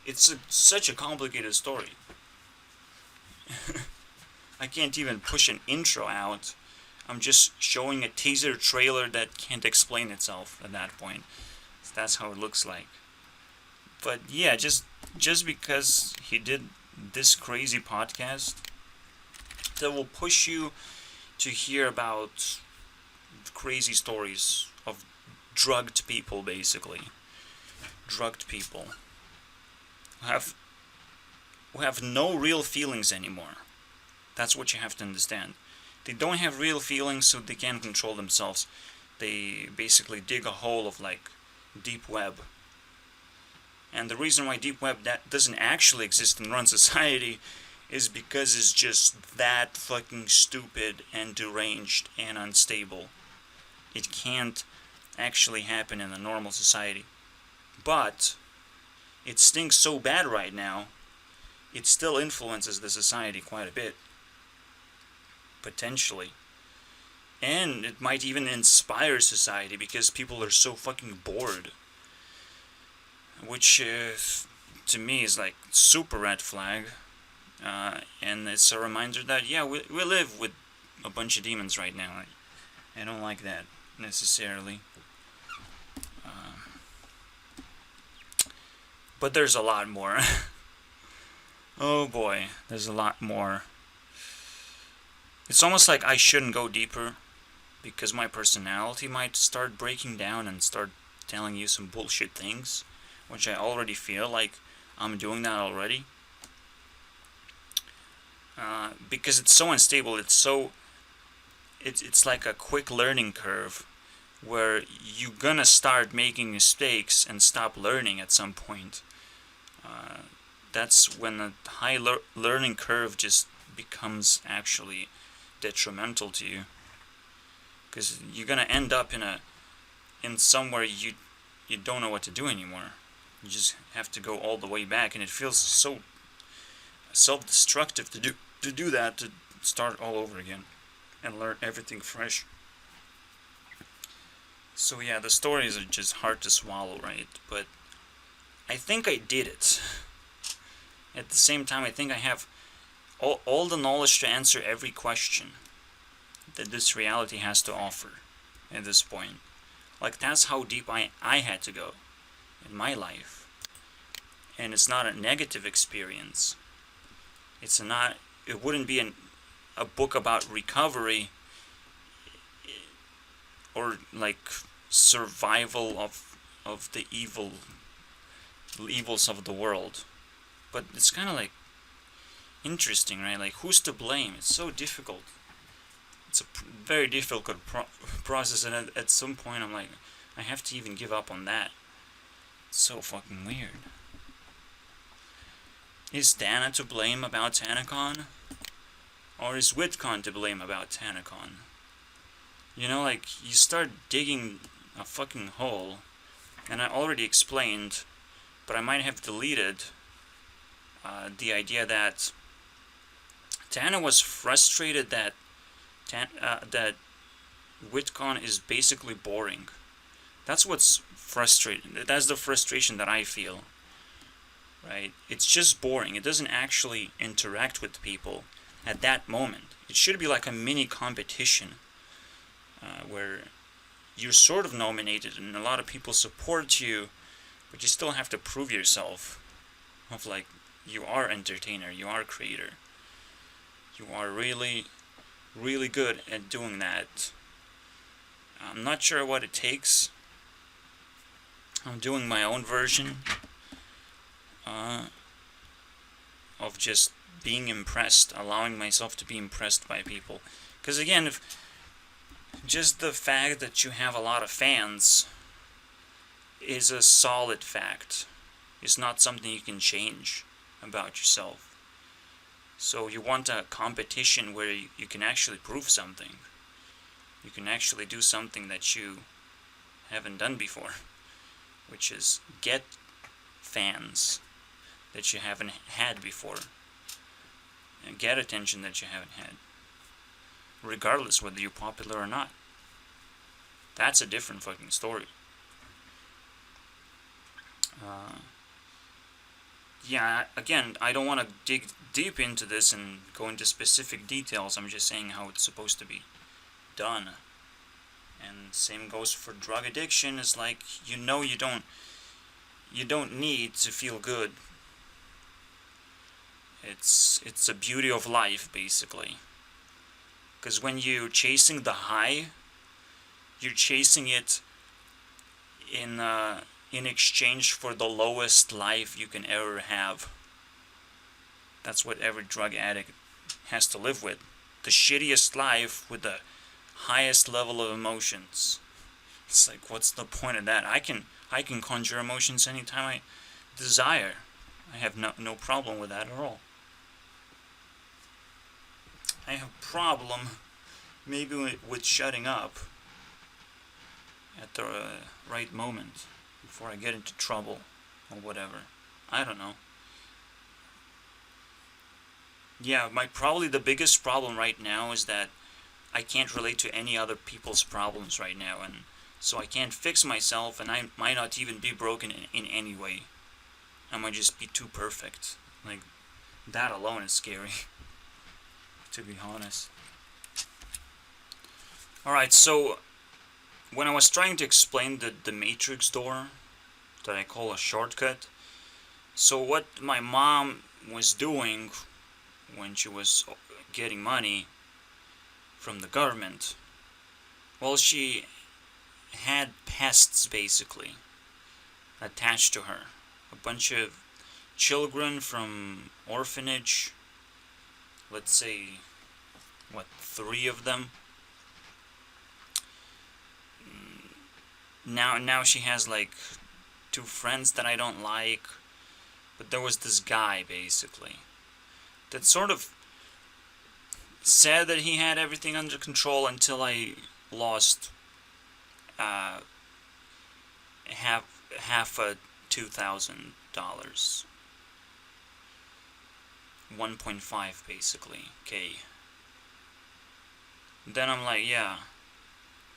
it's such a complicated story. I can't even push an intro out. I'm just showing a teaser trailer that can't explain itself at that point. So that's how it looks like. But yeah, just because he did this crazy podcast that will push you to hear about crazy stories of drugged people, basically. Drugged people who have no real feelings anymore. That's what you have to understand. They don't have real feelings, so they can't control themselves. They basically dig a hole of like deep web. And the reason why deep web that doesn't actually exist and run society is because it's just that fucking stupid and deranged and unstable. It can't actually happen in a normal society. But it stinks so bad right now, it still influences the society quite a bit. Potentially. And it might even inspire society because people are so fucking bored. Which, to me, is like super red flag. And it's a reminder that, yeah, we live with a bunch of demons right now. I don't like that necessarily. But there's a lot more. Oh boy, there's a lot more. It's almost like I shouldn't go deeper because my personality might start breaking down and start telling you some bullshit things, which I already feel like I'm doing that already. Because it's so unstable, it's like a quick learning curve where you're gonna start making mistakes and stop learning at some point. That's when a high learning curve just becomes actually detrimental to you, because you're gonna end up in somewhere you don't know what to do anymore. You just have to go all the way back, and it feels so self-destructive to do that, to start all over again and learn everything fresh. So yeah, the stories are just hard to swallow, right? But I think I did it. At the same time, I think I have all the knowledge to answer every question that this reality has to offer at this point. Like, that's how deep I had to go in my life. And it's not a negative experience. It wouldn't be a book about recovery or like survival of the evils of the world. But it's kind of like interesting, right? Like, who's to blame? It's so difficult. It's a very difficult process, and at some point I'm like, I have to even give up on that. It's so fucking weird. Is Dana to blame about TanaCon? Or is Witcon to blame about TanaCon? You know, like, you start digging a fucking hole, and I already explained, but I might have deleted the idea that Tana was frustrated that that Witcon is basically boring. That's what's frustrating. That's the frustration that I feel. Right? It's just boring. It doesn't actually interact with people at that moment. It should be like a mini competition where you're sort of nominated and a lot of people support you, but you still have to prove yourself. Of like, you are entertainer, you are creator, you are really really good at doing that. I'm not sure what it takes. I'm doing my own version uh, of just being impressed, allowing myself to be impressed by people. Because again, if just the fact that you have a lot of fans is a solid fact. It's not something you can change about yourself. So you want a competition where you can actually prove something. You can actually do something that you haven't done before, which is get fans that you haven't had before, and get attention that you haven't had, regardless whether you're popular or not. That's a different fucking story. Yeah, again, I don't want to dig deep into this and go into specific details. I'm just saying how it's supposed to be done. And same goes for drug addiction. It's like, you don't need to feel good. It's a beauty of life, basically. Because when you're chasing the high, you're chasing it in exchange for the lowest life you can ever have. That's what every drug addict has to live with. The shittiest life with the highest level of emotions. It's like, what's the point of that? I can conjure emotions anytime I desire. I have no problem with that at all. I have a problem maybe with shutting up at the right moment before I get into trouble or whatever. I don't know. Yeah, probably the biggest problem right now is that I can't relate to any other people's problems right now, and so I can't fix myself, and I might not even be broken in any way. I might just be too perfect. Like, that alone is scary, to be honest. Alright, so when I was trying to explain the matrix door that I call a shortcut, so what my mom was doing when she was getting money from the government, well, she had pests basically attached to her. A bunch of children from orphanage, let's say, 3 of them. Now she has like 2 friends that I don't like, but there was this guy basically that sort of said that he had everything under control until I lost half a $2,000, 1.5 basically K. Then I'm like, yeah,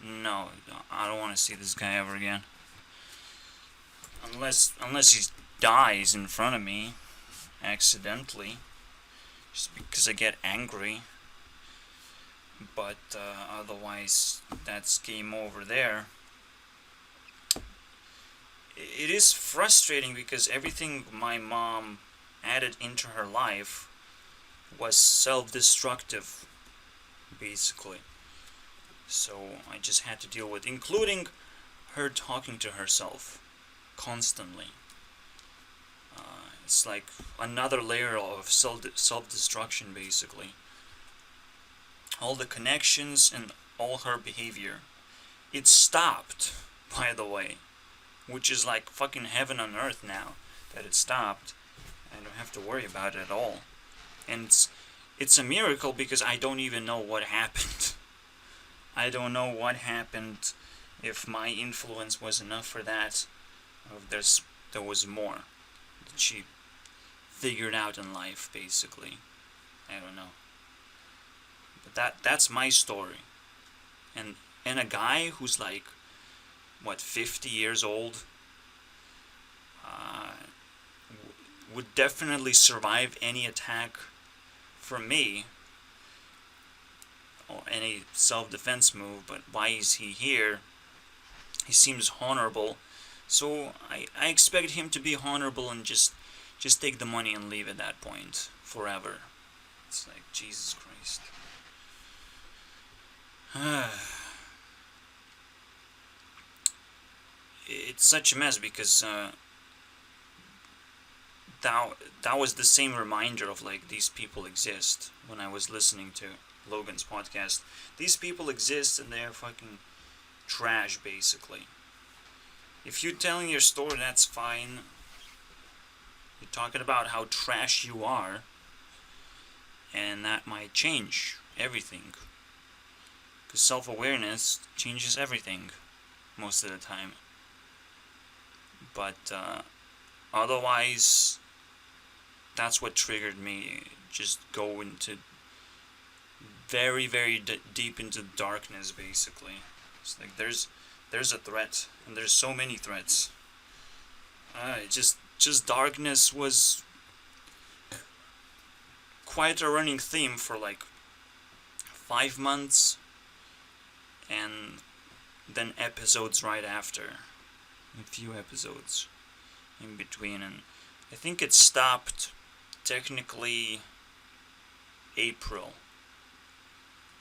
no, I don't want to see this guy ever again. Unless he dies in front of me accidentally, just because I get angry. But otherwise, that's game over there. It is frustrating because everything my mom added into her life was self-destructive, basically. So I just had to deal with, including her talking to herself constantly. It's like another layer of self-destruction, basically. All the connections and all her behavior. It stopped, by the way, which is like fucking heaven on earth now that it stopped. I don't have to worry about it at all. And it's a miracle because I don't even know what happened. I don't know what happened, if my influence was enough for that, or if there was more that she figured out in life, basically. I don't know. But that's my story. And a guy who's like, 50 years old, would definitely survive any attack from me, or any self-defense move, but why is he here? He seems honorable, so I expect him to be honorable and just take the money and leave at that point, forever. It's like, Jesus Christ. It's such a mess because that was the same reminder of like these people exist when I was listening to Logan's podcast. These people exist and they're fucking trash basically. If you're telling your story, that's fine. You're talking about how trash you are, and that might change everything. Because self-awareness changes everything most of the time. But otherwise, that's what triggered me. Just go into very, very deep into darkness, basically. It's like there's a threat, and there's so many threats. Just darkness was quite a running theme for like 5 months, and then episodes right after, a few episodes in between, and I think it stopped technically April.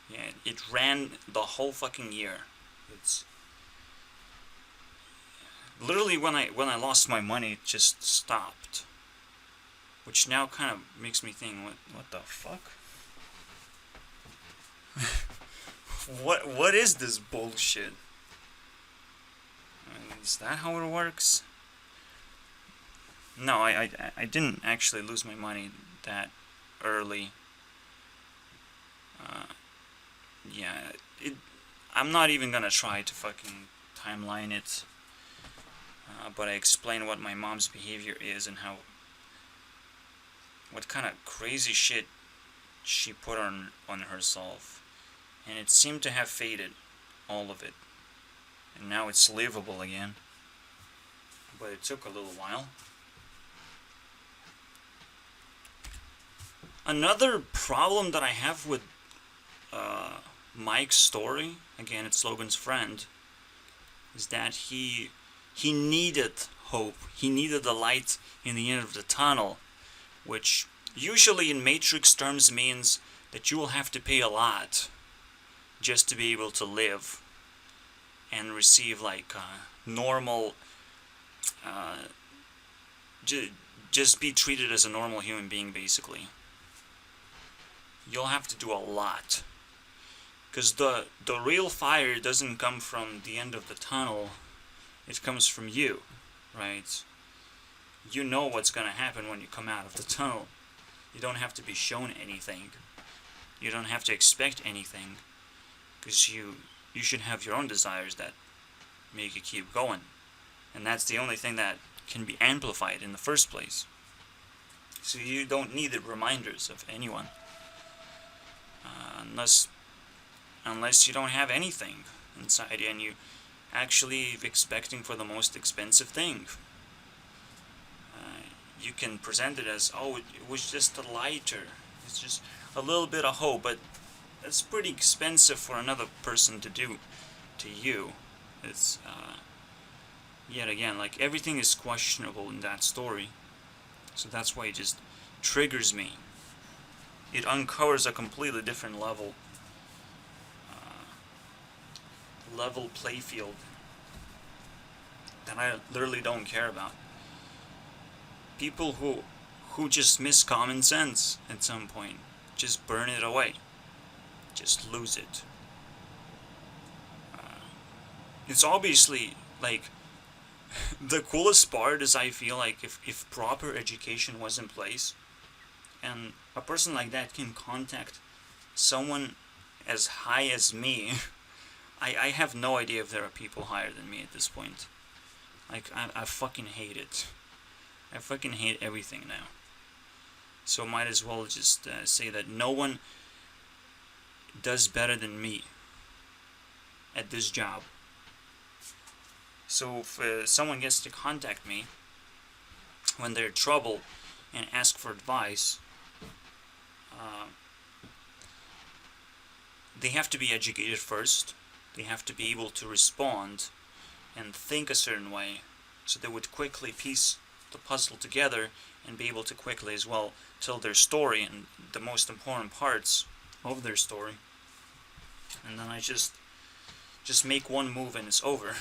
Yeah, it ran the whole fucking year. It's literally when I lost my money, it just stopped, which now kind of makes me think, what the fuck? What is this bullshit? Is that how it works? No, I didn't actually lose my money that early. Yeah, I'm not even gonna try to fucking timeline it. But I explain what my mom's behavior is and what kind of crazy shit she put on herself, and it seemed to have faded, all of it, and now it's livable again. But it took a little while. Another problem that I have with Mike's story, again it's Logan's friend, is that he needed hope. He needed the light in the end of the tunnel, which usually in Matrix terms means that you will have to pay a lot just to be able to live and receive like normal, just be treated as a normal human being basically. You'll have to do a lot. Because the real fire doesn't come from the end of the tunnel, it comes from you, right? You know what's going to happen when you come out of the tunnel. You don't have to be shown anything. You don't have to expect anything. Because you should have your own desires that make you keep going. And that's the only thing that can be amplified in the first place. So you don't need the reminders of anyone. Unless you don't have anything inside you and you actually expecting for the most expensive thing. You can present it as, oh, it was just a lighter. It's just a little bit of hope, but that's pretty expensive for another person to do to you. It's, yet again, like everything is questionable in that story. So that's why it just triggers me. It uncovers a completely different level playfield that I literally don't care about. People who just miss common sense at some point, just burn it away, just lose it. It's obviously like the coolest part is I feel like if proper education was in place and a person like that can contact someone as high as me. I have no idea if there are people higher than me at this point. Like, I fucking hate it. I fucking hate everything now. So might as well just say that no one does better than me at this job. So if someone gets to contact me when they're in trouble and ask for advice, they have to be educated first. They have to be able to respond and think a certain way, so they would quickly piece the puzzle together and be able to quickly as well tell their story and the most important parts of their story. and then I just make one move and it's over.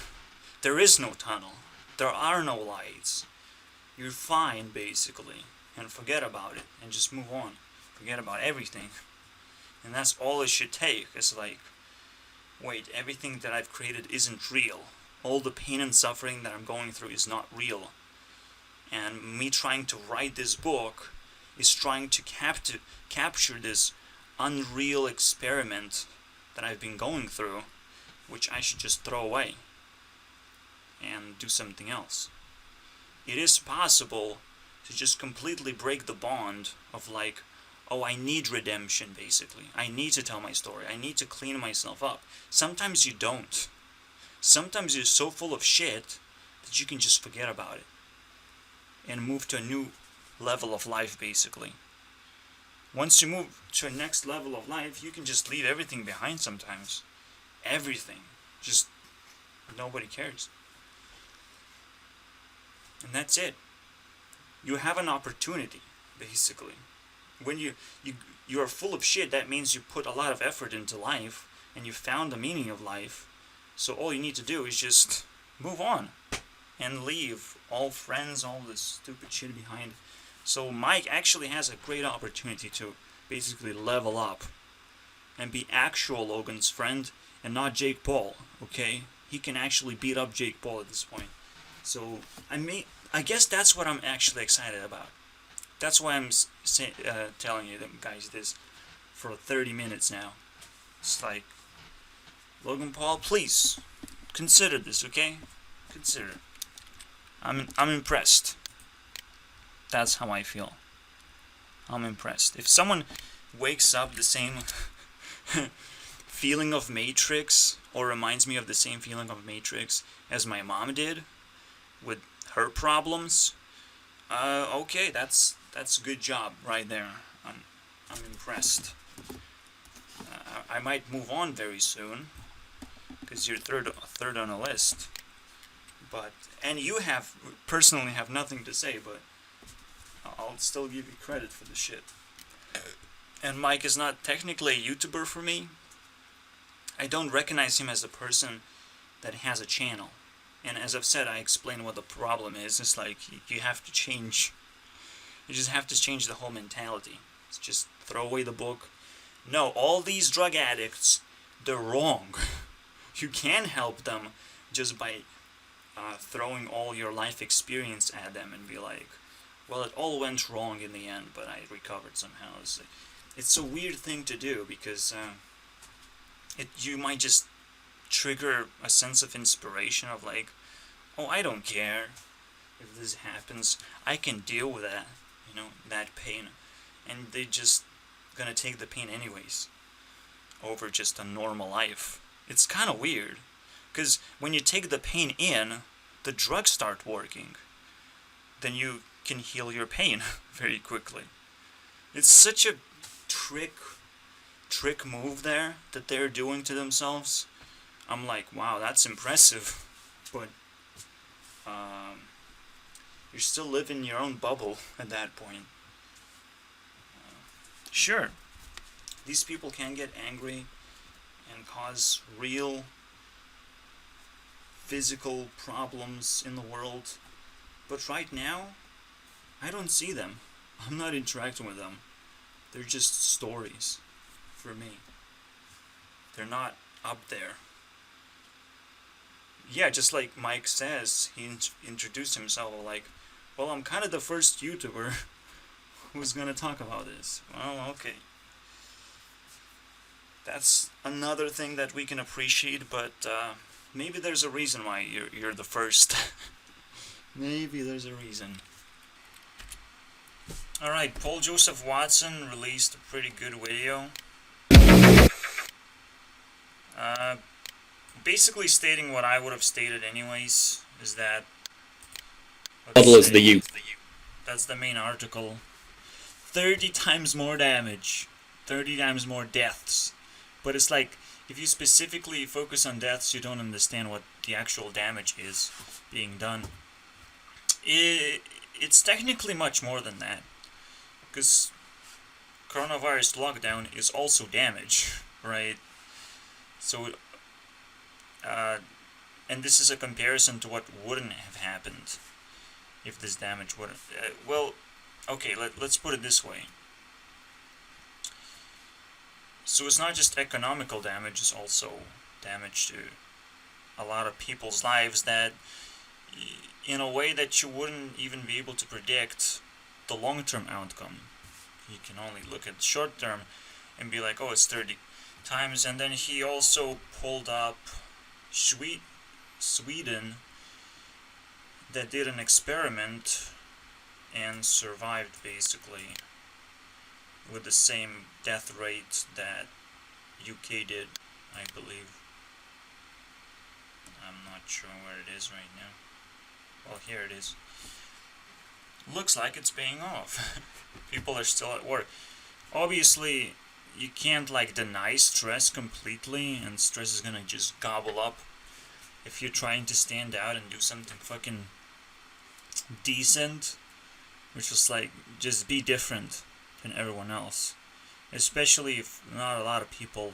There is no tunnel. There are no lights. You're fine, basically, and forget about it and just move on. Forget about everything. And that's all it should take. It's like, wait, everything that I've created isn't real. All the pain and suffering that I'm going through is not real. And me trying to write this book is trying to capture this unreal experiment that I've been going through, which I should just throw away and do something else. It is possible to just completely break the bond of like, oh, I need redemption, basically. I need to tell my story. I need to clean myself up. Sometimes you don't. Sometimes you're so full of shit that you can just forget about it and move to a new level of life, basically. Once you move to a next level of life, you can just leave everything behind sometimes. Everything. Just nobody cares. And that's it. You have an opportunity, basically. When you are full of shit, that means you put a lot of effort into life and you found the meaning of life. So all you need to do is just move on and leave all friends, all this stupid shit behind. So Mike actually has a great opportunity to basically level up and be actual Logan's friend and not Jake Paul, okay? He can actually beat up Jake Paul at this point. So I guess that's what I'm actually excited about. That's why I'm telling you guys this for 30 minutes now. It's like, Logan Paul, please consider this, okay? Consider. I'm impressed. That's how I feel. I'm impressed. If someone wakes up the same feeling of Matrix, or reminds me of the same feeling of Matrix as my mom did with her problems, okay, that's a good job right there. I'm impressed. I might move on very soon because you're third on the list. But and you personally have nothing to say, but I'll still give you credit for the shit. And Mike is not technically a YouTuber for me. I don't recognize him as a person that has a channel. And as I've said, I explain what the problem is. It's like you have to change. You just have to change the whole mentality. It's just throw away the book. No, all these drug addicts, they're wrong. You can help them just by throwing all your life experience at them and be like, well, it all went wrong in the end, but I recovered somehow. It's a weird thing to do because you might just trigger a sense of inspiration of like, oh, I don't care if this happens. I can deal with that, that pain. And they just gonna take the pain anyways over just a normal life. It's kind of weird because when you take the pain in, the drugs start working. Then you can heal your pain very quickly. It's such a trick move there that they're doing to themselves. I'm like, wow, that's impressive, but you're still living in your own bubble at that point. Sure, these people can get angry and cause real physical problems in the world, but right now, I don't see them. I'm not interacting with them. They're just stories for me. They're not up there. Yeah, just like Mike says, he introduced himself like, well, I'm kind of the first YouTuber who's gonna talk about this. Well, okay. That's another thing that we can appreciate, but maybe there's a reason why you're the first. Maybe there's a reason. Alright, Paul Joseph Watson released a pretty good video. Basically stating what I would have stated anyways, is that... Double is the U. That's the main article. 30 times more damage. 30 times more deaths. But it's like, if you specifically focus on deaths, you don't understand what the actual damage is being done. It's technically much more than that. Because coronavirus lockdown is also damage, right? So, and this is a comparison to what wouldn't have happened if this damage wouldn't. Well, okay, let's put it this way. So it's not just economical damage, it's also damage to a lot of people's lives that, in a way that you wouldn't even be able to predict the long-term outcome. You can only look at the short-term and be like, oh, it's 30 times. And then he also pulled up Sweden that did an experiment and survived basically with the same death rate that UK did, I believe. I'm not sure where it is right now. Well, here it is. Looks like it's paying off. People are still at work. Obviously, you can't like deny stress completely, and stress is gonna just gobble up if you're trying to stand out and do something fucking decent, which is like just be different than everyone else. Especially if not a lot of people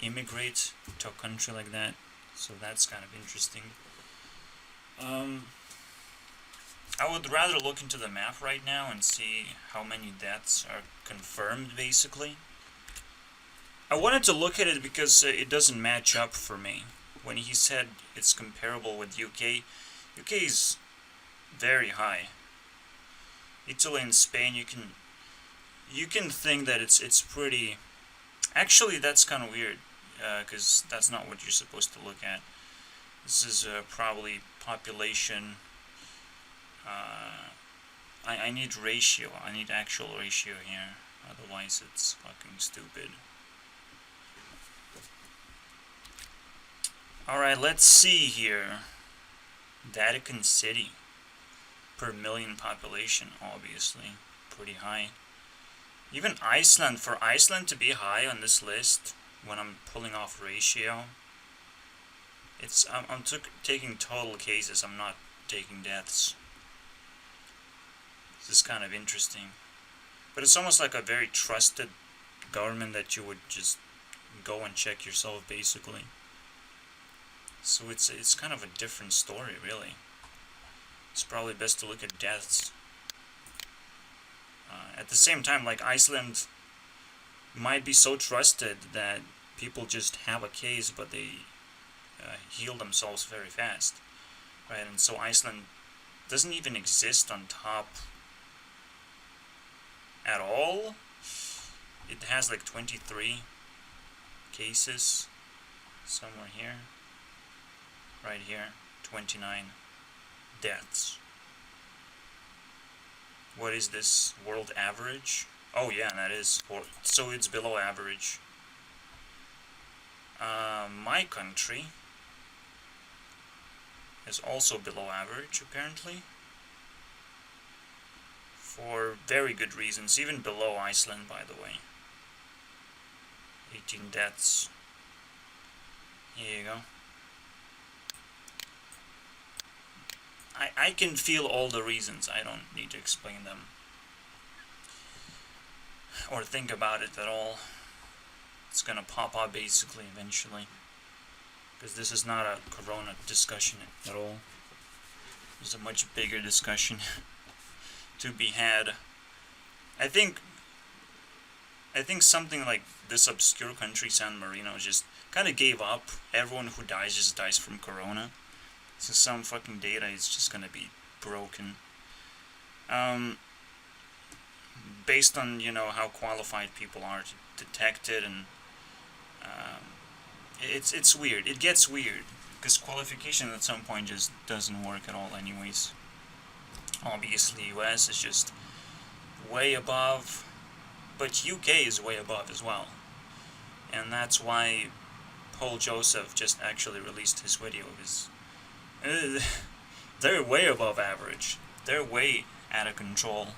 immigrate to a country like that, so that's kind of interesting. I would rather look into the map right now and see how many deaths are confirmed, basically. I wanted to look at it because it doesn't match up for me. When he said it's comparable with UK, UK is very high. Italy and Spain, you can think that it's pretty. Actually, that's kind of weird, because that's not what you're supposed to look at. This is probably population. I need ratio. I need actual ratio here. Otherwise, it's fucking stupid. Alright, let's see here. Vatican City. Per million population, obviously. Pretty high. Even Iceland. For Iceland to be high on this list, when I'm pulling off ratio, I'm taking total cases. I'm not taking deaths. This is kind of interesting. But it's almost like a very trusted government that you would just go and check yourself, basically. So it's kind of a different story, really. It's probably best to look at deaths. At the same time, like Iceland might be so trusted that people just have a case, but they heal themselves very fast, right? And so Iceland doesn't even exist on top at all. It has like 23 cases somewhere here. Right here, 29 deaths. What is this? World average? Oh yeah, that is. So it's below average. My country is also below average, apparently. For very good reasons, even below Iceland, by the way. 18 deaths. Here you go. I can feel all the reasons. I don't need to explain them or think about it at all. It's gonna pop up basically eventually, because this is not a corona discussion at all. There's a much bigger discussion to be had. I think something like this obscure country, San Marino, just kind of gave up. Everyone who dies just dies from corona. So some fucking data is just gonna be broken. Based on, how qualified people are to detect it, and it's weird. It gets weird because qualification at some point just doesn't work at all anyways. Obviously US is just way above, but UK is way above as well. And that's why Paul Joseph just actually released his video. They're way above average. They're way out of control,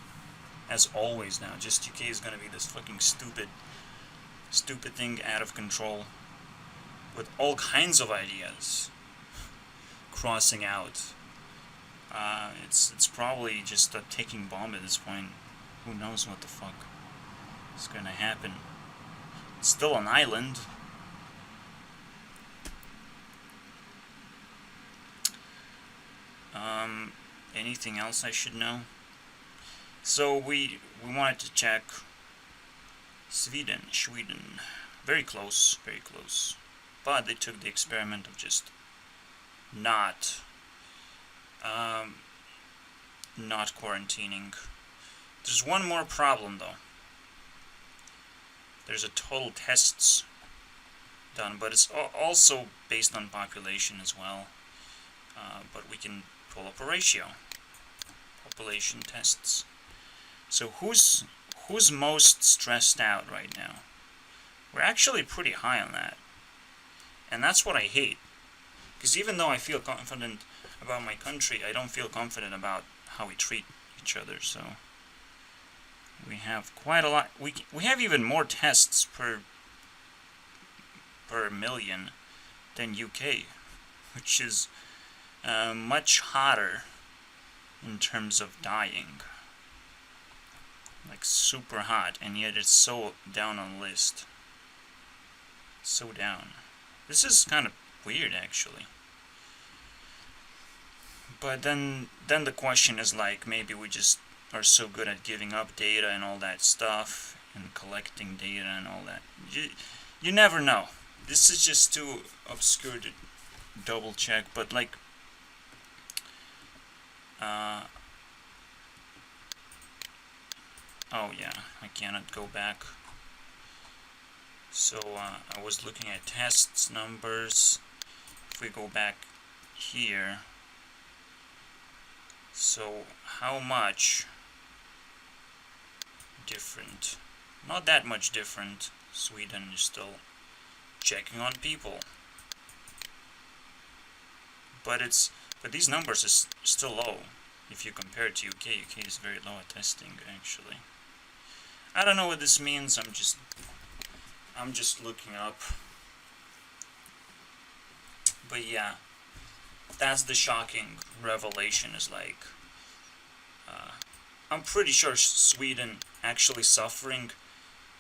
as always now. Just UK is gonna be this fucking stupid thing out of control, with all kinds of ideas crossing out. It's probably just a ticking bomb at this point. Who knows what the fuck is gonna happen? It's still an island. Anything else I should know? So we wanted to check Sweden. Very close, very close. But they took the experiment of just not quarantining. There's one more problem though. There's a total tests done, but it's also based on population as well. But we can pull up a ratio. Population tests. So who's most stressed out right now? We're actually pretty high on that. And that's what I hate. Because even though I feel confident about my country, I don't feel confident about how we treat each other. So we have quite a lot. We have even more tests per million than UK, which is much hotter in terms of dying. Like super hot, and yet it's so down on the list. So down. This is kind of weird, actually. But then the question is like, maybe we just are so good at giving up data and all that stuff, and collecting data and all that. You never know. This is just too obscure to double check, but like, oh yeah, I cannot go back. So I was looking at tests numbers. If we go back here, so how much different? Not that much different. Sweden is still checking on people, but these numbers is still low if you compare it to UK. UK is very low at testing, actually. I don't know what this means. I'm just looking up. But yeah, that's the shocking revelation. Is like, I'm pretty sure Sweden actually suffering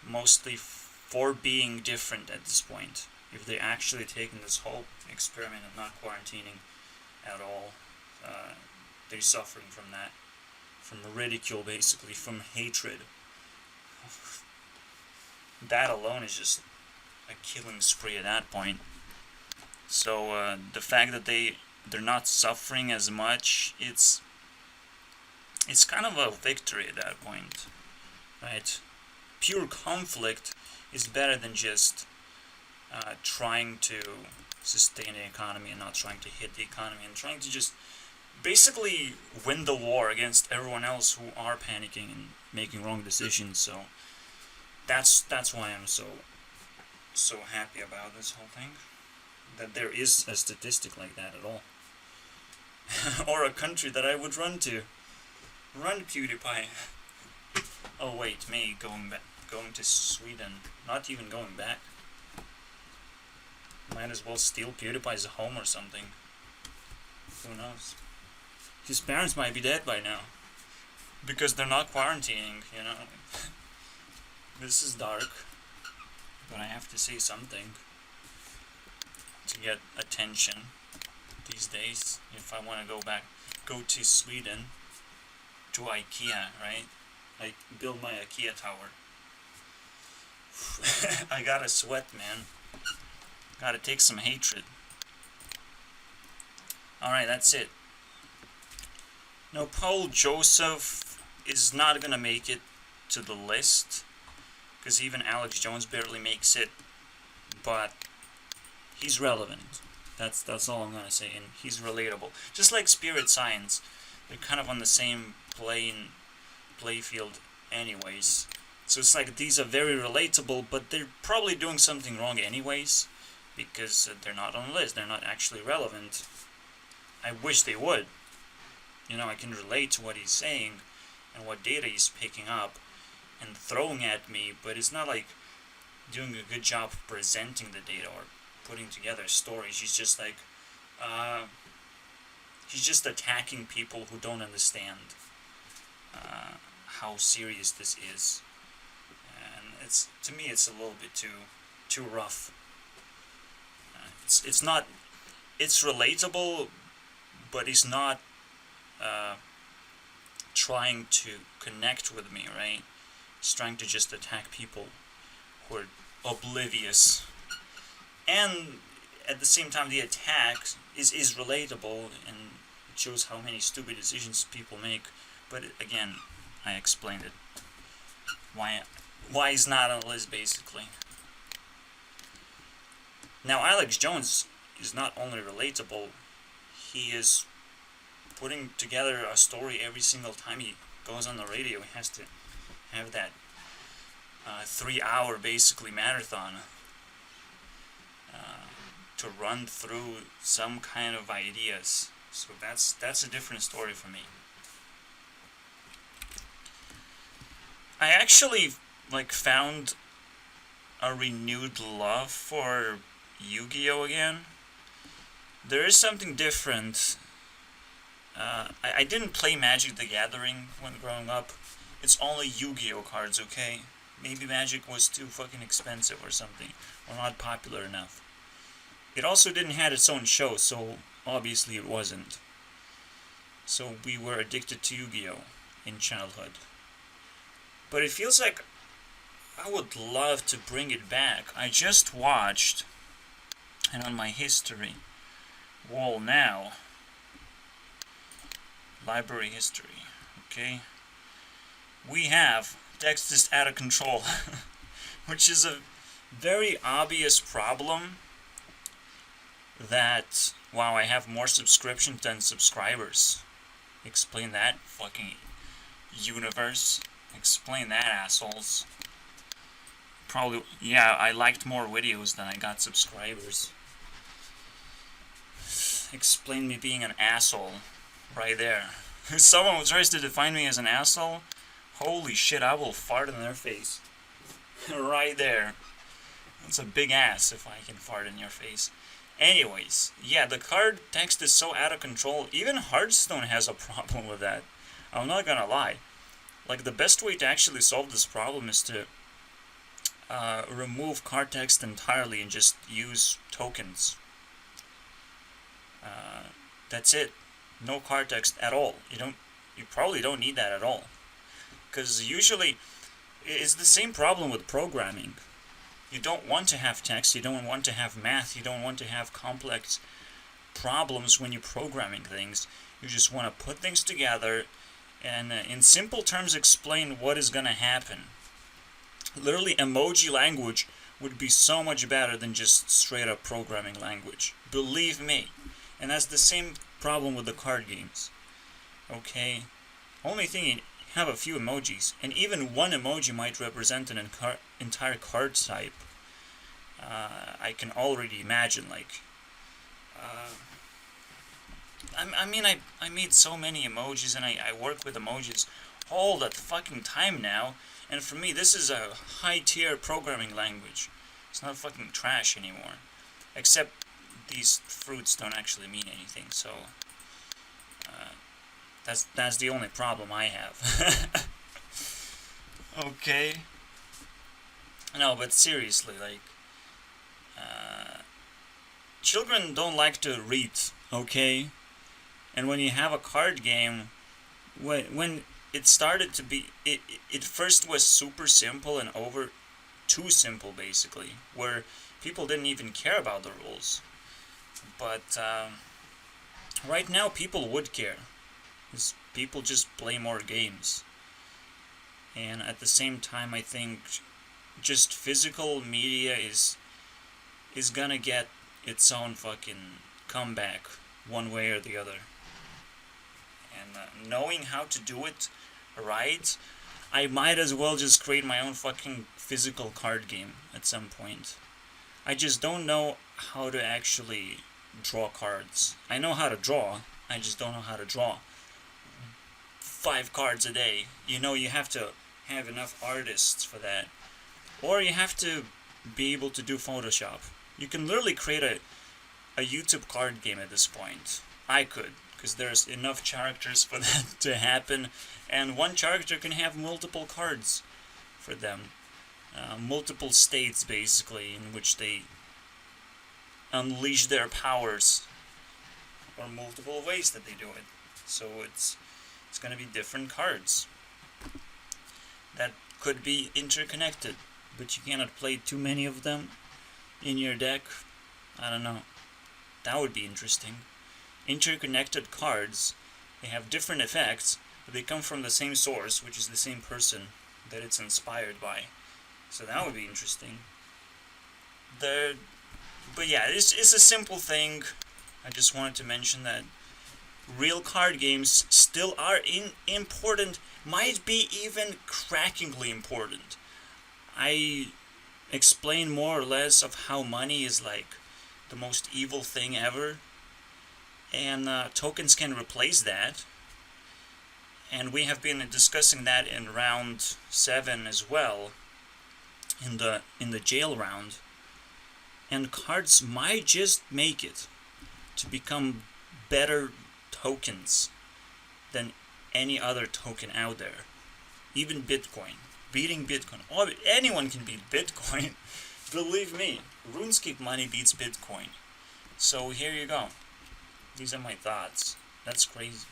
mostly for being different at this point. If they're actually taking this whole experiment of not quarantining at all, they're suffering from that, from ridicule, basically, from hatred. That alone is just a killing spree at that point. So the fact that they're not suffering as much, it's kind of a victory at that point, right? Pure conflict is better than just trying to sustain the economy and not trying to hit the economy, and trying to just basically win the war against everyone else who are panicking and making wrong decisions. So that's why I'm so happy about this whole thing, that there is a statistic like that at all. Or a country that I would run PewDiePie. Oh wait, me going to Sweden, not even going back. Might as well steal PewDiePie's home or something. Who knows? His parents might be dead by now, because they're not quarantining, you know. This is dark, but I have to say something to get attention these days. If I want to go to Sweden, to IKEA, right? Like, build my IKEA tower. I gotta sweat, man. Gotta take some hatred. Alright, that's it. No, Paul Joseph is not gonna make it to the list, because even Alex Jones barely makes it, but he's relevant. That's all I'm gonna say, and he's relatable. Just like Spirit Science, they're kind of on the same playfield anyways. So it's like, these are very relatable, but they're probably doing something wrong anyways, because they're not on the list. They're not actually relevant. I wish they would. You know, I can relate to what he's saying and what data he's picking up and throwing at me, but it's not like doing a good job of presenting the data or putting together stories. He's just like, he's just attacking people who don't understand how serious this is, and to me it's a little bit too rough. It's relatable, but he's not trying to connect with me, right? He's trying to just attack people who are oblivious. And at the same time, the attack is relatable and it shows how many stupid decisions people make. But again, I explained it. Why he's not on the list, basically. Now, Alex Jones is not only relatable, he is putting together a story every single time he goes on the radio. He has to have that 3-hour, basically, marathon to run through some kind of ideas. So that's a different story for me. I actually found a renewed love for Yu-Gi-Oh again. There is something different. I didn't play Magic the Gathering when growing up. It's only Yu-Gi-Oh cards, okay? Maybe Magic was too fucking expensive or something, or not popular enough. It also didn't have its own show, so obviously it wasn't. So we were addicted to Yu-Gi-Oh in childhood. But it feels like I would love to bring it back. I just watched, and on my history wall now, library history, okay, we have Text is Out of Control, which is a very obvious problem that, wow, I have more subscriptions than subscribers. Explain that, fucking universe. Explain that, assholes. Probably, yeah, I liked more videos than I got subscribers. Explain me being an asshole. Right there. If someone tries to define me as an asshole, holy shit, I will fart in their face. Right there. That's a big ass if I can fart in your face. Anyways, yeah, the card text is so out of control. Even Hearthstone has a problem with that. I'm not gonna lie. The best way to actually solve this problem is to remove card text entirely and just use tokens. That's it. No card text at all. You probably don't need that at all. Because usually, it's the same problem with programming. You don't want to have text, you don't want to have math, you don't want to have complex problems when you're programming things. You just want to put things together and in simple terms explain what is going to happen. Literally, emoji language would be so much better than just straight up programming language. Believe me. And that's the same problem with the card games. Okay? Only thing, you have a few emojis, and even one emoji might represent an entire card type. I can already imagine, I made so many emojis, and I work with emojis all the fucking time now, and for me, this is a high-tier programming language. It's not fucking trash anymore. Except these fruits don't actually mean anything, so that's the only problem I have. Okay. No, but seriously, children don't like to read, okay? And when you have a card game, when it started to be, it first was super simple and over too simple, basically, where people didn't even care about the rules. But right now, people would care. Because people just play more games. And at the same time, I think just physical media is gonna get its own fucking comeback, one way or the other. And knowing how to do it right, I might as well just create my own fucking physical card game at some point. I just don't know how to actually draw cards. I know how to draw, I just don't know how to draw 5 cards a day. You have to have enough artists for that. Or you have to be able to do Photoshop. You can literally create a YouTube card game at this point. I could, because there's enough characters for that to happen, and one character can have multiple cards for them. Multiple states, basically, in which they unleash their powers, or multiple ways that they do it. So it's going to be different cards that could be interconnected, but you cannot play too many of them in your deck. I don't know. That would be interesting. Interconnected cards, they have different effects, but they come from the same source, which is the same person that it's inspired by. So that would be interesting. But yeah, it's a simple thing. I just wanted to mention that real card games still are important, might be even crackingly important. I explain more or less of how money is like the most evil thing ever, and tokens can replace that. And we have been discussing that in round 7 as well, in the jail round. And cards might just make it to become better tokens than any other token out there. Even Bitcoin. Beating Bitcoin. Oh, anyone can beat Bitcoin. Believe me. RuneScape money beats Bitcoin. So here you go. These are my thoughts. That's crazy.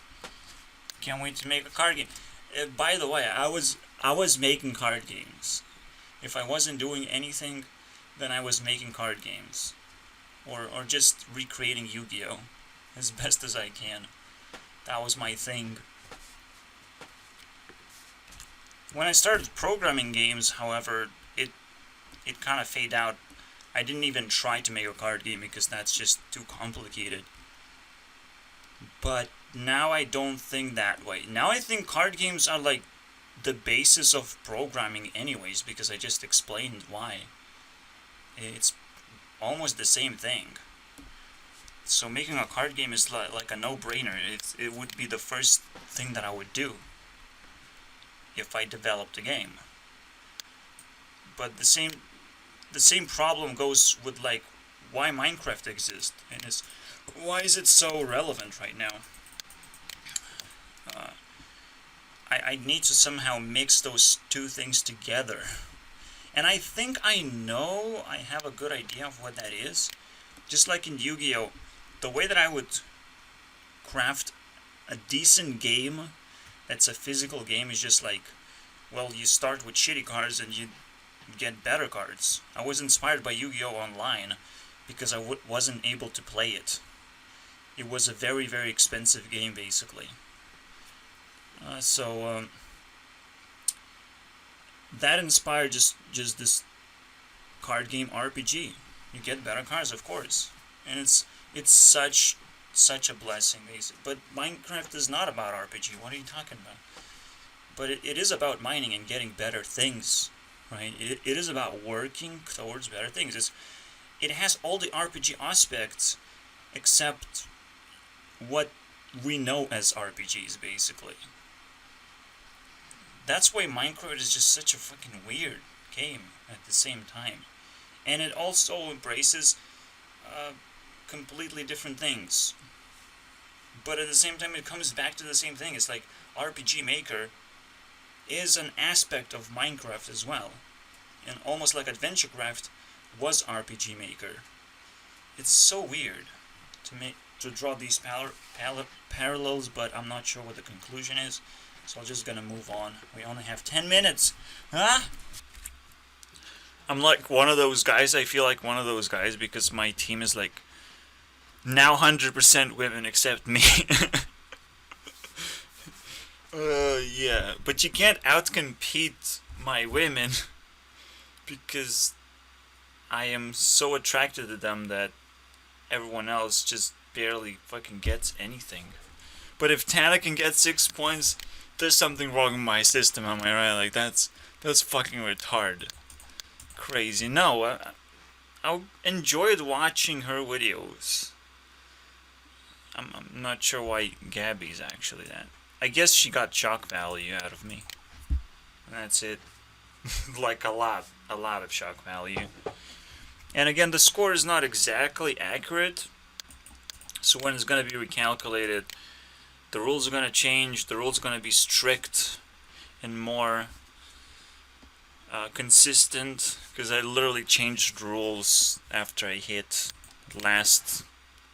Can't wait to make a card game. By the way, I was making card games. If I wasn't doing anything, then I was making card games. Or just recreating Yu-Gi-Oh! As best as I can. That was my thing. When I started programming games, however, it kind of faded out. I didn't even try to make a card game because that's just too complicated. But now I don't think that way. Now I think card games are like the basis of programming anyways, because I just explained why. It's almost the same thing. So making a card game is like a no-brainer. It would be the first thing that I would do if I developed a game. But the same problem goes with like why Minecraft exists, and why is it so relevant right now? I need to somehow mix those two things together. And I think I know I have a good idea of what that is. Just like in Yu-Gi-Oh! The way that I would craft a decent game that's a physical game is just like, well, you start with shitty cards and you get better cards. I was inspired by Yu-Gi-Oh! Online because I wasn't able to play it. It was a very, very expensive game, basically. So that inspired just this card game RPG. You get better cards, of course, and it's such a blessing, basically. But Minecraft is not about RPG. What are you talking about? But it is about mining and getting better things, right? It is about working towards better things. It has all the RPG aspects, except what we know as RPGs, basically. That's why Minecraft is just such a fucking weird game at the same time. And it also embraces completely different things. But at the same time, it comes back to the same thing. It's like RPG Maker is an aspect of Minecraft as well. And almost like AdventureCraft was RPG Maker. It's so weird to draw these parallels, but I'm not sure what the conclusion is. So I'm just gonna move on. We only have 10 minutes. Huh? I'm like one of those guys. I feel like one of those guys because my team is like now 100% women except me. Yeah. But you can't outcompete my women because I am so attracted to them that everyone else just barely fucking gets anything. But if Tana can get 6 points, there's something wrong with my system, am I right? Like, that's fucking retarded. Crazy. No, I enjoyed watching her videos. I'm not sure why Gabby's actually that. I guess she got shock value out of me. And that's it. Like a lot of shock value. And again, the score is not exactly accurate. So when it's going to be recalculated, the rules are going to change. The rules are going to be strict and more consistent, because I literally changed rules after I hit last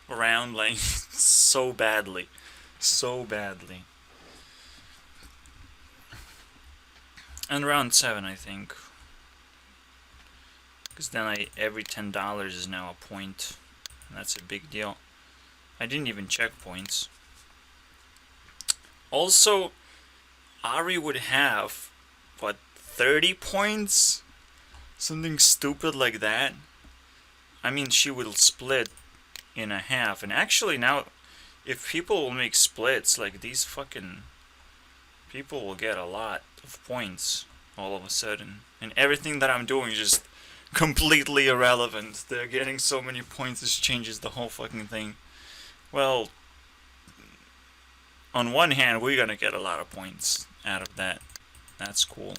round, like so badly. So badly. And round 7, I think. Because then every $10 is now a point. And that's a big deal. I didn't even check points. Also, Ari would have, what, 30 points? Something stupid like that. I mean, she will split in a half. And actually now, if people will make splits, like these fucking people will get a lot of points all of a sudden. And everything that I'm doing is just completely irrelevant. They're getting so many points, this changes the whole fucking thing. Well, on one hand, we're gonna get a lot of points out of that. That's cool.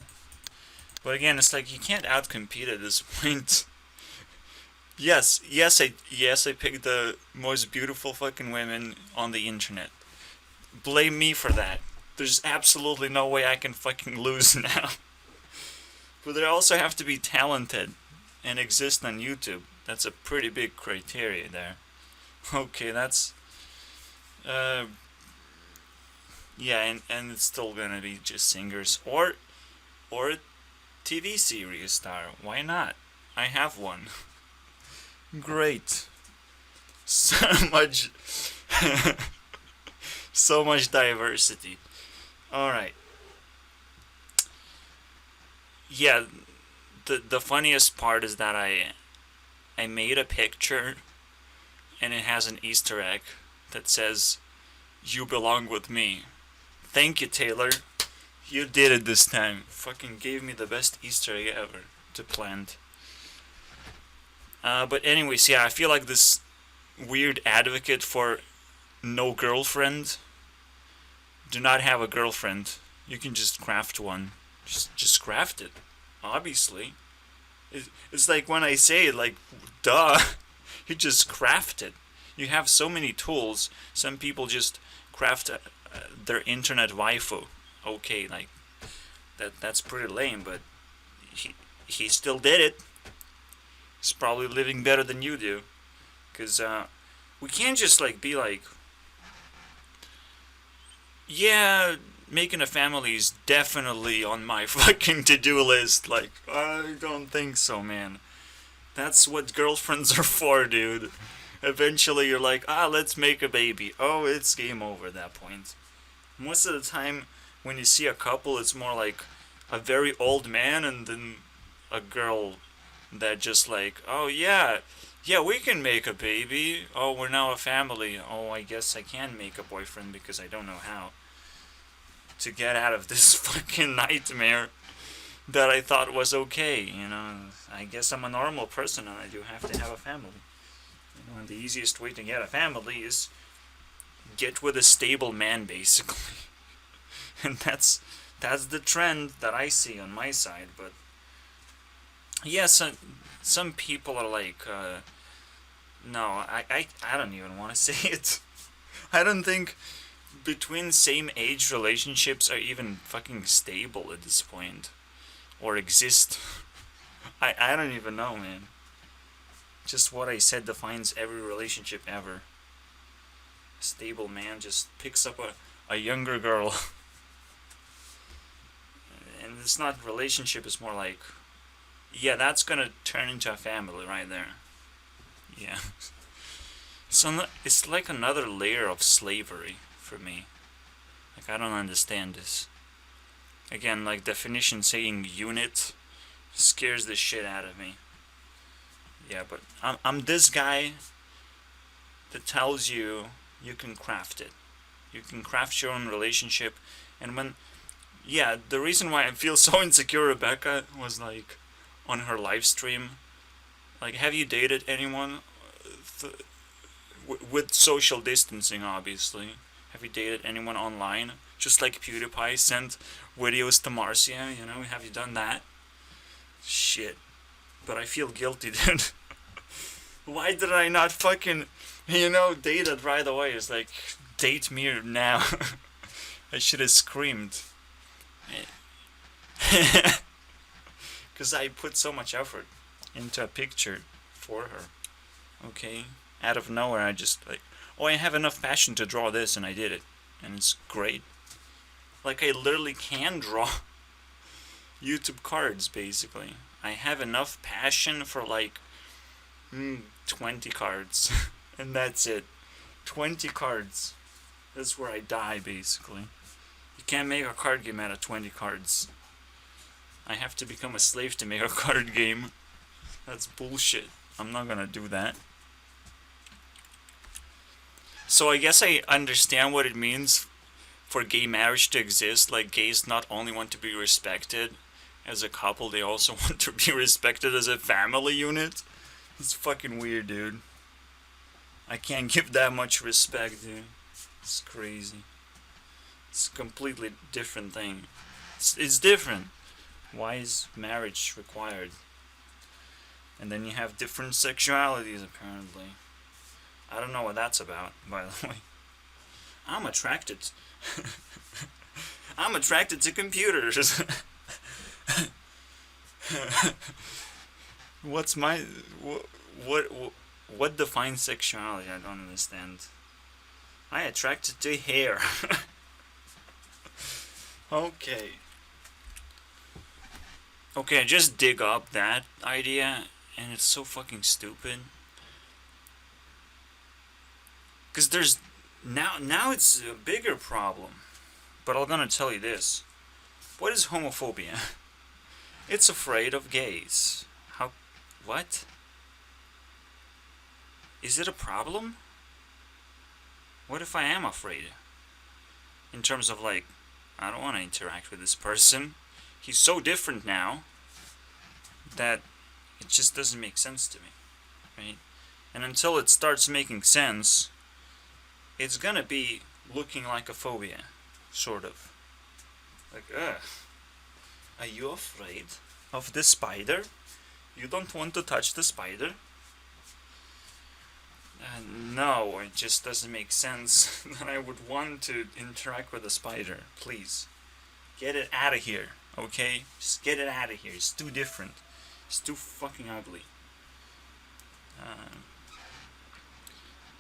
But again, it's like you can't outcompete at this point. Yes, I picked the most beautiful fucking women on the internet. Blame me for that. There's absolutely no way I can fucking lose now. But they also have to be talented and exist on YouTube. That's a pretty big criteria there. Okay, that's yeah, and it's still gonna be just singers or a TV series star. Why not? I have one. Great. So much so much diversity. Alright. Yeah, the funniest part is that I made a picture and it has an Easter egg that says, "You belong with me." Thank you, Taylor. You did it this time. Fucking gave me the best Easter egg ever to plant. But anyways, yeah, I feel like this weird advocate for no girlfriend. Do not have a girlfriend. You can just craft one. Just craft it. Obviously. It's like when I say it, like, duh. You just craft it. You have so many tools. Some people just craft their internet waifu. Okay, like, that's pretty lame, but he still did it. He's probably living better than you do. Because we can't just, like, be like, yeah, making a family is definitely on my fucking to-do list. Like, I don't think so, man. That's what girlfriends are for, dude. Eventually you're like, let's make a baby. Oh, it's game over at that point. Most of the time, when you see a couple, it's more like a very old man and then a girl that just like, oh yeah, we can make a baby. Oh, we're now a family. Oh, I guess I can make a boyfriend because I don't know how to get out of this fucking nightmare that I thought was okay, you know. I guess I'm a normal person and I do have to have a family. You know, and the easiest way to get a family is get with a stable man, basically. And that's the trend that I see on my side. But yeah, some people are like, no, I don't even want to say it. I don't think between same age relationships are even fucking stable at this point. Or exist. I don't even know, man. Just what I said defines every relationship ever. A stable man just picks up a younger girl. And it's not relationship, it's more like, yeah, that's gonna turn into a family right there. Yeah. So it's like another layer of slavery for me. Like, I don't understand this. Again, like, definition saying unit scares the shit out of me. Yeah, but I'm this guy that tells you can craft it. You can craft your own relationship. And when, yeah, the reason why I feel so insecure, Rebecca, was like on her live stream. Like, have you dated anyone with social distancing, obviously? Have you dated anyone online? Just like PewDiePie sent videos to Marcia, you know? Have you done that? Shit. But I feel guilty, dude. Why did I not fucking, date it right away? It's like, date me now. I should have screamed. Because I put so much effort into a picture for her. Okay? Out of nowhere, I just like, oh, I have enough passion to draw this, and I did it. and it's great. Like, I literally can draw YouTube cards, basically. I have enough passion for, like, 20 cards. And that's it. 20 cards. That's where I die, basically. You can't make a card game out of 20 cards. I have to become a slave to make a card game. That's bullshit. I'm not gonna do that. So I guess I understand what it means for gay marriage to exist. Like, gays not only want to be respected as a couple, they also want to be respected as a family unit. It's fucking weird, dude. I can't give that much respect, dude. It's crazy. It's a completely different thing. It's different. Why is marriage required? And then you have different sexualities, apparently. I don't know what that's about, by the way. I'm attracted. I'm attracted to computers. What's my... What defines sexuality? I don't understand. I attracted to hair. Okay. Okay, I just dig up that idea, and it's so fucking stupid. Because there's... Now it's a bigger problem. But I'm gonna tell you this. What is homophobia? It's afraid of gays. How... What? Is it a problem? What if I am afraid? In terms of, like, I don't want to interact with this person. He's so different now that it just doesn't make sense to me, right? And until it starts making sense, it's gonna be looking like a phobia, sort of. Like, are you afraid of the spider? You don't want to touch the spider? No, it just doesn't make sense that I would want to interact with a spider. Please, get it out of here, okay? Just get it out of here. It's too different. It's too fucking ugly.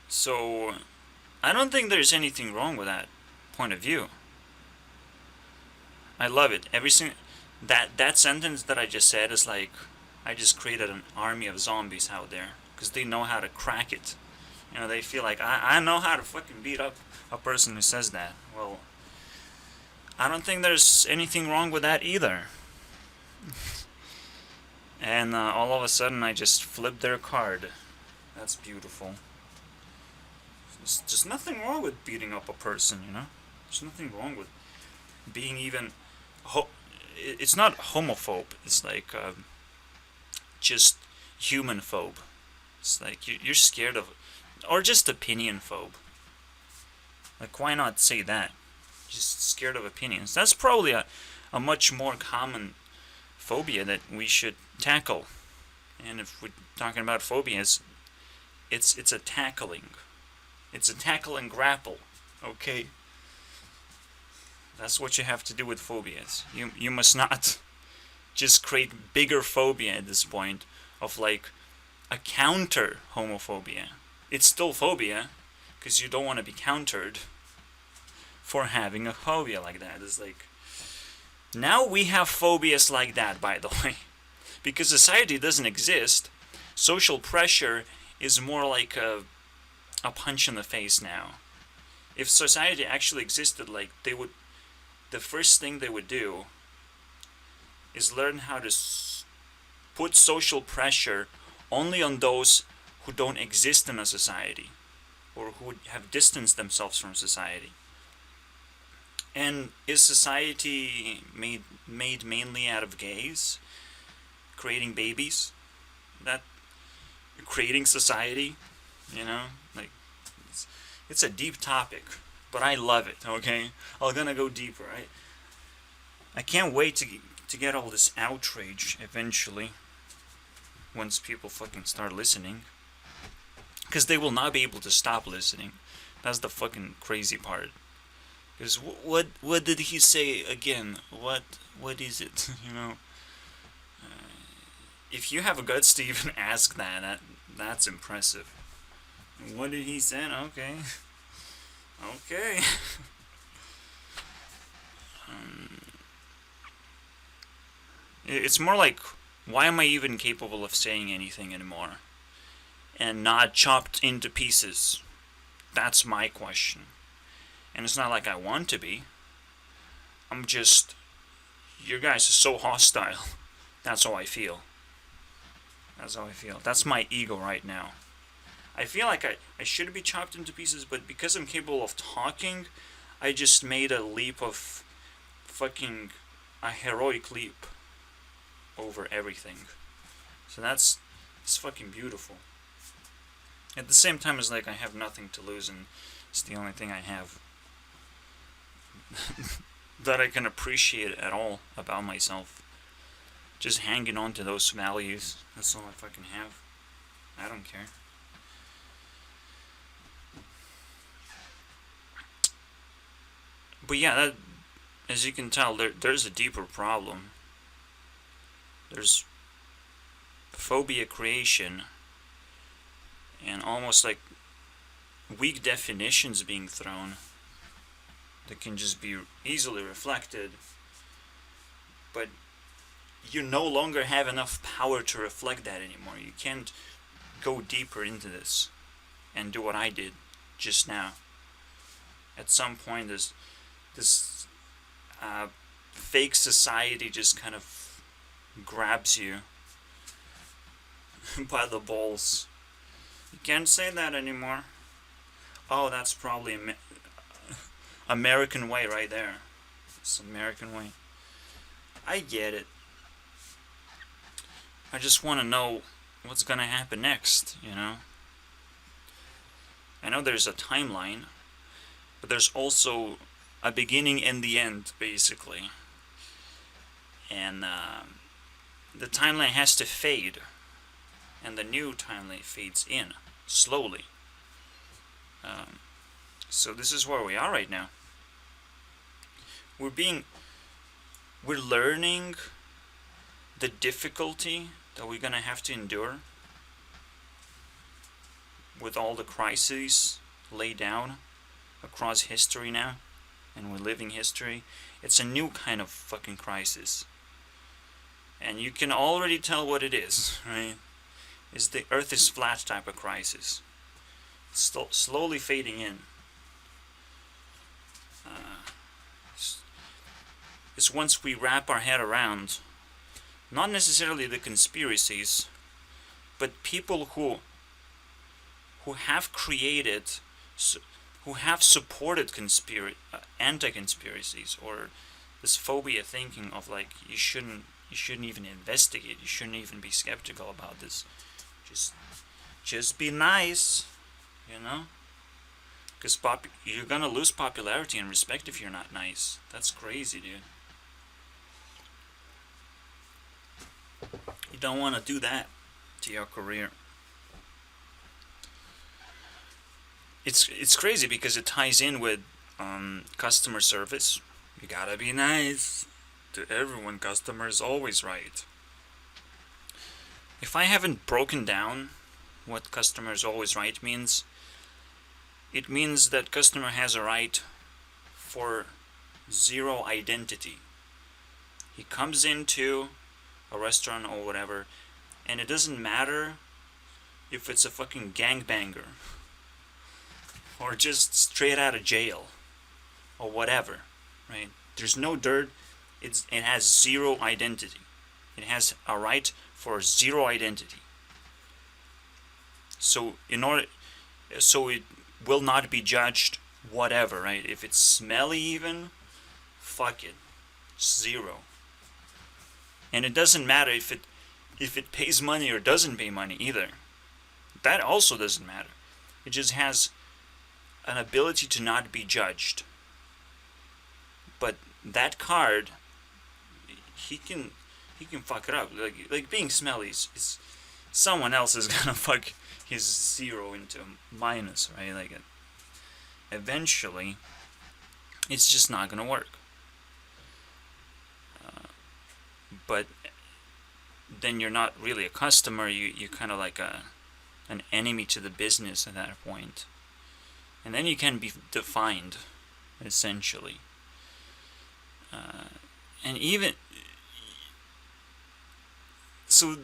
So, I don't think there's anything wrong with that point of view. I love it. That sentence that I just said is like, I just created an army of zombies out there because they know how to crack it. You know, they feel like, I know how to fucking beat up a person who says that. Well, I don't think there's anything wrong with that either. And all of a sudden, I just flipped their card. That's beautiful. There's just nothing wrong with beating up a person, you know? There's nothing wrong with being even... it's not homophobe. It's like just human phobe. It's like you're scared of... Or just opinion phobe. Like, why not say that? Just scared of opinions. That's probably a much more common phobia that we should tackle. And if we're talking about phobias, it's a tackling. It's a tackle and grapple. Okay? That's what you have to do with phobias. You must not just create bigger phobia at this point of, like, a counter homophobia. It's still phobia, because you don't want to be countered for having a phobia like that. It's like, now we have phobias like that, by the way. Because society doesn't exist, social pressure is more like a punch in the face now. If society actually existed, like, the first thing they would do is learn how to put social pressure only on those who don't exist in a society, or who have distanced themselves from society. And is society made mainly out of gays? Creating babies? That creating society? You know? Like, it's a deep topic, but I love it, okay? I'm gonna go deeper. I can't wait to get all this outrage eventually, once people fucking start listening. Because they will not be able to stop listening. That's the fucking crazy part. Because what did he say again? What is it? You know? If you have guts to even ask that's impressive. What did he say? Okay. Okay. It's more like, why am I even capable of saying anything anymore? And not chopped into pieces? That's my question. And it's not like I want to be. I'm just... You guys are so hostile. That's how I feel. That's how I feel. That's my ego right now. I feel like I should be chopped into pieces, but because I'm capable of talking, I just made a leap of fucking... a heroic leap over everything. So it's fucking beautiful. At the same time, it's like I have nothing to lose, and it's the only thing I have that I can appreciate at all about myself. Just hanging on to those values. That's all I fucking have. I don't care. But yeah, that, as you can tell, there's a deeper problem. There's phobia creation and almost like weak definitions being thrown that can just be easily reflected, but you no longer have enough power to reflect that anymore. You can't go deeper into this and do what I did just now. At some point, this fake society just kind of grabs you by the balls. You can't say that anymore. Oh, that's probably American way right there. It's American way. I get it. I just want to know what's gonna happen next, you know? I know there's a timeline, but there's also a beginning and the end, basically. And the timeline has to fade, and the new timeline fades in slowly. So this is where we are right now. We're learning the difficulty that we're gonna have to endure with all the crises laid down across history now, and we're living history. It's a new kind of fucking crisis, and you can already tell what it is, right? It's the Earth is flat type of crisis. It's slowly fading in. It's once we wrap our head around, not necessarily the conspiracies, but people who have created, who have supported anti-conspiracies, or this phobia thinking of like you shouldn't even investigate, you shouldn't even be skeptical about this. Just be nice, you know? Because you're gonna lose popularity and respect if you're not nice. That's crazy, dude. You don't want to do that to your career. It's crazy because it ties in with customer service. You gotta be nice to everyone. Customer is always right. If I haven't broken down what customer is always right means, it means that customer has a right for zero identity. He comes into a restaurant or whatever, and it doesn't matter if it's a fucking gangbanger or just straight out of jail or whatever, right? There's no dirt. It has zero identity. It has a right for zero identity. So it will not be judged whatever, right? If it's smelly even, fuck it. Zero. And it doesn't matter if it pays money or doesn't pay money either. That also doesn't matter. It just has an ability to not be judged. But that card, he can fuck it up. Like being smelly is someone else is gonna fuck his zero into minus, right? Like eventually, it's just not gonna work. But then you're not really a customer. You're kind of like an enemy to the business at that point. And then you can be defined, essentially. And even So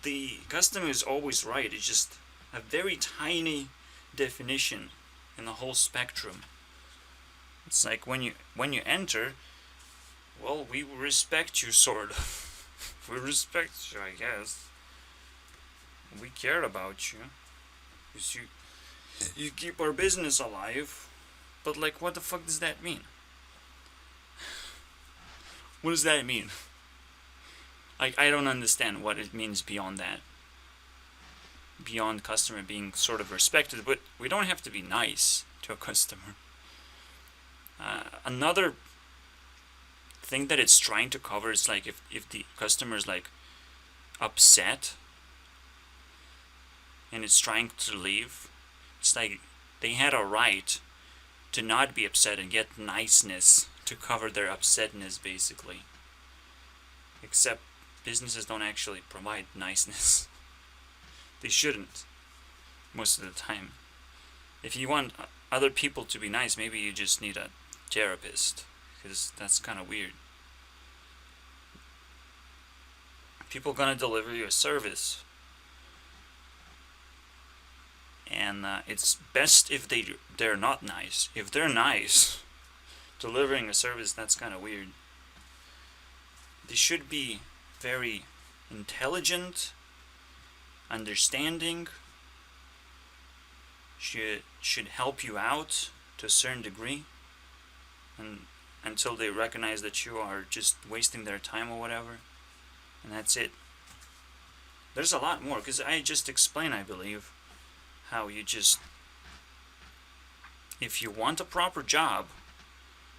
the customer is always right. It's just a very tiny definition in the whole spectrum. It's like when you enter, well, we respect you, sort of. We respect you, I guess. We care about you. 'Cause you keep our business alive. But like, what the fuck does that mean? What does that mean? I don't understand what it means beyond that. Beyond customer being sort of respected, but we don't have to be nice to a customer. Another thing that it's trying to cover is like if the customer is like upset and it's trying to leave, it's like they had a right to not be upset and get niceness to cover their upsetness, basically. Except businesses don't actually provide niceness. They shouldn't, most of the time. If you want other people to be nice, maybe you just need a therapist, because that's kind of weird. People gonna deliver you a service, and it's best if they're not nice. If they're nice, delivering a service, that's kind of weird. They should be very intelligent, understanding, should help you out to a certain degree, and until they recognize that you are just wasting their time or whatever, and that's it. There's a lot more, because I just explained, I believe, how you just, if you want a proper job,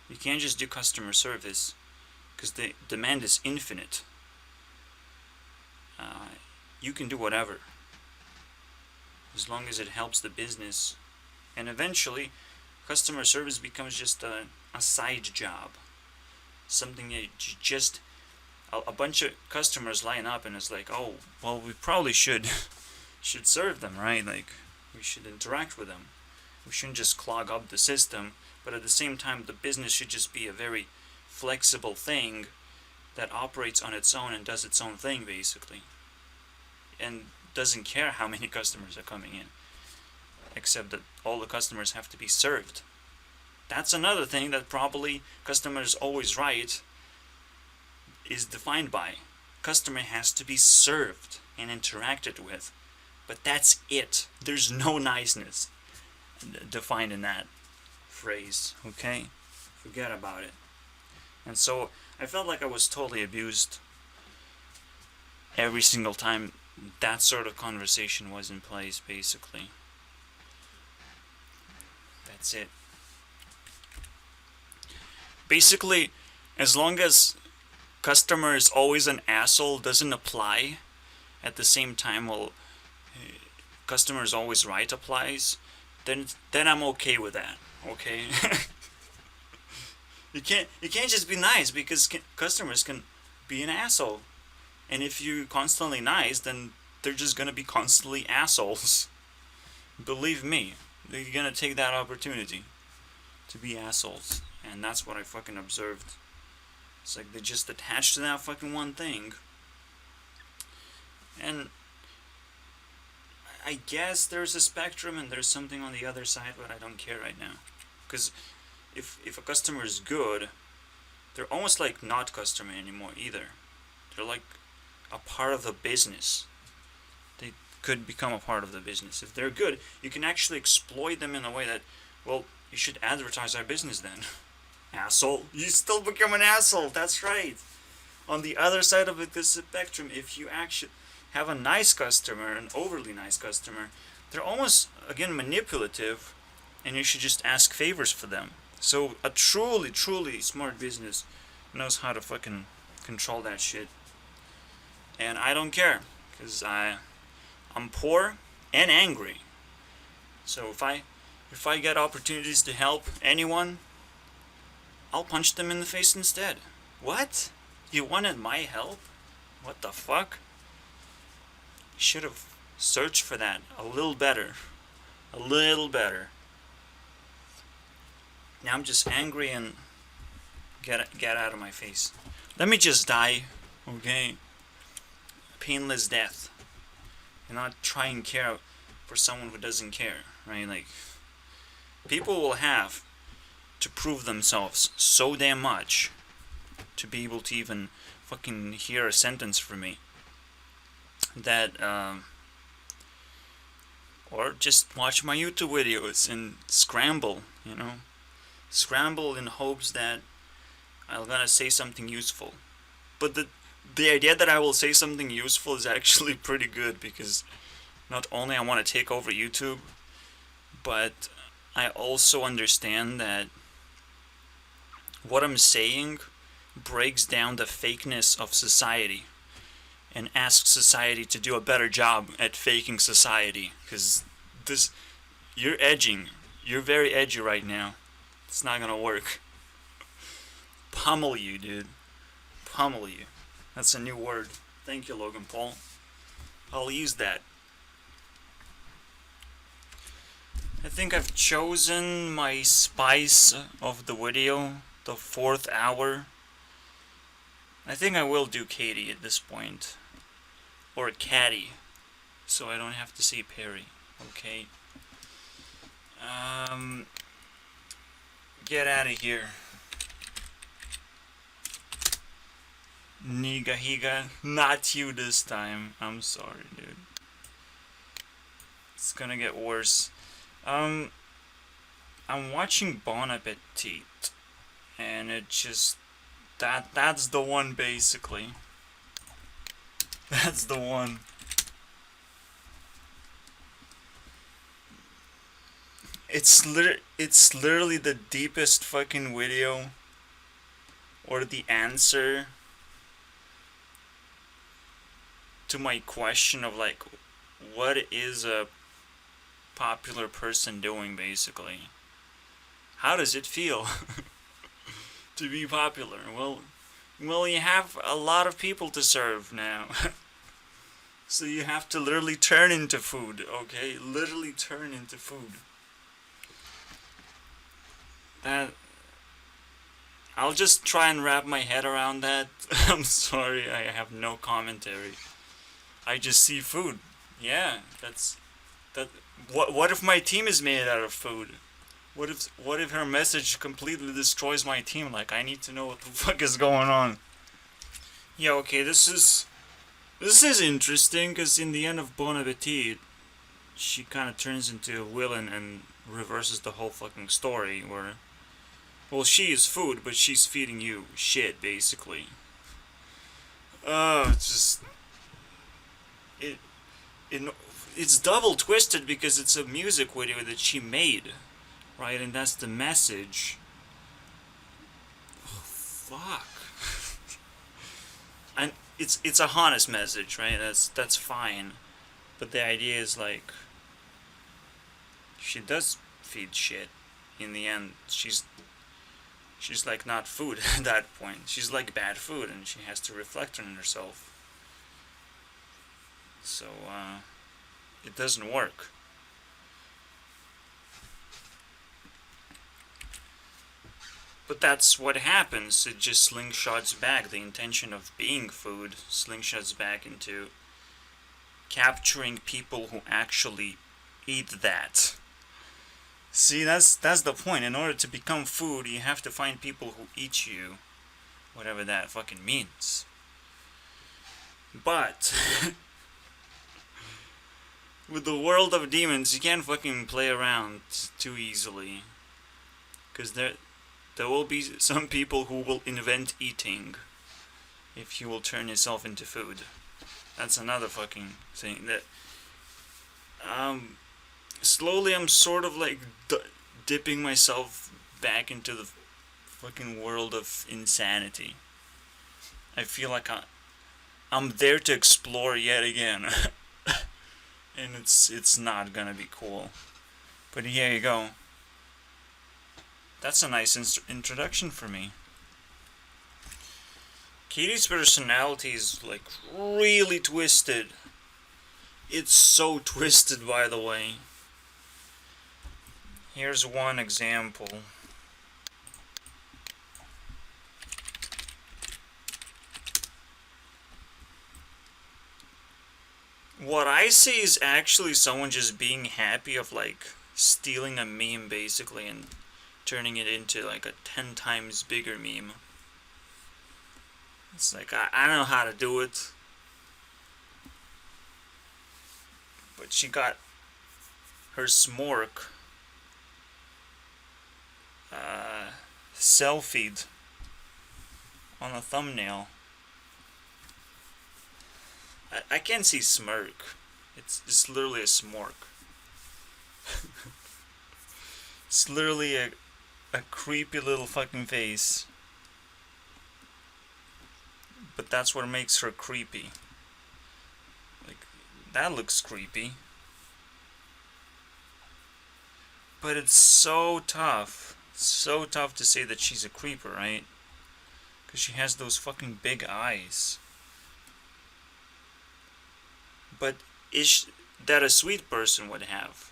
you can't just do customer service, because the demand is infinite. You can do whatever, as long as it helps the business, and eventually customer service becomes just a side job, something that you just, a bunch of customers line up and it's like, oh, well, we probably should serve them, right? Like, we should interact with them. We shouldn't just clog up the system, but at the same time the business should just be a very flexible thing that operates on its own and does its own thing, basically, and doesn't care how many customers are coming in, except that all the customers have to be served. That's another thing that probably customers always right is defined by. Customer has to be served and interacted with, but that's it. There's no niceness defined in that phrase, okay? Forget about it. And so I felt like I was totally abused every single time that sort of conversation was in place, basically. That's it. Basically, as long as customer is always an asshole doesn't apply, at the same time, well, customer is always right applies, then I'm okay with that, okay? You can't just be nice, because customers can be an asshole. And if you're constantly nice, then they're just gonna be constantly assholes. Believe me, they're gonna take that opportunity to be assholes. And that's what I fucking observed. It's like they just attached to that fucking one thing. And I guess there's a spectrum and there's something on the other side, but I don't care right now. Because if a customer is good, they're almost like not customer anymore either. They're like a part of the business. They could become a part of the business. If they're good, you can actually exploit them in a way that, well, you should advertise our business then. Asshole. You still become an asshole. That's right. On the other side of the spectrum, if you actually have a nice customer, an overly nice customer, they're almost, again, manipulative, and you should just ask favors for them. So a truly, truly smart business knows how to fucking control that shit. And I don't care, because I'm poor and angry. So if I get opportunities to help anyone, I'll punch them in the face instead. What? You wanted my help? What the fuck? Should have searched for that a little better. A little better. Now I'm just angry and get out of my face. Let me just die, okay? painless death. And not try and care for someone who doesn't care, right? Like, people will have to prove themselves so damn much to be able to even fucking hear a sentence from me. That, or just watch my YouTube videos and scramble, you know? Scramble in hopes that I'm gonna say something useful. But the idea that I will say something useful is actually pretty good, because not only I want to take over YouTube, but I also understand that what I'm saying breaks down the fakeness of society and asks society to do a better job at faking society. Because you're edging. You're very edgy right now. It's not gonna work. Pummel you, dude. Pummel you. That's a new word. Thank you, Logan Paul. I'll use that. I think I've chosen my spice of the video, the 4th hour. I think I will do Katie at this point. Or Caddy. So I don't have to say Perry. Okay. Get out of here. Niga Higa. Not you this time. I'm sorry, dude. It's gonna get worse. I'm watching Bon Appetit. And it just... That's the one, basically. That's the one. It's literally the deepest fucking video, or the answer to my question of, like, what is a popular person doing, basically? How does it feel to be popular? Well, you have a lot of people to serve now. So you have to literally turn into food, okay? Literally turn into food. I'll just try and wrap my head around that. I'm sorry, I have no commentary. I just see food. Yeah, what if my team is made out of food? What if her message completely destroys my team? Like, I need to know what the fuck is going on. Yeah, okay, this is interesting, because in the end of Bon Appetit, she kind of turns into a villain and reverses the whole fucking story, where, well, she is food, but she's feeding you shit, basically. It's double twisted, because it's a music video that she made, right? And that's the message. Oh, fuck. And it's a honest message, right? That's fine. But the idea is, like, she does feed shit. In the end, she's like not food at that point. She's like bad food, and she has to reflect on herself. So, it doesn't work. But that's what happens. It just slingshots back. The intention of being food slingshots back into capturing people who actually eat that. See, that's the point. In order to become food, you have to find people who eat you. Whatever that fucking means. But with the world of demons, you can't fucking play around too easily. Because there will be some people who will invent eating if you will turn yourself into food. That's another fucking thing. That slowly I'm sort of like dipping myself back into the fucking world of insanity. I feel like I'm there to explore yet again. And it's not gonna be cool. But here you go. That's a nice introduction for me. Katie's personality is, like, really twisted. It's so twisted, by the way. Here's one example. What I see is actually someone just being happy of like stealing a meme basically and turning it into like a 10 times bigger meme. It's like, I don't know how to do it. But she got her smork selfied on a thumbnail. I can't see smirk. It's literally a smork. It's literally a creepy little fucking face. But that's what makes her creepy. Like, that looks creepy. But it's so tough. So tough to say that she's a creeper, right? Because she has those fucking big eyes. But is that a sweet person would have?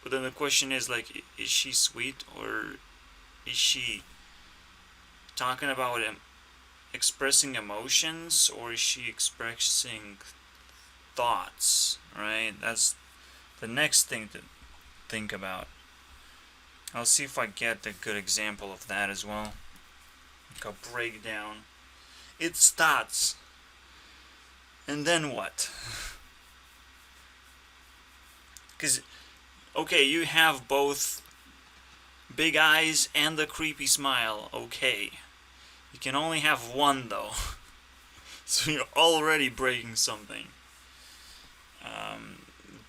But then the question is, like, is she sweet, or is she talking about expressing emotions, or is she expressing thoughts, right? That's the next thing to think about. I'll see if I get a good example of that as well. Like a breakdown. It's thoughts. And then what? Because, okay, you have both big eyes and the creepy smile, okay. You can only have one, though. So you're already breaking something.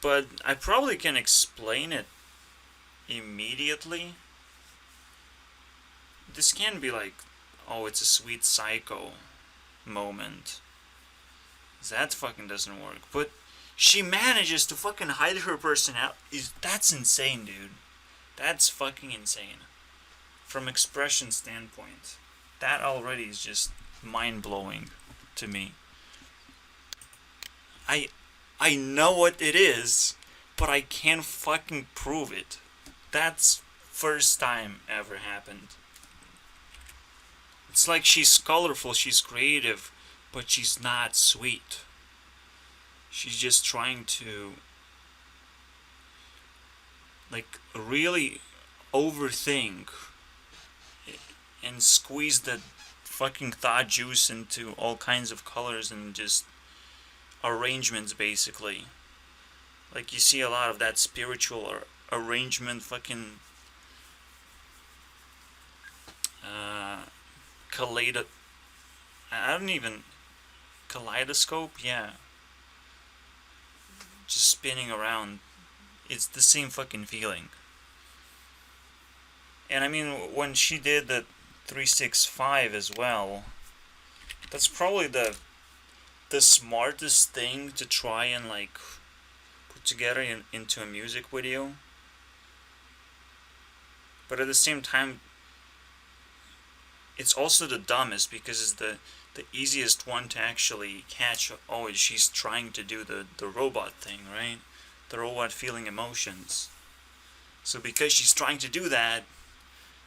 But I probably can explain it immediately. This can be like, oh, it's a sweet psycho moment. That fucking doesn't work. But she manages to fucking hide her personality. That's insane, dude. That's fucking insane. From expression standpoint. That already is just mind-blowing to me. I know what it is, but I can't fucking prove it. That's first time ever happened. It's like she's colorful, she's creative, but she's not sweet. She's just trying to like really overthink and squeeze the fucking thought juice into all kinds of colors and just arrangements basically. Like you see a lot of that spiritual arrangement fucking kaleidoscope, yeah. Just spinning around. It's the same fucking feeling. And I mean, when she did the 365 as well, that's probably the smartest thing to try and like put together into a music video. But at the same time, it's also the dumbest because it's the easiest one to actually catch. Oh, she's trying to do the robot thing, right? The robot feeling emotions. So because she's trying to do that,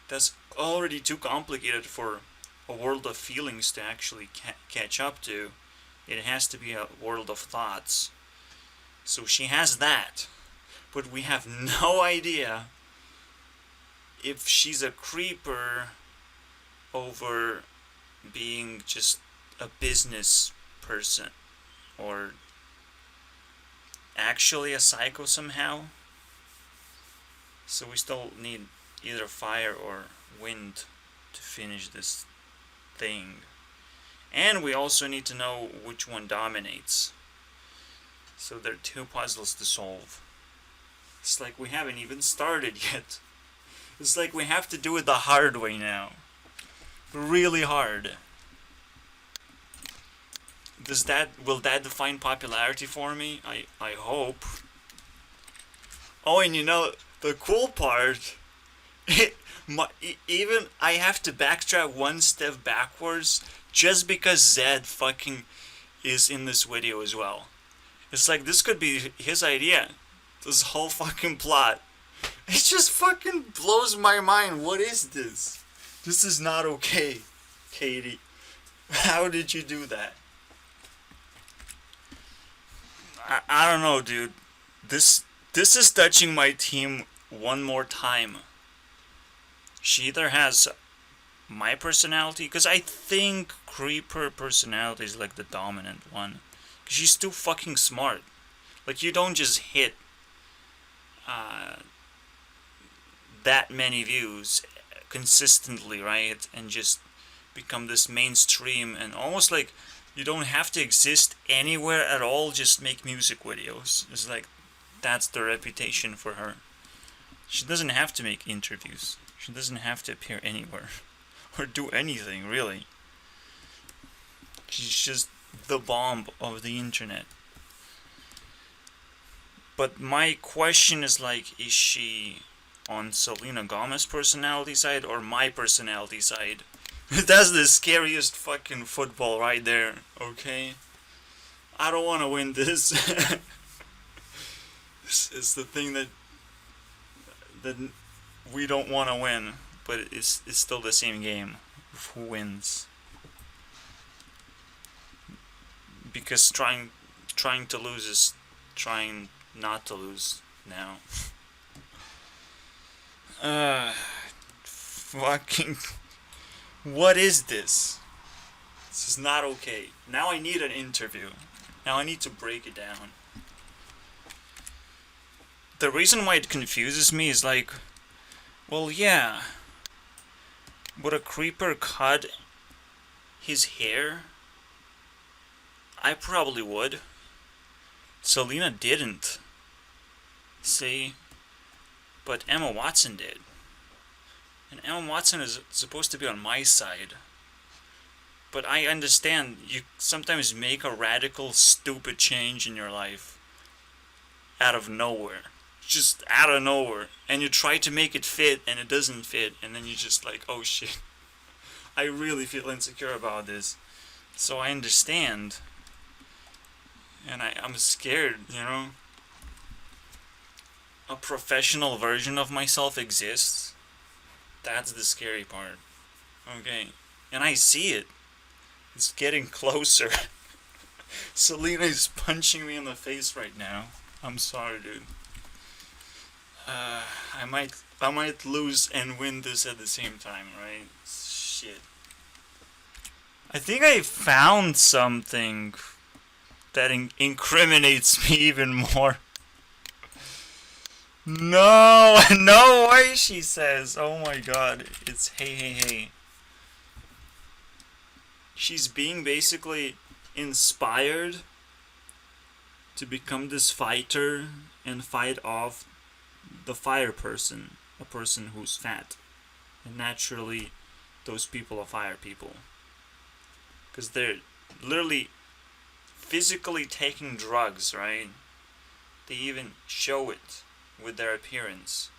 that's already too complicated for a world of feelings to actually catch up to. It has to be a world of thoughts. So she has that, but we have no idea if she's a creeper over being just a business person or actually a psycho somehow. So we still need either fire or wind to finish this thing. And we also need to know which one dominates. So there are two puzzles to solve. It's like we haven't even started yet. It's like we have to do it the hard way now. Really hard. Will that define popularity for me? I hope. Oh, and you know, the cool part, even I have to backtrack one step backwards just because Zed fucking is in this video as well. It's like this could be his idea. This whole fucking plot. It just fucking blows my mind. What is this? This is not okay, Katie. How did you do that? I don't know, dude. This is touching my team one more time. She either has my personality, because I think Creeper personality is like the dominant one. 'Cause she's too fucking smart. Like, you don't just hit that many views consistently, right? And just become this mainstream, and almost like you don't have to exist anywhere at all, just make music videos. It's like, that's the reputation for her. She doesn't have to make interviews. She doesn't have to appear anywhere. Or do anything, really. She's just the bomb of the internet. But my question is like, is she on Selena Gomez's personality side or my personality side? That's the scariest fucking football right there, okay? I don't want to win this. This is the thing that we don't want to win, but it's still the same game. Who wins? Because trying to lose is trying not to lose now. Fucking, what is this? This is not okay. Now I need an interview. Now I need to break it down. The reason why it confuses me is like, well, yeah, would a creeper cut his hair? I probably would. Selena didn't. See? But Emma Watson did. And Emma Watson is supposed to be on my side. But I understand you sometimes make a radical, stupid change in your life out of nowhere. Just out of nowhere. And you try to make it fit and it doesn't fit. And then you're just like, oh shit. I really feel insecure about this. So I understand. And I'm scared, you know? A professional version of myself exists. That's the scary part. Okay. And I see it. It's getting closer. Selena is punching me in the face right now. I'm sorry, dude. I might lose and win this at the same time, right? Shit. I think I found something that incriminates me even more. No, no way, she says. Oh my god. It's hey. She's being basically inspired to become this fighter and fight off the fire person, a person who's fat. And naturally, those people are fire people. Because they're literally physically taking drugs, right? They even show it with their appearance.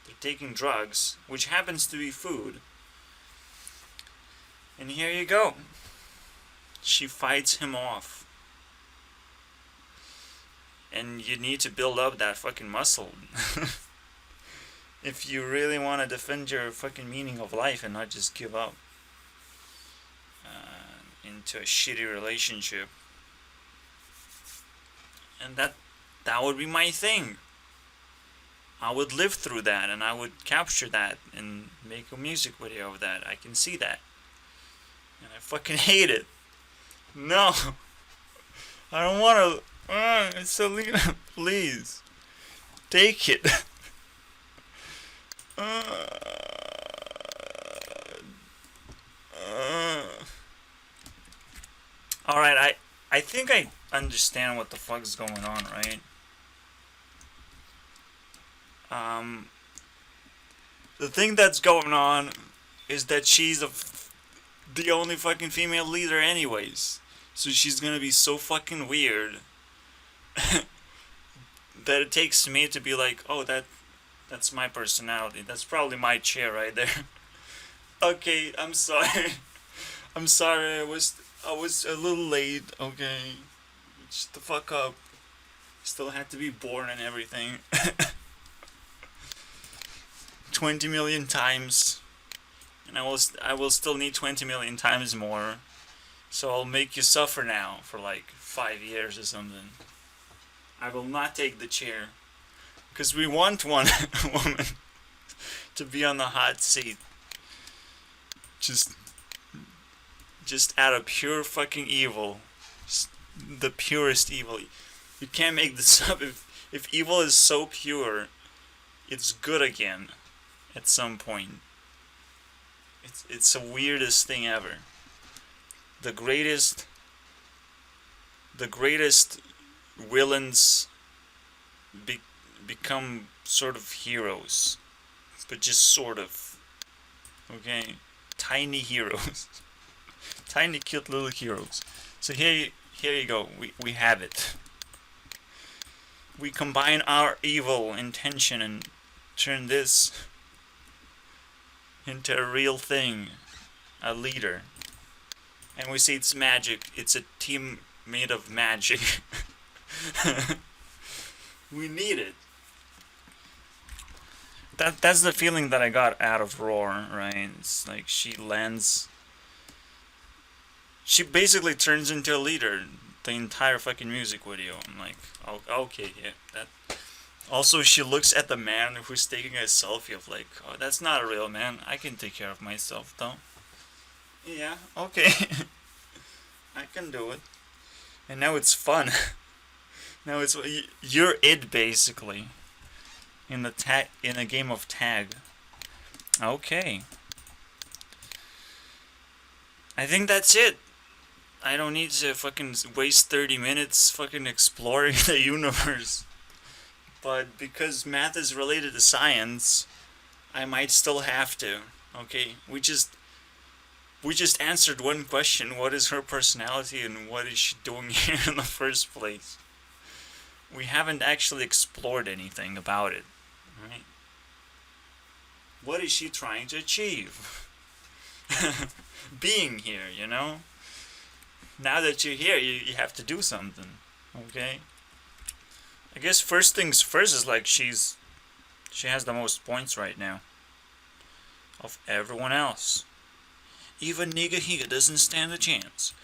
They're taking drugs, which happens to be food. And here you go. She fights him off. And you need to build up that fucking muscle. If you really want to defend your fucking meaning of life and not just give up into a shitty relationship. And that would be my thing. I would live through that and I would capture that and make a music video of that. I can see that. And I fucking hate it. No. I don't want to. Selena, please. Take it. Alright, I think I understand what the fuck's going on, right? The thing that's going on is that she's the only fucking female leader anyways. So she's gonna be so fucking weird that it takes me to be like, oh, that's my personality. That's probably my chair right there. Okay, I'm sorry. I'm sorry, I was a little late, okay. Shut the fuck up. Still had to be born and everything. 20 million times. And I will still need 20 million times more. So I'll make you suffer now for like 5 years or something. I will not take the chair. Because we want one woman to be on the hot seat. Just out of pure fucking evil. Just the purest evil. You can't make this up. If evil is so pure, it's good again at some point. It's the weirdest thing ever. The greatest villains become sort of heroes, but just sort of. Okay, tiny heroes, tiny cute little heroes. So here you go. We have it. We combine our evil intention and turn this into a real thing, a leader. And we see it's magic. It's a team made of magic. We need it. That's the feeling that I got out of Roar, right? It's like she basically turns into a leader the entire fucking music video. I'm like, oh, okay, yeah, that. Also, she looks at the man who's taking a selfie of like, oh, that's not a real man. I can take care of myself, though. Yeah, okay. I can do it. And now it's fun. Now you're it, basically. In a game of tag. Okay. I think that's it. I don't need to fucking waste 30 minutes fucking exploring the universe. But because math is related to science, I might still have to. Okay, we just answered one question. What is her personality and what is she doing here in the first place? We haven't actually explored anything about it. Right? What is she trying to achieve? Being here, you know? Now that you're here, you have to do something. Okay? I guess first things first is like she has the most points right now of everyone else. Even Niga Higa doesn't stand a chance.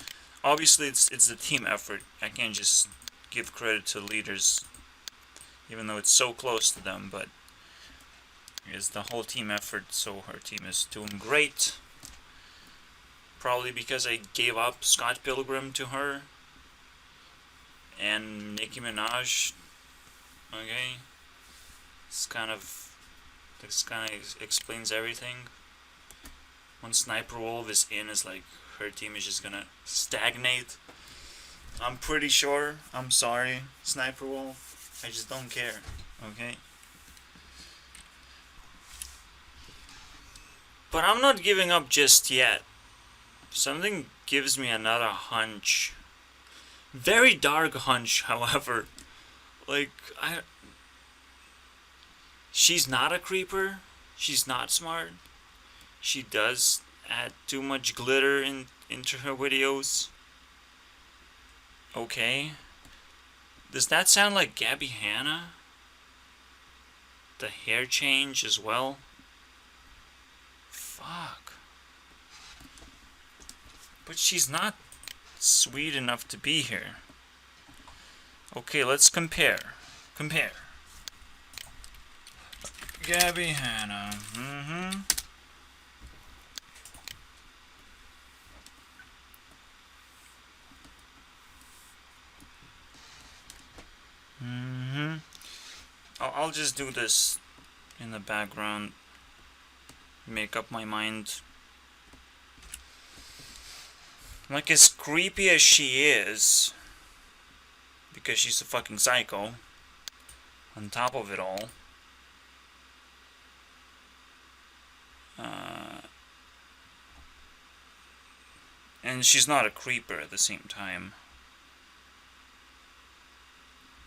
Obviously, it's the team effort. I can't just give credit to leaders, even though it's so close to them. But it's the whole team effort. So her team is doing great. Probably because I gave up Scott Pilgrim to her and Nicki Minaj. Okay, this kind of explains everything. When Sniper Wolf is in, it's like her team is just gonna stagnate. I'm pretty sure. I'm sorry, Sniper Wolf. I just don't care. Okay. But I'm not giving up just yet. Something gives me another hunch. Very dark hunch, however. Like, she's not a creeper. She's not smart. She does add too much glitter into her videos. Okay. Does that sound like Gabby Hanna? The hair change as well? Fuck. But she's not sweet enough to be here. Okay, let's compare. Gabby Hanna. I'll just do this in the background. Make up my mind. Like, as creepy as she is, because she's a fucking psycho, on top of it all, and she's not a creeper at the same time,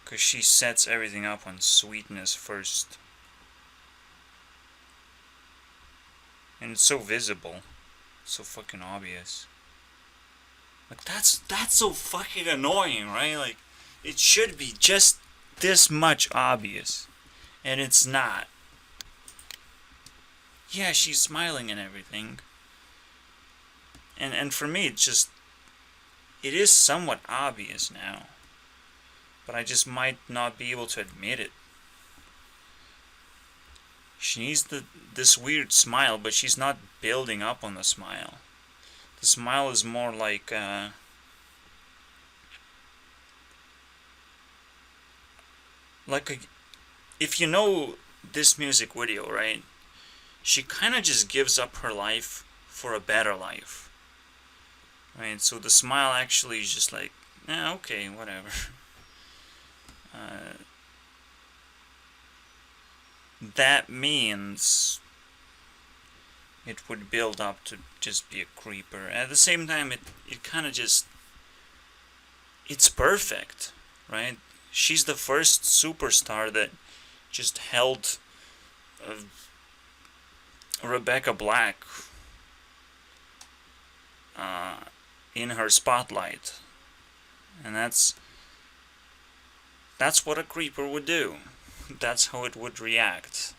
because she sets everything up on sweetness first, and it's so visible, so fucking obvious. Like, that's so fucking annoying, right? Like, it should be just this much obvious, and it's not. Yeah, she's smiling and everything, and for me, it is somewhat obvious now. but I just might not be able to admit it. She needs this weird smile, but she's not building up on the smile. The smile is more like if you know this music video, right? She kind of just gives up her life for a better life, right? So the smile actually is just like, okay, whatever. That means it would build up to just be a creeper. At the same time, it kind of just, it's perfect, right? She's the first superstar that just held Rebecca Black in her spotlight, and that's what a creeper would do. That's how it would react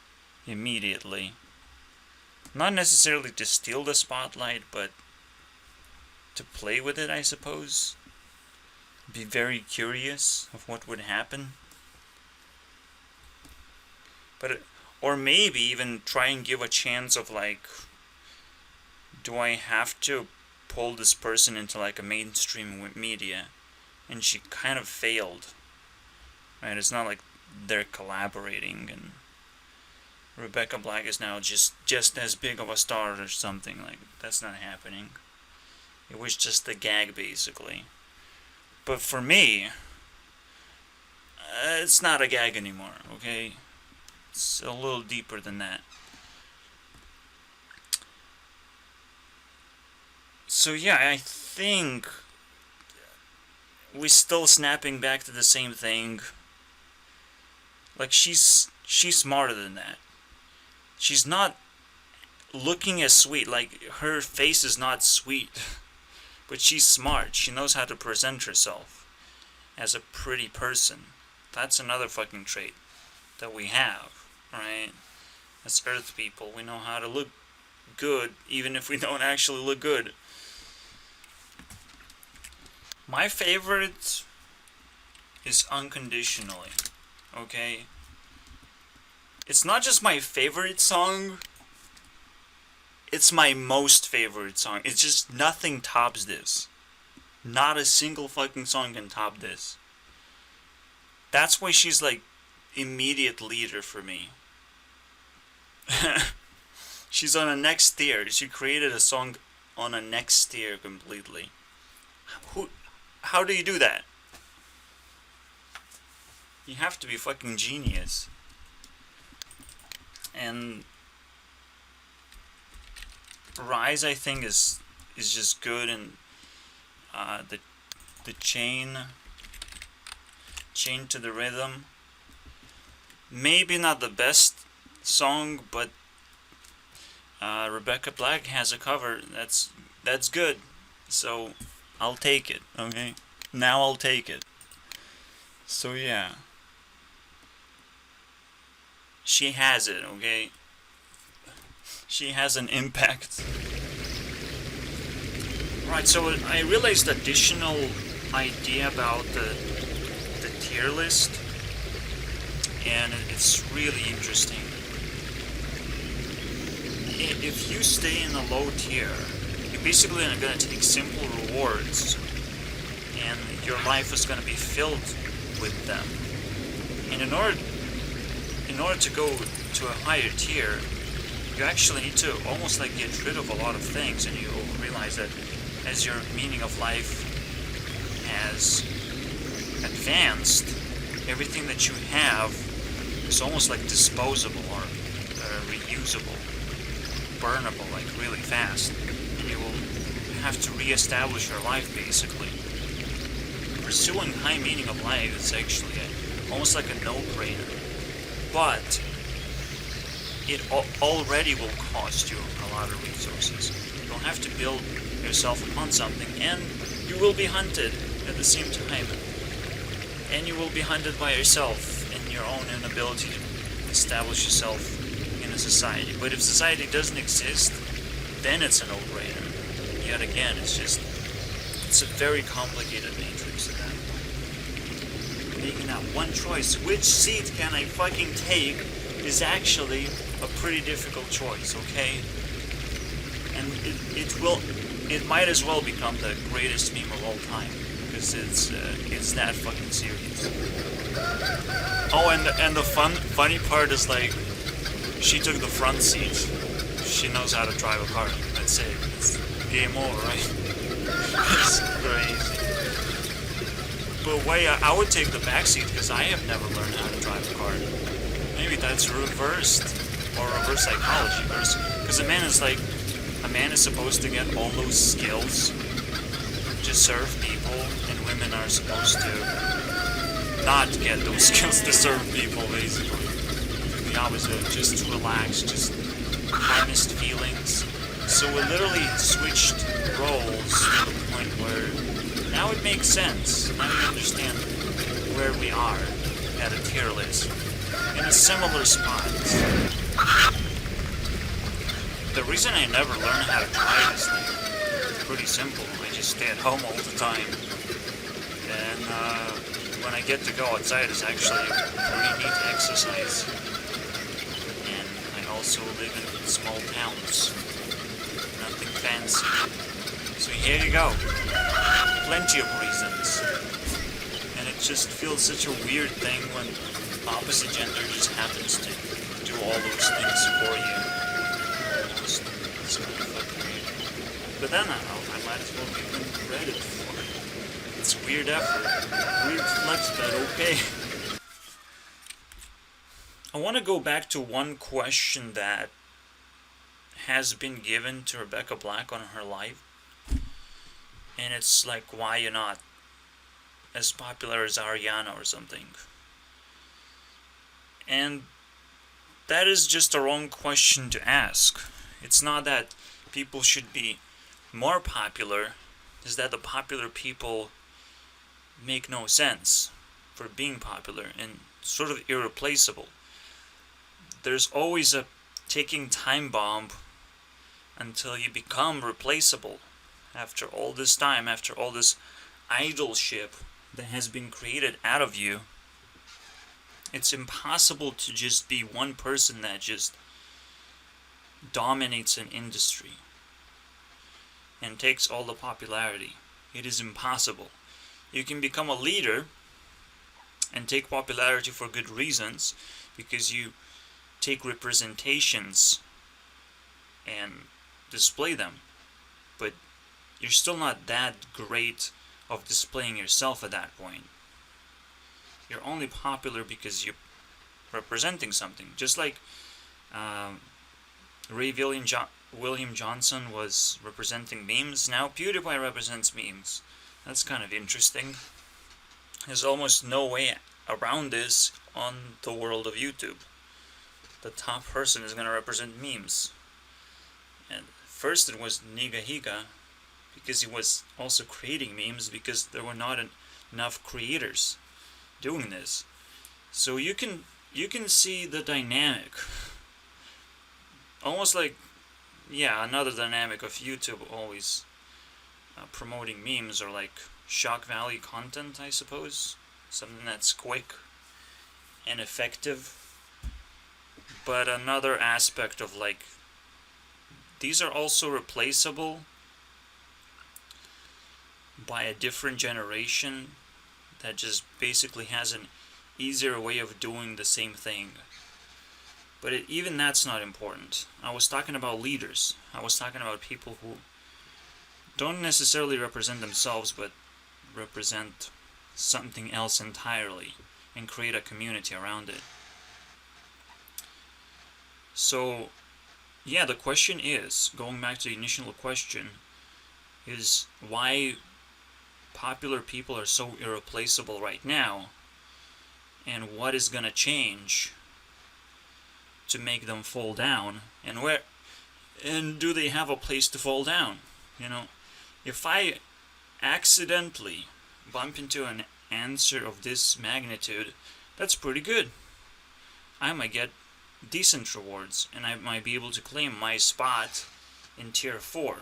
immediately. Not necessarily to steal the spotlight, but to play with it, I suppose. Be very curious of what would happen. Or maybe even try and give a chance of like, do I have to pull this person into like a mainstream media? And she kind of failed. Right? It's not like they're collaborating and Rebecca Black is now just as big of a star or something. Like, that's not happening. It was just a gag, basically. But for me, it's not a gag anymore, okay? It's a little deeper than that. So yeah, I think we're still snapping back to the same thing. Like, she's smarter than that. She's not looking as sweet. Like, her face is not sweet. But she's smart. She knows how to present herself as a pretty person. That's another fucking trait that we have, right? As Earth people, we know how to look good, even if we don't actually look good. My favorite is Unconditionally, okay? It's not just my favorite song, it's my most favorite song. It's just nothing tops this. Not a single fucking song can top this. That's why she's like immediate leader for me. She's on a next tier. She created a song on a next tier completely. How do you do that? You have to be fucking genius. And Rise, I think, is just good, and the chain to the rhythm. Maybe not the best song, but Rebecca Black has a cover that's good. So I'll take it. Okay, now I'll take it. So yeah. She has it, okay? She has an impact. Right, so I realized additional idea about the tier list, and it's really interesting. If you stay in the low tier, you're basically going to take simple rewards, and your life is going to be filled with them. And in order to go to a higher tier, you actually need to almost like get rid of a lot of things, and you realize that as your meaning of life has advanced, everything that you have is almost like disposable or reusable, burnable, like really fast, and you will have to reestablish your life basically. Pursuing high meaning of life is actually almost like a no-brainer. But it already will cost you a lot of resources. You'll have to build yourself upon something, and you will be hunted at the same time. And you will be hunted by yourself and your own inability to establish yourself in a society. But if society doesn't exist, then it's a no-brainer. Yet again, it's a very complicated matrix at that point. making that one choice, which seat can I fucking take, is actually a pretty difficult choice, okay? And it might as well become the greatest meme of all time, because it's that fucking serious. Oh, and the funny part is, like, she took the front seat. She knows how to drive a car. That's it. It's game over, right? It's crazy. But wait, I would take the back seat because I have never learned how to drive a car. Maybe that's reversed, or reverse psychology. Because a man is supposed to get all those skills to serve people, and women are supposed to not get those skills to serve people, basically. The opposite, just relax, just harnessed feelings. So we literally switched roles to the point where now it makes sense. Now we understand where we are at a tier list. In a similar spot. The reason I never learned how to drive is like pretty simple. I just stay at home all the time. And when I get to go outside, it's actually a pretty neat exercise. And I also live in small towns. Nothing fancy. So here you go. Plenty of reasons. And it just feels such a weird thing when opposite gender just happens to do all those things for you. It's kind of fucking weird. But then I might as well give them credit for it. It's weird effort. Weird flex, but okay. I want to go back to one question that has been given to Rebecca Black on her live. And it's like, why you're not as popular as Ariana or something. And that is just a wrong question to ask. It's not that people should be more popular, it's that the popular people make no sense for being popular and sort of irreplaceable. There's always a ticking time bomb until you become replaceable. After all this time, after all this idolship that has been created out of you, it's impossible to just be one person that just dominates an industry and takes all the popularity. It is impossible. You can become a leader and take popularity for good reasons because you take representations and display them. But you're still not that great of displaying yourself at that point. You're only popular because you're representing something. Just like William Johnson was representing memes, now PewDiePie represents memes. That's kind of interesting. There's almost no way around this on the world of YouTube. The top person is going to represent memes. And first it was Nigahiga, because he was also creating memes because there were not enough creators doing this. So you can see the dynamic. Almost like, another dynamic of YouTube always promoting memes or like shock value content, I suppose. Something that's quick and effective. But another aspect of like, these are also replaceable by a different generation that just basically has an easier way of doing the same thing. But even that's not important. I was talking about leaders. I was talking about people who don't necessarily represent themselves, but represent something else entirely and create a community around it. So, the question is, going back to the initial question, is why popular people are so irreplaceable right now, and what is going to change to make them fall down, and do they have a place to fall down? If I accidentally bump into an answer of this magnitude, that's pretty good. I might get decent rewards, and I might be able to claim my spot in tier 4.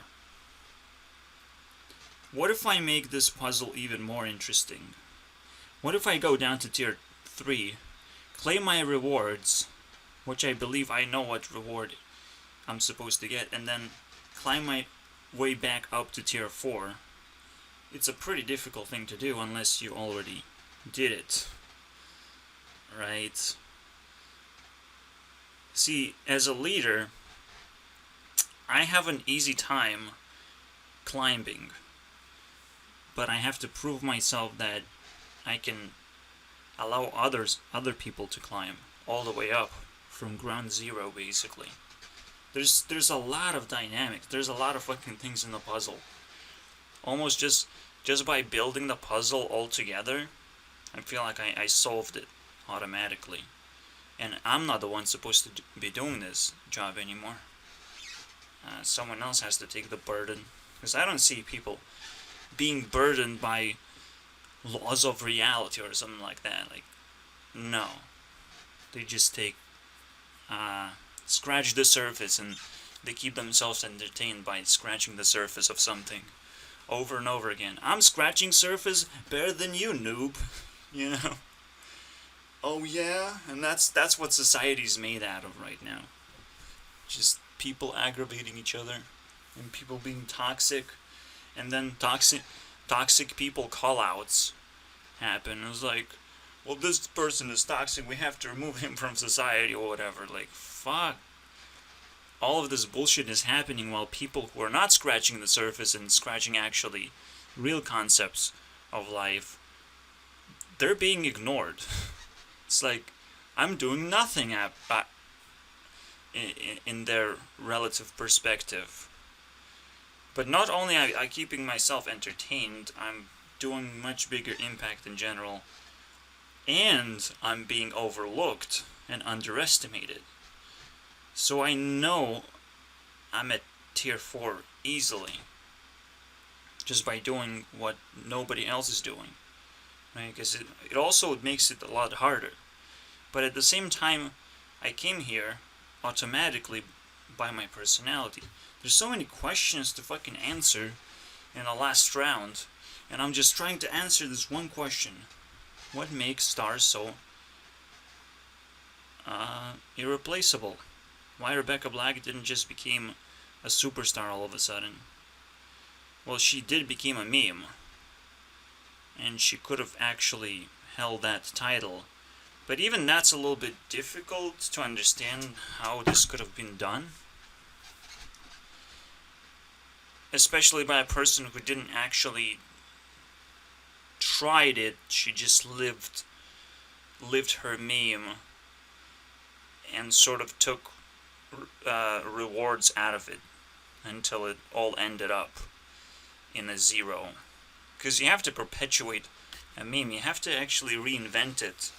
What if I make this puzzle even more interesting? What if I go down to tier 3, claim my rewards, which I believe I know what reward I'm supposed to get, and then climb my way back up to tier 4? It's a pretty difficult thing to do unless you already did it. Right? See, as a leader, I have an easy time climbing, but I have to prove myself that I can allow other people to climb all the way up from ground zero, basically. There's a lot of dynamics. There's a lot of fucking things in the puzzle. Almost just by building the puzzle all together, I feel like I solved it automatically. And I'm not the one supposed to be doing this job anymore. Someone else has to take the burden. Because I don't see people being burdened by laws of reality or something like that. Like, no. They just scratch the surface, and they keep themselves entertained by scratching the surface of something over and over again. I'm scratching surface better than you, noob. You know? Oh yeah? And that's what society's made out of right now. Just people aggravating each other, and people being toxic, and then toxic people call-outs happen. It's like, well, this person is toxic, we have to remove him from society or whatever. Like, fuck. All of this bullshit is happening while people who are not scratching the surface and scratching actually real concepts of life, they're being ignored. It's like, I'm doing nothing in their relative perspective. But not only am I keeping myself entertained, I'm doing much bigger impact in general, and I'm being overlooked and underestimated. So I know I'm at tier 4 easily, just by doing what nobody else is doing. Right? Because it also makes it a lot harder. But at the same time, I came here automatically by my personality. There's so many questions to fucking answer in the last round, and I'm just trying to answer this one question. What makes stars so irreplaceable? Why Rebecca Black didn't just become a superstar all of a sudden? Well, she did become a meme, and she could have actually held that title. But even that's a little bit difficult to understand how this could have been done. Especially by a person who didn't actually tried it, she just lived her meme and sort of took rewards out of it until it all ended up in a zero. Because you have to perpetuate a meme, you have to actually reinvent it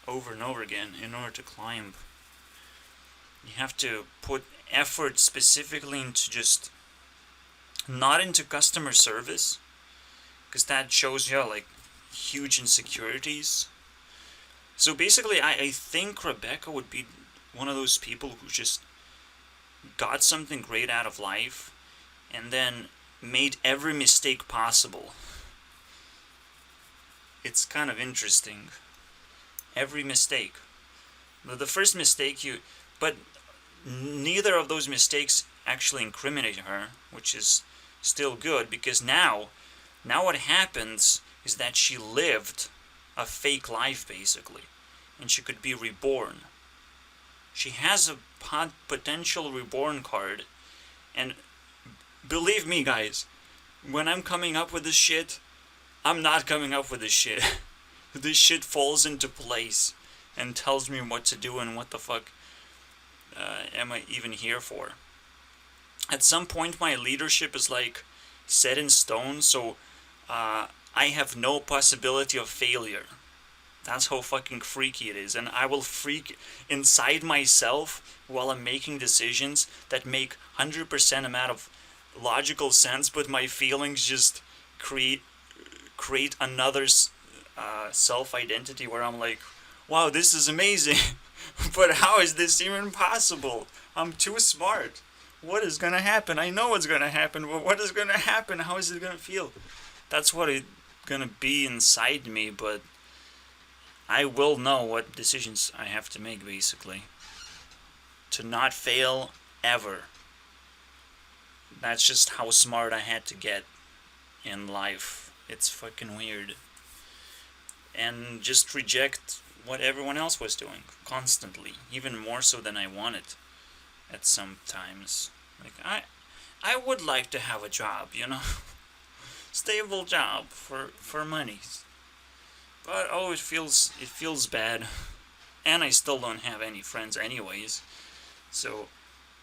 over and over again in order to climb. You have to put effort specifically into just not into customer service, because that shows you like huge insecurities. So basically I think Rebecca would be one of those people who just got something great out of life and then made every mistake possible. It's kind of interesting. Every mistake. The first mistake but neither of those mistakes actually incriminate her, which is still good, because now what happens is that she lived a fake life, basically, and she could be reborn. She has a potential reborn card, and believe me, guys, when I'm coming up with this shit, I'm not coming up with this shit. This shit falls into place and tells me what to do and what the fuck am I even here for. At some point my leadership is like set in stone, so I have no possibility of failure. That's how fucking freaky it is, and I will freak inside myself while I'm making decisions that make 100% amount of logical sense, but my feelings just create another self-identity where I'm like, wow, this is amazing, but how is this even possible? I'm too smart. What is gonna happen? I know what's gonna happen, but what is gonna happen? How is it gonna feel? That's what it's gonna be inside me, but I will know what decisions I have to make, basically. To not fail ever. That's just how smart I had to get in life. It's fucking weird. And just reject what everyone else was doing constantly, even more so than I wanted at some times. Like I would like to have a job, stable job for money. But it feels bad, and I still don't have any friends anyways. So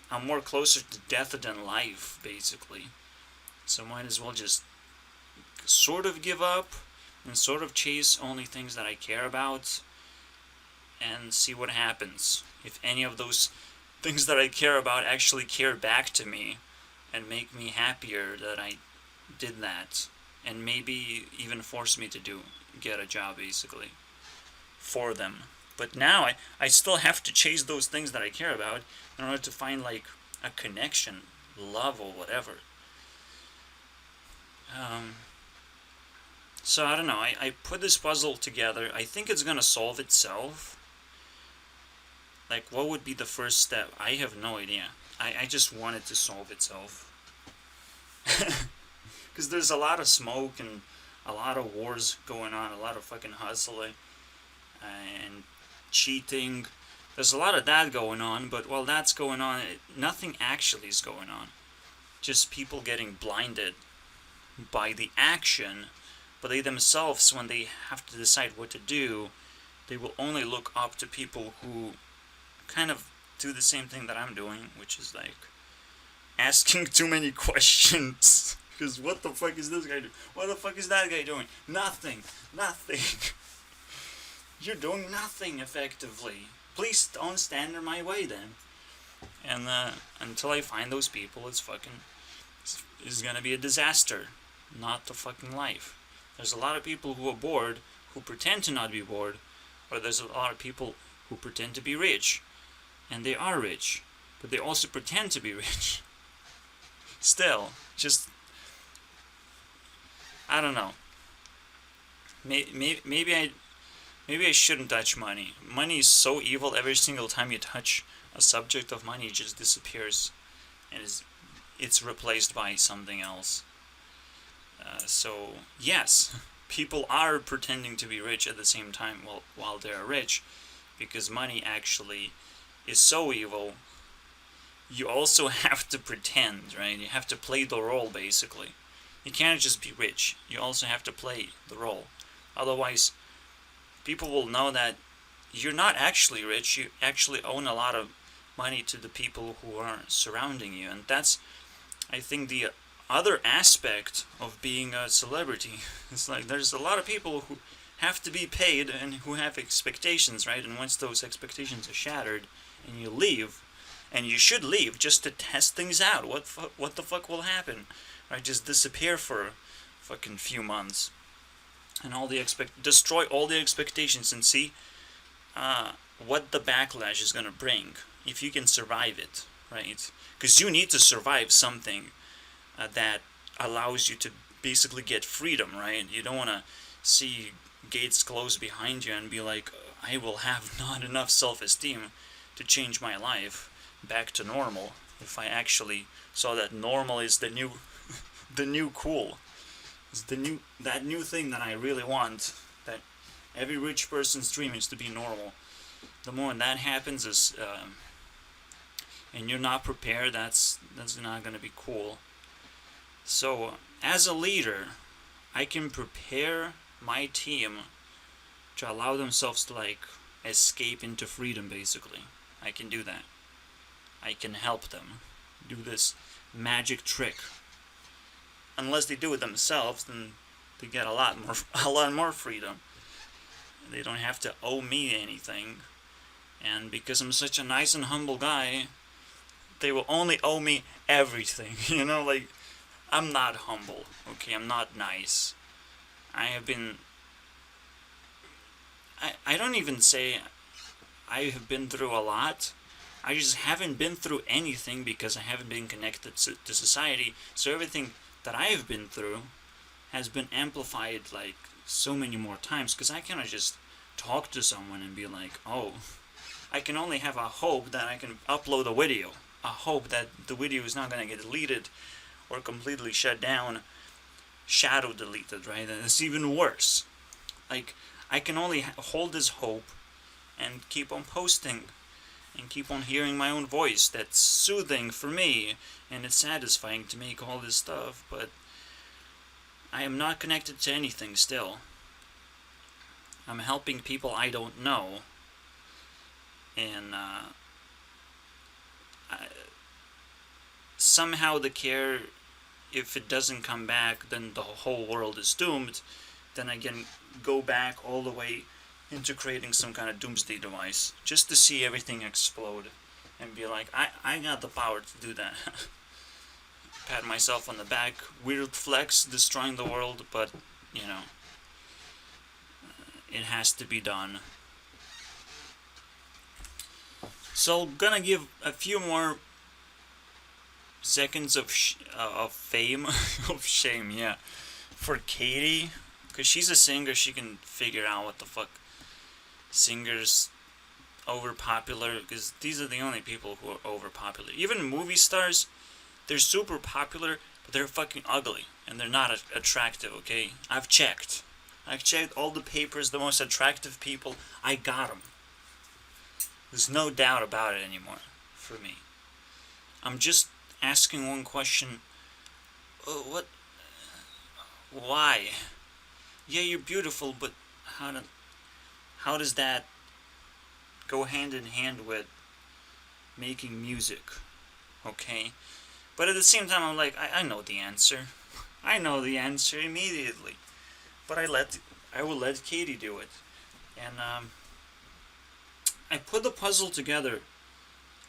I'm more closer to death than life, basically. So might as well just sort of give up and sort of chase only things that I care about and see what happens. If any of those things that I care about actually care back to me and make me happier that I did that, and maybe even force me to get a job, basically, for them. But now I still have to chase those things that I care about in order to find like a connection, love, or whatever. So I don't know. I put this puzzle together. I think it's gonna solve itself. Like, what would be the first step? I have no idea. I just want it to solve itself. Because there's a lot of smoke and a lot of wars going on, a lot of fucking hustling and cheating. There's a lot of that going on, but while that's going on, nothing actually is going on. Just people getting blinded by the action, but they themselves, when they have to decide what to do, they will only look up to people who kind of do the same thing that I'm doing, which is like asking too many questions. Because what the fuck is this guy doing? What the fuck is that guy doing? Nothing. You're doing nothing effectively. Please don't stand in my way then. And until I find those people, it's gonna be a disaster. Not the fucking life. There's a lot of people who are bored, who pretend to not be bored, or there's a lot of people who pretend to be rich. And they are rich, but they also pretend to be rich. Still, just, I don't know. Maybe I shouldn't touch money. Money is so evil. Every single time you touch a subject of money, it just disappears, and it's replaced by something else. So yes, people are pretending to be rich at the same time while they're rich, because money actually is so evil. You also have to pretend, right? You have to play the role, basically. You can't just be rich. You also have to play the role. Otherwise, people will know that you're not actually rich. You actually own a lot of money to the people who are surrounding you. And that's, I think, the other aspect of being a celebrity. It's like there's a lot of people who have to be paid and who have expectations, right? And once those expectations are shattered and you leave, and you should leave just to test things out. What the fuck will happen? Right? Just disappear for a fucking few months, and destroy all the expectations and see what the backlash is gonna bring if you can survive it, right? Because you need to survive something that allows you to basically get freedom, right? You don't want to see gates close behind you and be like, I will have not enough self-esteem to change my life back to normal if I actually saw that normal is the new the new cool. It's that new thing that I really want, that every rich person's dream is to be normal. The moment that happens and you're not prepared, that's not going to be cool. So as a leader, I can prepare my team to allow themselves to like escape into freedom, basically. I can do that. I can help them do this magic trick. Unless they do it themselves, then they get a lot more freedom. They don't have to owe me anything. And because I'm such a nice and humble guy, they will only owe me everything. Like, I'm not humble, okay? I'm not nice. I don't even say I have been through a lot. I just haven't been through anything because I haven't been connected to society. So everything that I have been through has been amplified like so many more times, because I cannot just talk to someone and be like, oh, I can only have a hope that I can upload a video. A hope that the video is not going to get deleted or completely shut down, shadow deleted, right? And it's even worse. Like, I can only hold this hope and keep on posting and keep on hearing my own voice. That's soothing for me, and it's satisfying to make all this stuff, but I am not connected to anything still. I'm helping people I don't know, and somehow the care, if it doesn't come back, then the whole world is doomed. Then I can go back all the way into creating some kind of doomsday device just to see everything explode and be like, I got the power to do that. Pat myself on the back, weird flex, destroying the world, but you know, it has to be done. So gonna give a few more seconds of fame, of shame, yeah, for Katie, because she's a singer. She can figure out what the fuck singers overpopular, because these are the only people who are overpopular. Even movie stars, they're super popular, but they're fucking ugly and they're not attractive. Okay, I've checked all the papers. The most attractive people, I got them. There's no doubt about it anymore for me. I'm just asking one question. What? Why? Yeah, you're beautiful, but how does that go hand in hand with making music? Okay? But at the same time, I'm like, I know the answer. I know the answer immediately. But I will let Katie do it. And I put the puzzle together.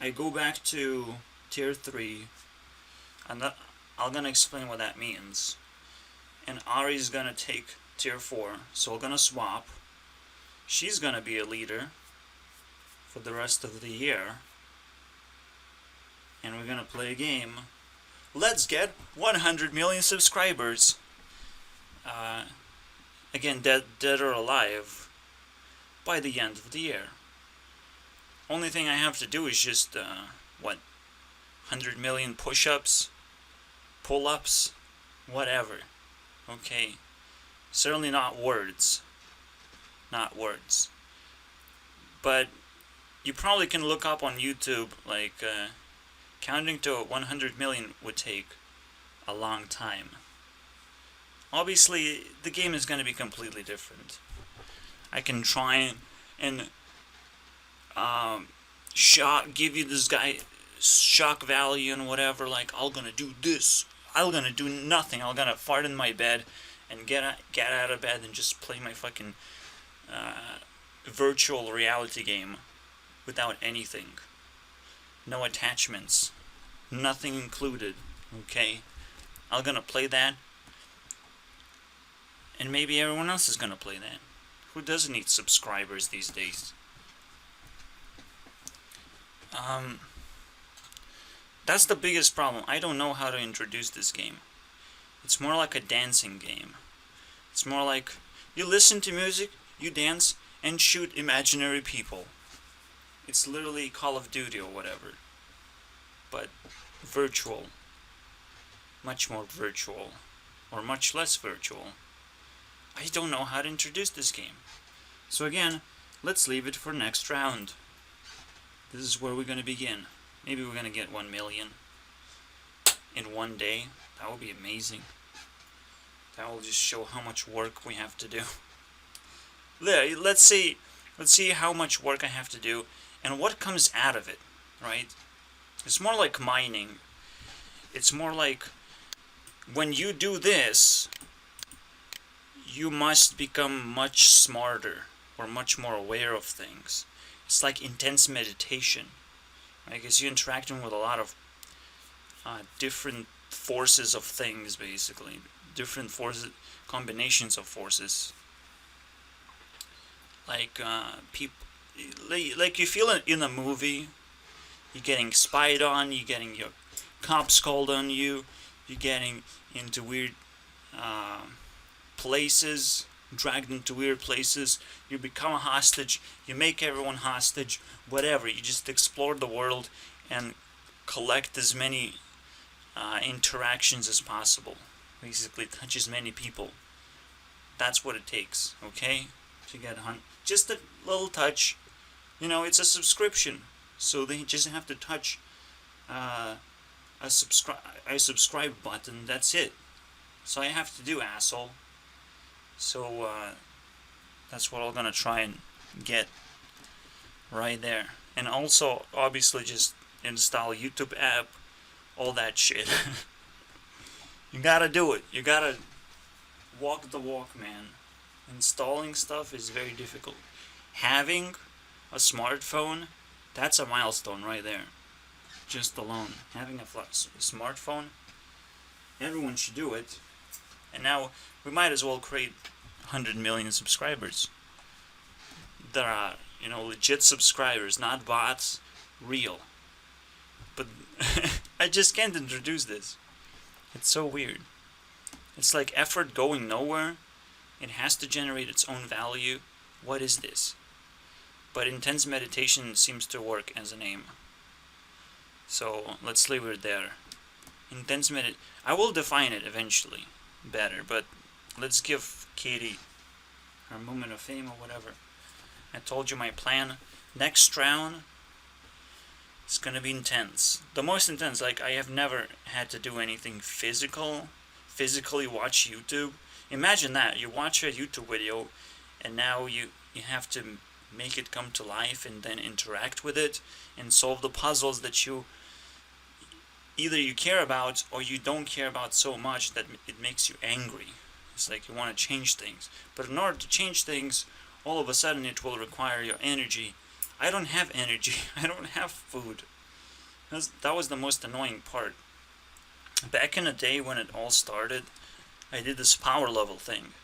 I go back to tier 3. And I'm gonna explain what that means. And Ari's gonna take tier 4. So we're gonna swap. She's gonna be a leader for the rest of the year. And we're gonna play a game. Let's get 100 million subscribers. Again, dead or alive, by the end of the year. Only thing I have to do is just, 100 million push-ups, pull-ups, whatever. Okay? Certainly not words. Not words. But you probably can look up on YouTube, like, counting to 100 million would take a long time. Obviously, the game is going to be completely different. I can try and give you this guy shock value and whatever, like, I'm gonna do this. I'm gonna do nothing. I'm gonna fart in my bed and get out of bed and just play my fucking virtual reality game without anything. No attachments. Nothing included. Okay? I'm gonna play that. And maybe everyone else is gonna play that. Who doesn't need subscribers these days? That's the biggest problem. I don't know how to introduce this game. It's more like a dancing game. It's more like you listen to music, you dance, and shoot imaginary people. It's literally Call of Duty or whatever. But virtual. Much more virtual. Or much less virtual. I don't know how to introduce this game. So again, let's leave it for next round. This is where we're going to begin. Maybe we're going to get 1 million in one day. That would be amazing. That will just show how much work we have to do. Let's see how much work I have to do and what comes out of it, right? It's more like mining. It's more like when you do this, you must become much smarter or much more aware of things. It's like intense meditation. Right? Because you're interacting with a lot of different forces of things, basically. Different forces, combinations of forces. Like people, like you feel it in a movie. You're getting spied on. You're getting your cops called on you. You're getting into weird places. dragged into weird places, you become a hostage, you make everyone hostage, whatever. You just explore the world and collect as many interactions as possible. Basically, touch as many people. That's what it takes, okay? To get just a little touch. It's a subscription, so they just have to touch a subscribe button. That's it. So I have to do, asshole. So that's what I'm gonna try and get right there. And also, obviously, just install YouTube app, all that shit. You gotta do it. You gotta walk the walk, man. Installing stuff is very difficult. Having a smartphone, that's a milestone right there. Just alone. Having a smartphone, everyone should do it. And now, we might as well create 100 million subscribers. There are, legit subscribers, not bots, real. But I just can't introduce this. It's so weird. It's like effort going nowhere. It has to generate its own value. What is this? But intense meditation seems to work as a name. So let's leave it there. Intense I will define it eventually better, but let's give Katie her moment of fame or whatever. I told you my plan. Next round, it's gonna be intense. The most intense, like I have never had to do anything physically watch YouTube. Imagine that, you watch a YouTube video and now you have to make it come to life and then interact with it and solve the puzzles that you care about or you don't care about so much that it makes you angry. It's like you want to change things. But in order to change things, all of a sudden it will require your energy. I don't have energy. I don't have food. That was the most annoying part. Back in the day when it all started, I did this power level thing.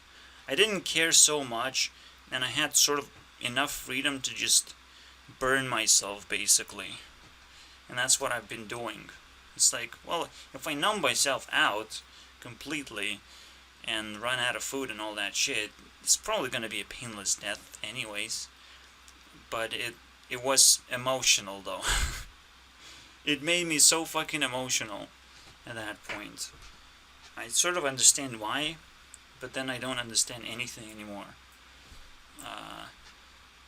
I didn't care so much, and I had sort of enough freedom to just burn myself, basically. And that's what I've been doing. It's like, well, if I numb myself out completely and run out of food and all that shit, it's probably going to be a painless death anyways. But it was emotional, though. It made me so fucking emotional at that point. I sort of understand why, but then I don't understand anything anymore.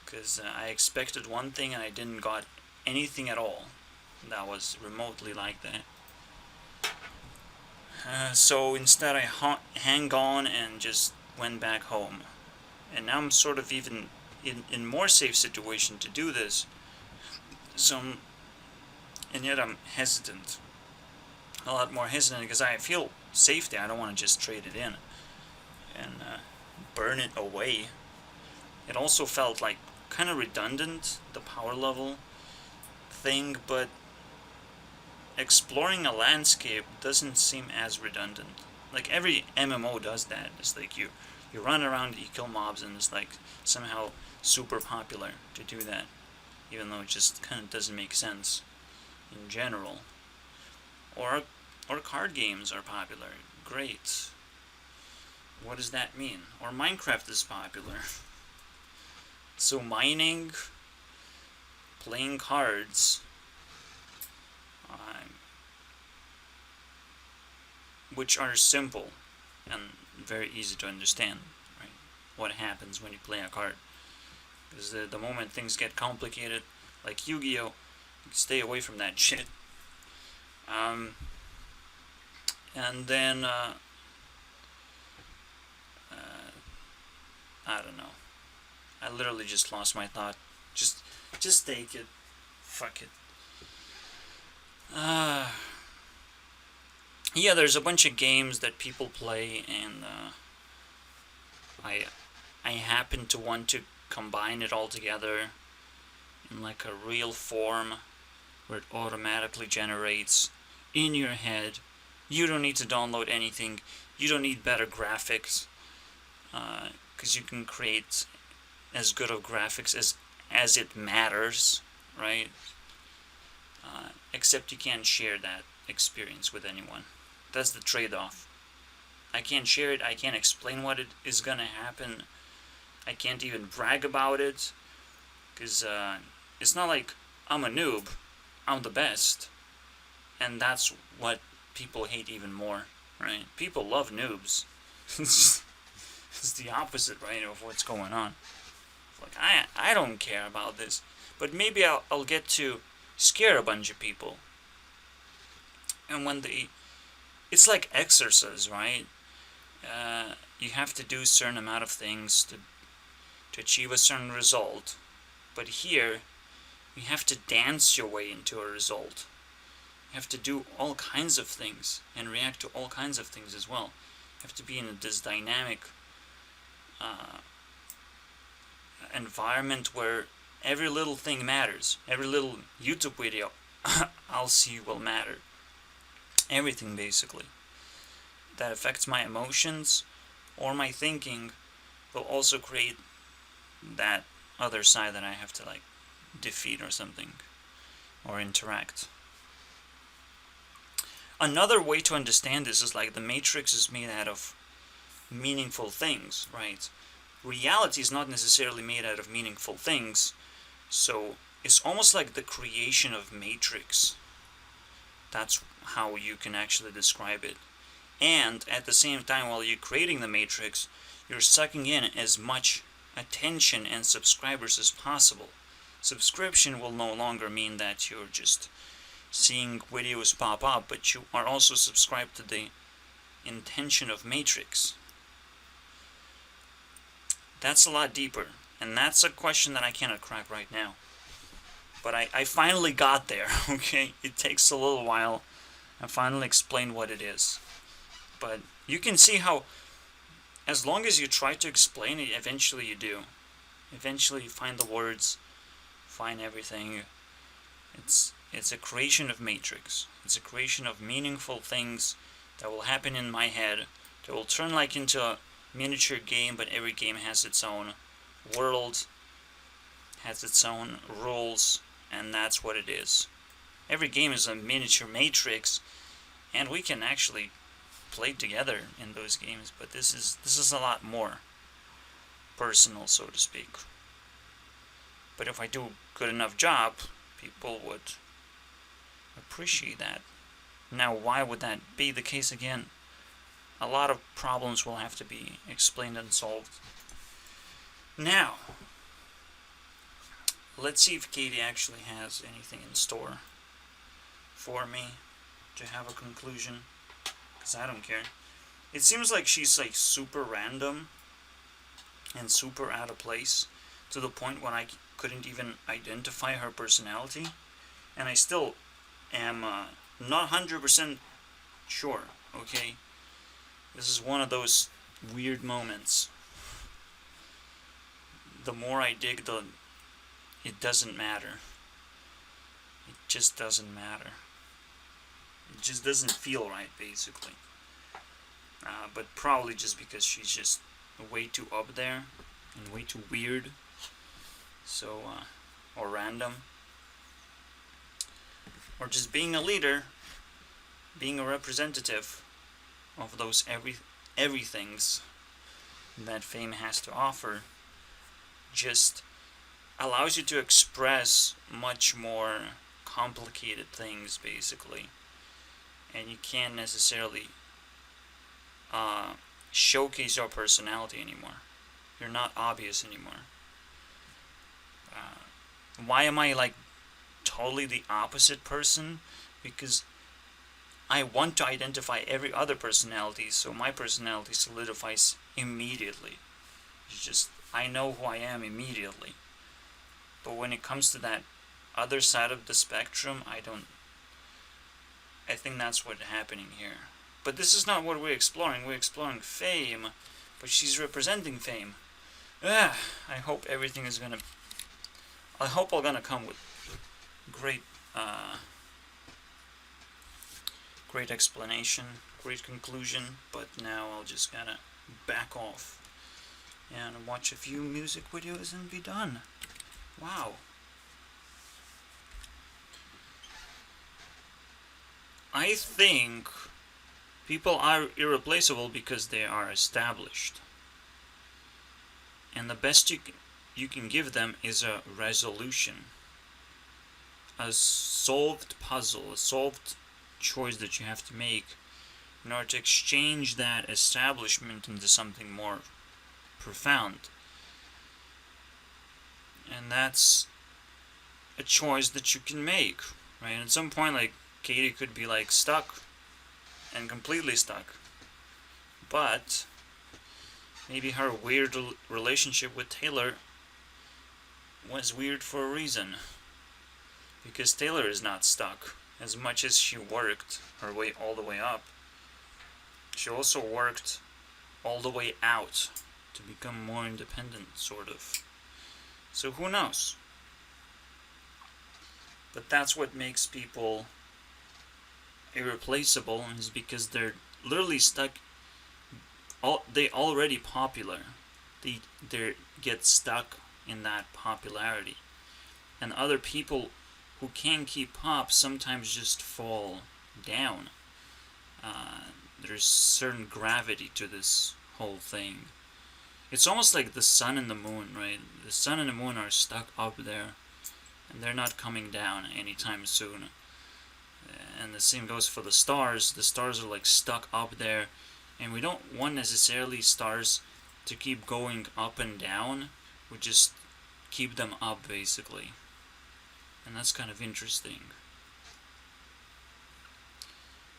Because I expected one thing and I didn't got anything at all that was remotely like that. So instead I hang on and just went back home. And now I'm sort of even in more safe situation to do this. And yet I'm hesitant. A lot more hesitant because I feel safety. I don't want to just trade it in and burn it away. It also felt like kind of redundant, the power level thing, but exploring a landscape doesn't seem as redundant. Like every MMO does that. It's like you run around, you kill mobs, and it's like somehow super popular to do that, even though it just kind of doesn't make sense in general. Or card games are popular. Great. What does that mean? Or Minecraft is popular. So mining, playing cards, which are simple and very easy to understand, right? What happens when you play a card. Because the moment things get complicated, like Yu-Gi-Oh, stay away from that shit. And then, I don't know. I literally just lost my thought. Just take it. Fuck it. Yeah, there's a bunch of games that people play, and I happen to want to combine it all together in like a real form where it automatically generates in your head. You don't need to download anything. You don't need better graphics, because you can create as good of graphics as it matters, right? Except you can't share that experience with anyone. That's the trade-off. I can't share it. I can't explain what it is gonna happen. I can't even brag about it, because it's not like I'm a noob. I'm the best, and that's what people hate even more, right? People love noobs. It's the opposite, right, of what's going on. Like, I don't care about this, but maybe I'll get to scare a bunch of people. And when it's like exercise, right? You have to do a certain amount of things to achieve a certain result. But here, you have to dance your way into a result. You have to do all kinds of things and react to all kinds of things as well. You have to be in this dynamic environment where every little thing matters. Every little YouTube video I'll see will matter. Everything, basically, that affects my emotions or my thinking will also create that other side that I have to, like, defeat or something, or interact. Another way to understand this is like the Matrix is made out of meaningful things, right? Reality is not necessarily made out of meaningful things, so it's almost like the creation of Matrix. That's how you can actually describe it. And at the same time, while you're creating the Matrix, you're sucking in as much attention and subscribers as possible. Subscription will no longer mean that you're just seeing videos pop up, but you are also subscribed to the intention of Matrix. That's a lot deeper, and that's a question that I cannot crack right now. But I finally got there, okay? It takes a little while. I finally explained what it is. But you can see how, as long as you try to explain it, eventually you do. Eventually you find the words, find everything. It's a creation of Matrix. It's a creation of meaningful things that will happen in my head, that will turn like into a miniature game, but every game has its own world, has its own rules, and that's what it is. Every game is a miniature Matrix, and we can actually play together in those games, but this is a lot more personal, so to speak. But if I do a good enough job, people would appreciate that. Now, why would that be the case again? A lot of problems will have to be explained and solved. Now, let's see if Katie actually has anything in store for me to have a conclusion, because I don't care. It seems like she's like super random and super out of place, to the point when I couldn't even identify her personality, and I still am not 100% sure, okay? This is one of those weird moments. The more I dig, it doesn't matter. It just doesn't matter. It just doesn't feel right, basically. But probably just because she's just way too up there and way too weird. So, or random. Or just being a leader, being a representative of those everythings that fame has to offer, just allows you to express much more complicated things, basically. And you can't necessarily showcase your personality anymore. You're not obvious anymore. Why am I like totally the opposite person? Because I want to identify every other personality, so my personality solidifies immediately. It's just, I know who I am immediately. But when it comes to that other side of the spectrum, I think that's what's happening here. But this is not what we're exploring. We're exploring fame, but she's representing fame. I hope everything is gonna... I hope I'm gonna come with great explanation, great conclusion, but now I'll just gotta back off and watch a few music videos and be done. Wow. I think People are irreplaceable because they are established. And the best you can give them is a resolution. A solved puzzle, a solved choice that you have to make in order to exchange that establishment into something more profound. And that's a choice that you can make, right? And at some point, like, Katie could be like stuck and completely stuck, but maybe her weird relationship with Taylor was weird for a reason, because Taylor is not stuck. As much as she worked her way all the way up, she also worked all the way out to become more independent, sort of. So who knows? But that's what makes people irreplaceable, is because they're literally stuck. They already popular. They get stuck in that popularity, and other people who can keep up sometimes just fall down. There's certain gravity to this whole thing. It's almost like the sun and the moon, right? The sun and the moon are stuck up there, and they're not coming down anytime soon. And the same goes for the stars. The stars are like stuck up there, and we don't want necessarily stars to keep going up and down. We just keep them up, basically. And that's kind of interesting.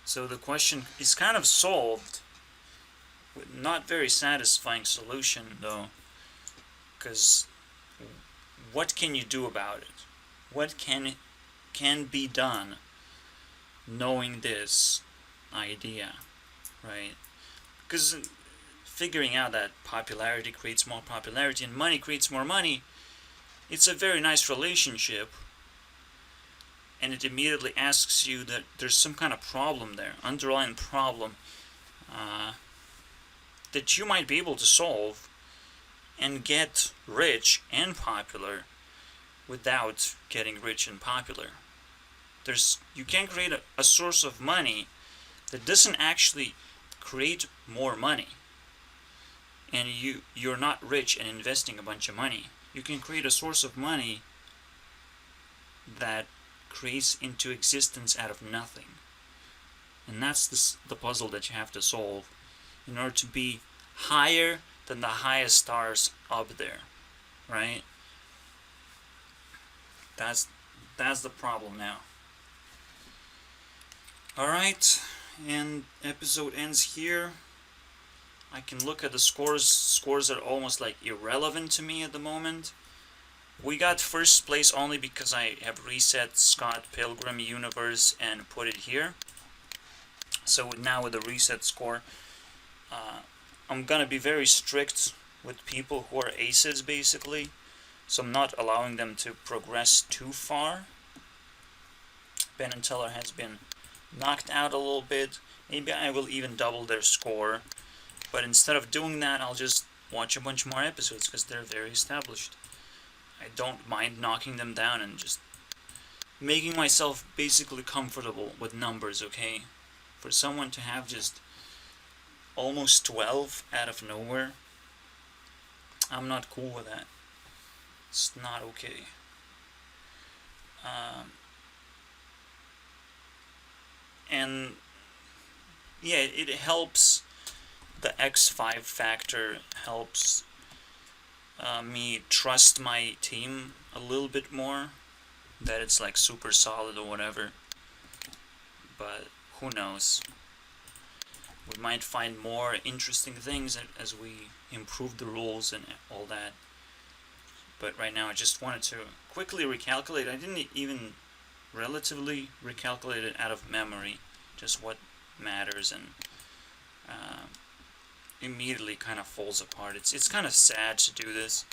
So the question is kind of solved, with not very satisfying solution though, because what can you do about it? What can be done knowing this idea, right? Because figuring out that popularity creates more popularity and money creates more money, it's a very nice relationship, and it immediately asks you that there's some kind of problem there, underlying problem, that you might be able to solve and get rich and popular without getting rich and popular. You can create a source of money that doesn't actually create more money, and you're not rich and investing a bunch of money. You can create a source of money that creates into existence out of nothing, and that's the puzzle that you have to solve in order to be higher than the highest stars up there, right? That's the problem now. Alright, and episode ends here. I can look at the scores. Scores are almost like irrelevant to me at the moment. We got first place only because I have reset Scott Pilgrim Universe and put it here. So now with the reset score, I'm gonna be very strict with people who are aces, basically. So I'm not allowing them to progress too far. Ben and Teller has been knocked out a little bit. Maybe I will even double their score. But instead of doing that, I'll just watch a bunch more episodes because they're very established. I don't mind knocking them down and just making myself basically comfortable with numbers, okay? For someone to have just almost 12 out of nowhere, I'm not cool with that. It's not okay. And yeah, it helps. The X5 factor helps me trust my team a little bit more, that it's like super solid or whatever. But who knows? We might find more interesting things as we improve the rules and all that. But right now I just wanted to quickly recalculate. I didn't even relatively recalculate it out of memory, just what matters, and immediately kind of falls apart. It's kind of sad to do this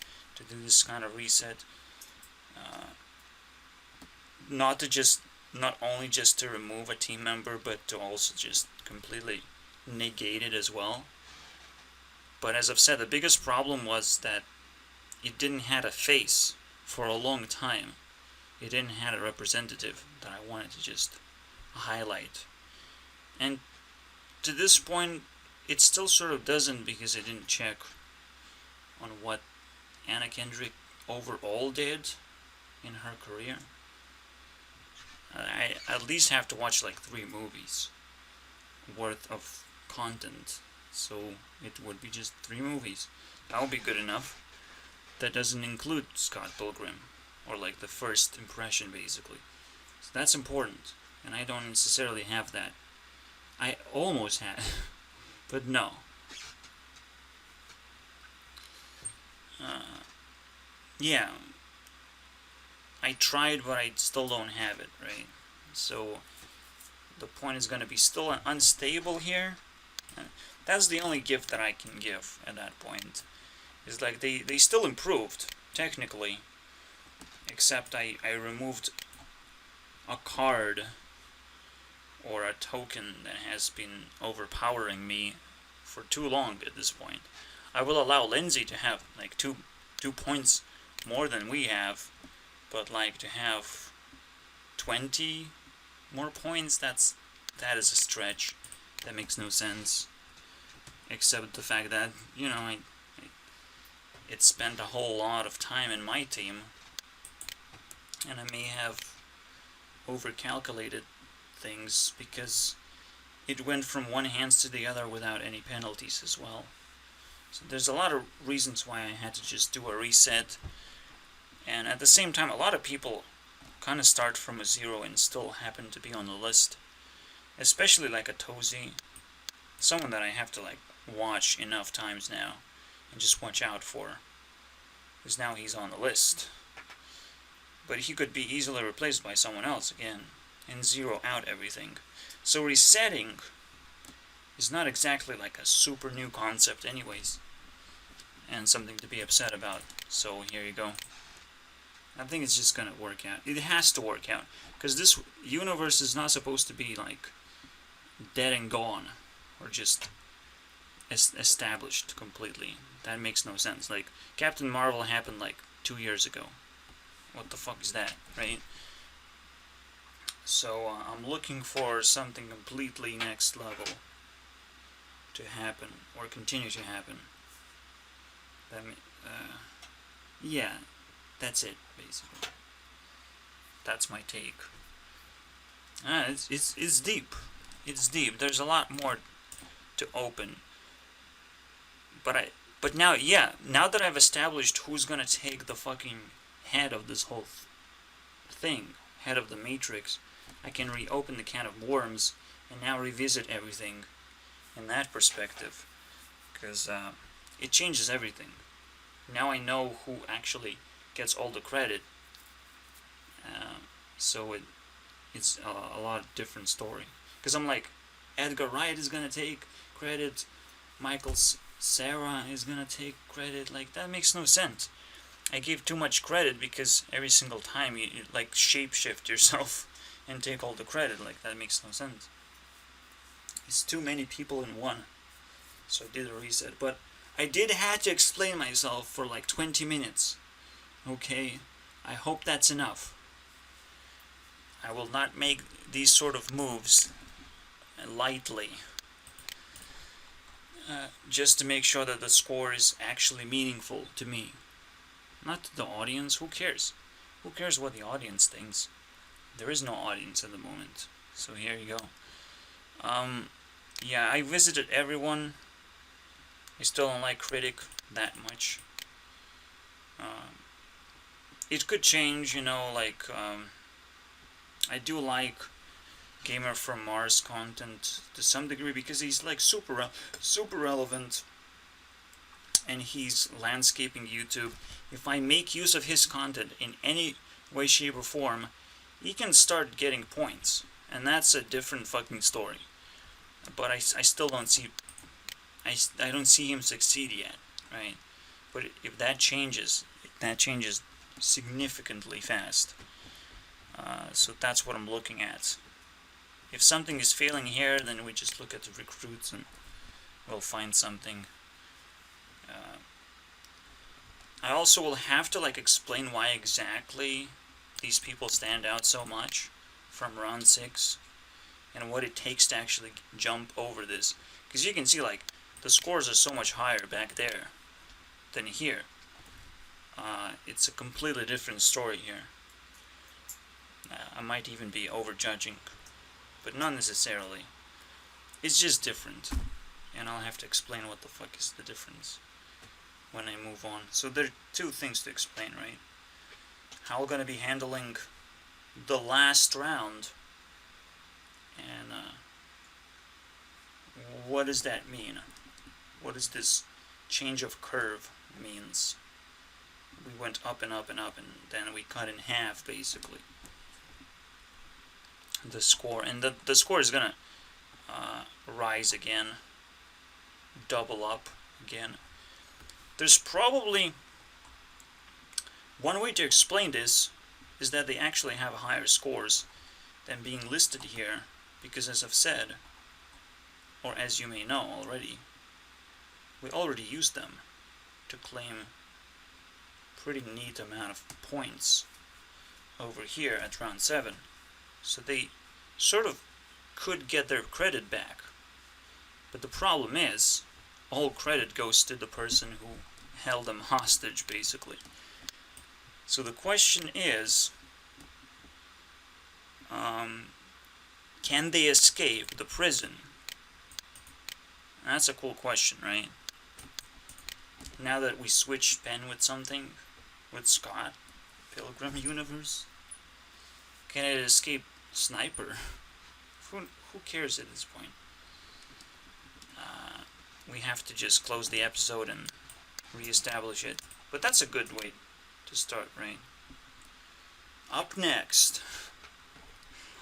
kind of reset. Not only just to remove a team member, but to also just completely negate it as well. But as I've said, the biggest problem was that it didn't have a face for a long time. It didn't have a representative that I wanted to just highlight. And to this point, it still sort of doesn't, because I didn't check on what Anna Kendrick overall did in her career. I at least have to watch like 3 movies worth of content, so it would be just 3 movies. That would be good enough. That doesn't include Scott Pilgrim, or like the first impression, basically. So that's important, and I don't necessarily have that. I almost had, but no. Yeah, I tried, but I still don't have it, right? So the point is going to be still unstable here. That's the only gift that I can give at that point. Is like they still improved, technically. Except I removed a card or a token that has been overpowering me for too long at this point. I will allow Lindsay to have like two points more than we have, but like to have 20 more points, that is a stretch. That makes no sense. Except the fact that, you know, it spent a whole lot of time in my team, and I may have overcalculated things because it went from one hands to the other without any penalties as well. So there's a lot of reasons why I had to just do a reset, and at the same time a lot of people kind of start from a 0 and still happen to be on the list, especially like a Tozy, someone that I have to like watch enough times now and just watch out for, because now he's on the list. But he could be easily replaced by someone else again and 0 out everything. So resetting is not exactly like a super new concept anyways, and something to be upset about. So here you go. I think it's just gonna work out. It has to work out, because this universe is not supposed to be like dead and gone, or just established completely. That makes no sense. Like, Captain Marvel happened like 2 years ago. What the fuck is that, right? So I'm looking for something completely next level to happen, or continue to happen. Yeah, that's it, basically. That's my take. It's deep. It's deep. There's a lot more to open. But now, yeah, now that I've established who's gonna take the fucking head of this whole thing, head of the Matrix, I can reopen the can of worms and now revisit everything in that perspective, because it changes everything. Now I know who actually gets all the credit, so it's a lot different story. Because I'm like, Edgar Wright is gonna take credit, Michael Cera is gonna take credit. Like, that makes no sense. I gave too much credit because every single time you like shapeshift yourself and take all the credit. Like, that makes no sense. It's too many people in one. So I did a reset, but I did have to explain myself for like 20 minutes. Okay, I hope that's enough. I will not make these sort of moves lightly, just to make sure that the score is actually meaningful to me, not to the audience. Who cares? Who cares what the audience thinks? There is no audience at the moment. So here you go. Yeah, I visited everyone. I still don't like Critic that much. It could change, you know, like, I do like Gamer from Mars content to some degree, because he's like super relevant, and he's landscaping YouTube. If I make use of his content in any way, shape, or form, he can start getting points, and that's a different fucking story. But I still don't see, I don't see him succeed yet, right? But if that changes significantly fast. So that's what I'm looking at. If something is failing here, then we just look at the recruits and we'll find something. I also will have to like explain why exactly these people stand out so much from round 6 and what it takes to actually jump over this. Because you can see, like, the scores are so much higher back there than here. It's a completely different story here. I might even be overjudging, but not necessarily. It's just different, and I'll have to explain what the fuck is the difference when I move on. So there are two things to explain, right? How we're gonna be handling the last round, and what does that mean? What does this change of curve means? We went up and up and up, and then we cut in half, basically. The score, and the score is gonna rise again, double up again. There's probably one way to explain this is that they actually have higher scores than being listed here, because as I've said, or as you may know already, we already used them to claim pretty neat amount of points over here at round 7. So they sort of could get their credit back. But the problem is, all credit goes to the person who held them hostage, basically. So the question is, can they escape the prison? That's a cool question, right? Now that we switched pen with something, with Scott, Pilgrim Universe, can it escape Sniper? Who cares at this point? We have to just close the episode and re-establish it. But that's a good way to start, right? Up next,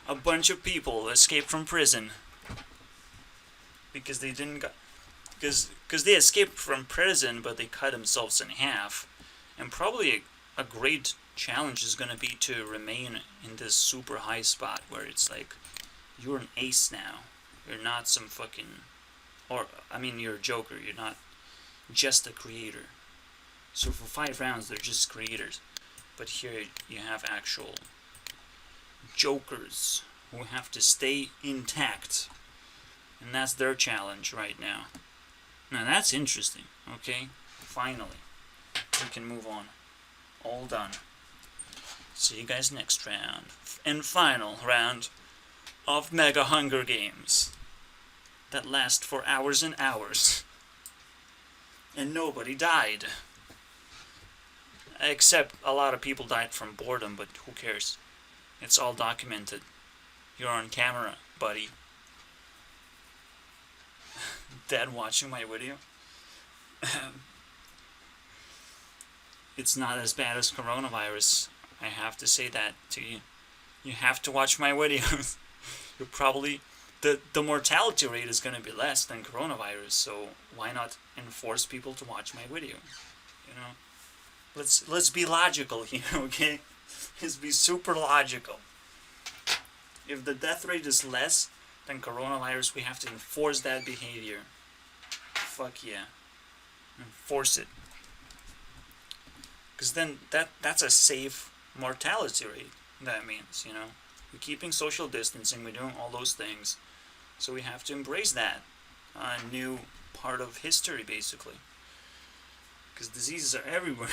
a bunch of people escaped from prison because they didn't got, because they escaped from prison, but they cut themselves in half. And probably a great challenge is gonna be to remain in this super high spot where it's like you're an ace now. You're not some fucking, or I mean, you're a joker. You're not just a creator. So for 5 rounds, they're just creators. But here you have actual jokers who have to stay intact. And that's their challenge right now. Now that's interesting, okay? Finally, we can move on. All done. See you guys next round. And final round of Mega Hunger Games. That last for hours and hours. And nobody died. Except a lot of people died from boredom, but who cares? It's all documented. You're on camera, buddy. Dad watching my video. It's not as bad as coronavirus. I have to say that to you. You have to watch my videos. You're probably the mortality rate is going to be less than coronavirus, so why not enforce people to watch my video? You know, let's be logical here, okay? Let's be super logical. If the death rate is less than coronavirus, we have to enforce that behavior. Fuck yeah, enforce it. Because then that's a safe mortality rate. That means, you know, we're keeping social distancing, we're doing all those things. So we have to embrace that new part of history, basically. Because diseases are everywhere.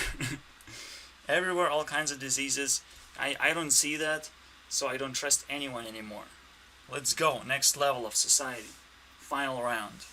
Everywhere, all kinds of diseases. I don't see that, so I don't trust anyone anymore. Let's go. Next level of society. Final round.